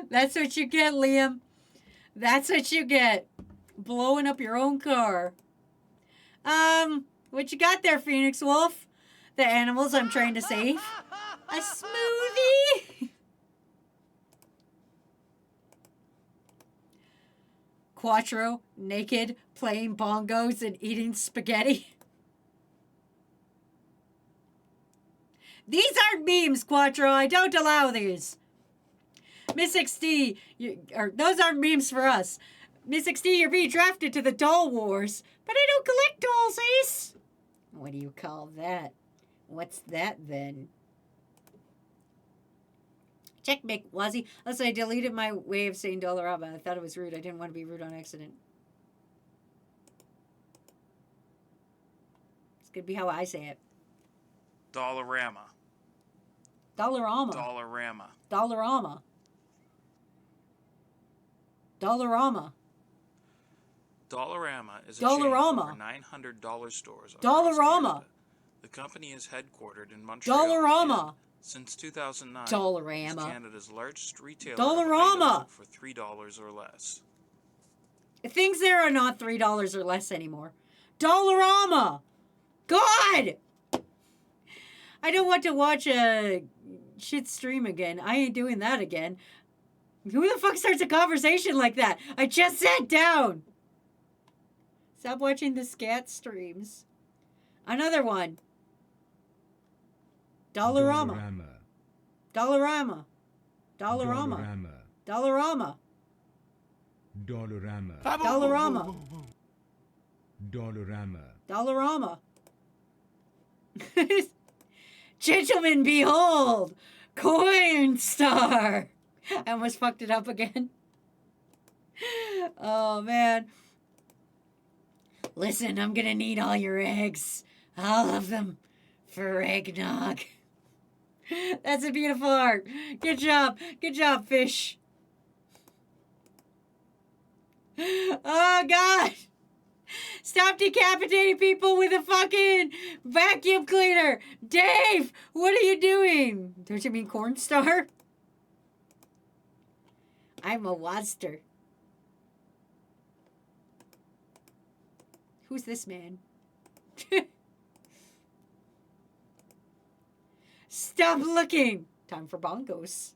That's what you get, Liam. That's what you get. Blowing up your own car. What you got there, Phoenix Wolf? The animals I'm trying to save. A smoothie. Quattro, naked, playing bongos and eating spaghetti. These aren't memes, Quattro. I don't allow these. Miss XD, those aren't memes for us. Miss XD, you're being drafted to the Doll Wars. But I don't collect dolls, Ace. What do you call that? What's that, then? Check, Wazzy. Listen, I deleted my way of saying Dollarama. I thought it was rude. I didn't want to be rude on accident. It's going to be how I say it. Dollarama. Dollarama. Dollarama. Dollarama. Dollarama. Dollarama is a Dollarama. chain of over 900 dollar stores across Dollarama. Canada. The company is headquartered in Montreal, Dollarama. Canada. Since 2009, Dollarama. it's Canada's largest retailer Dollarama. of items for $3 or less. Things there are not $3 or less anymore. Dollarama. God! I don't want to watch a shit stream again. I ain't doing that again. Who the fuck starts a conversation like that? I just sat down. Stop watching the scat streams. Another one. Dollarama. Dollarama. Dollarama. Dollarama. Dollarama. Dollarama. Dollarama. Dollarama. Gentlemen, behold! Coin Star! I almost fucked it up again. Oh, man. Listen, I'm gonna need all your eggs. All of them. For eggnog. That's a beautiful art. Good job. Good job, fish. Oh, God. Stop decapitating people with a fucking vacuum cleaner. Dave, what are you doing? Don't you mean Corn Star? I'm a Wadster. Who's this man? Stop looking. Time for bongos.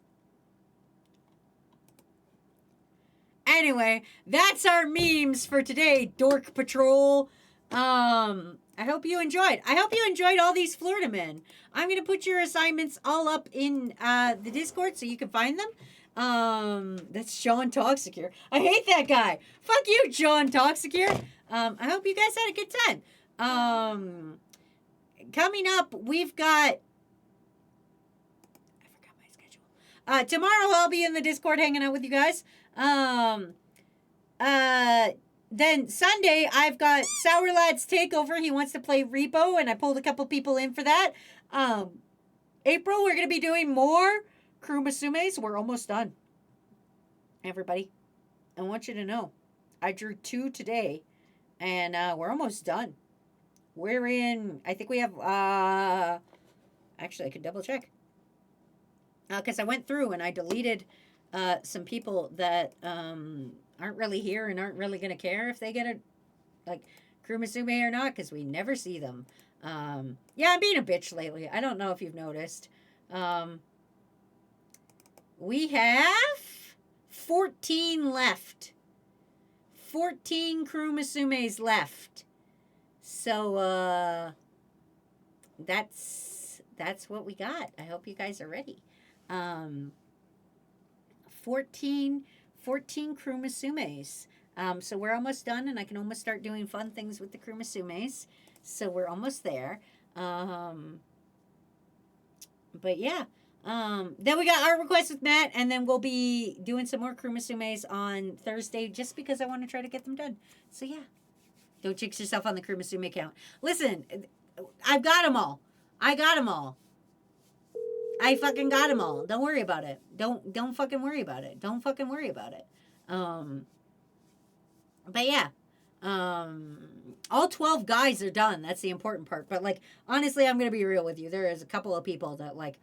Anyway, that's our memes for today, Dork Patrol. I hope you enjoyed. I hope you enjoyed all these Florida men. I'm going to put your assignments all up in the Discord so you can find them. That's John Toxicure. I hate that guy. Fuck you, John Toxicure. I hope you guys had a good time. Coming up, we've got... I forgot my schedule. Tomorrow I'll be in the Discord hanging out with you guys. Then Sunday, I've got Sour Lad's Takeover. He wants to play Repo, and I pulled a couple people in for that. April, we're going to be doing more Crew Masumes. We're almost done. Everybody, I want you to know, I drew 2 today, and we're almost done. We're in, I think we have, actually, I could double check. Because I went through and I deleted some people that aren't really here and aren't really going to care if they get a, like, Crew Masume or not, because we never see them. Yeah, I'm being a bitch lately. I don't know if you've noticed. We have 14 left. 14 Crew Masumes left. So, that's what we got. I hope you guys are ready. 14 Crew Masumes. So we're almost done, and I can almost start doing fun things with the Crew Masumes. So we're almost there. But yeah. Then we got art requests with Matt, and then we'll be doing some more Crew Masumes on Thursday just because I want to try to get them done. So yeah. Don't jinx yourself on the Crew Masume account. Listen, I've got them all. I got them all. I fucking got them all. Don't worry about it. Don't fucking worry about it. Don't fucking worry about it. But yeah. All 12 guys are done. That's the important part. But like, honestly, I'm going to be real with you. There is a couple of people that like,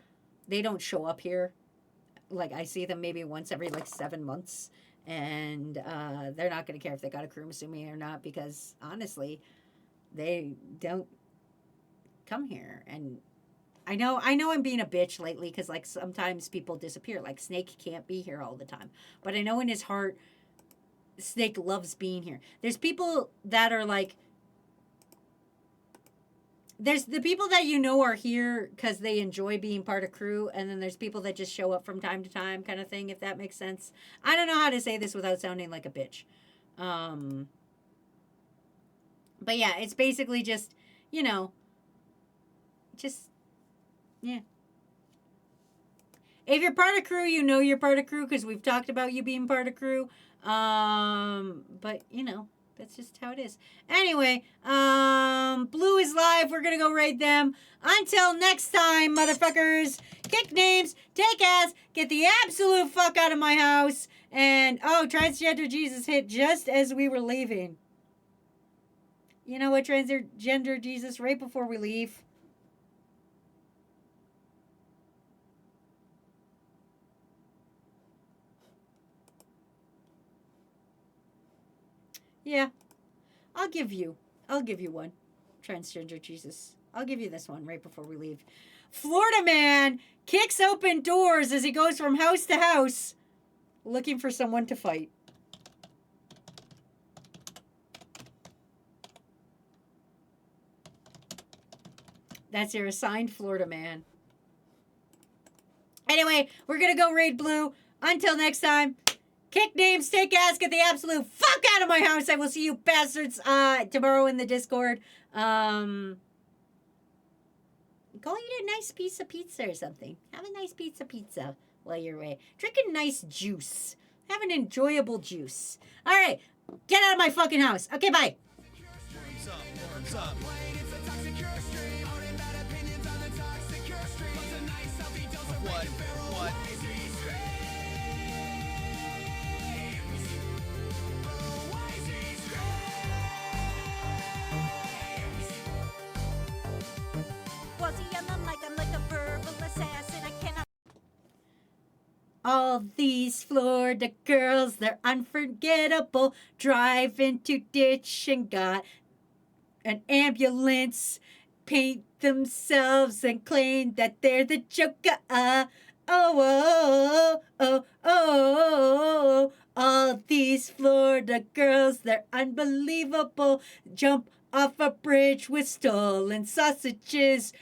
they don't show up here. Like, I see them maybe once every like 7 months. And they're not going to care if they got a Crew Masume or not, because honestly, they don't come here. And I know I'm being a bitch lately, because like sometimes people disappear. Like Snake can't be here all the time, but I know in his heart, Snake loves being here. There's people that are like, there's the people that you know are here because they enjoy being part of crew, and then there's people that just show up from time to time, kind of thing, if that makes sense. I don't know how to say this without sounding like a bitch. But yeah, it's basically just, you know, just, yeah. If you're part of crew, you know you're part of crew, because we've talked about you being part of crew. But, you know, that's just how it is. Anyway, Blue is live. We're going to go raid them. Until next time, motherfuckers, kick names, take ass, get the absolute fuck out of my house. And, oh, Transgender Jesus hit just as we were leaving. You know what, Transgender Jesus, right before we leave. Yeah, I'll give you one, Transgender Jesus. I'll give you this one right before we leave. Florida man kicks open doors as he goes from house to house looking for someone to fight. That's your assigned Florida man. Anyway, we're going to go raid blue. Until next time, kick names, take ass, get the absolute fuck out of my house. I will see you bastards tomorrow in the Discord. Go eat a nice piece of pizza or something. Have a nice piece of pizza while you're away. Drink a nice juice. Have an enjoyable juice. All right, get out of my fucking house. Okay, bye. Worms up, worms up. It's a toxic cure stream. Out and bad opinions on the toxic cure stream. Plus a nice healthy dose of What? raging feral What? wise he screams. Oh, wise he screams. Was he on the mic? I'm like a verbal assassin. I cannot. All these Florida girls, they're unforgettable. Drive into ditch and got an ambulance. Paint themselves and claim that they're the Joker. Oh, oh, oh, oh, oh. All these Florida girls, they're unbelievable. Jump off a bridge with stolen sausages.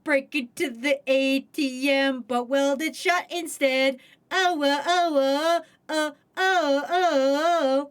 Break into the ATM, but welded shut instead. Oh, oh, oh, oh, oh, oh, oh.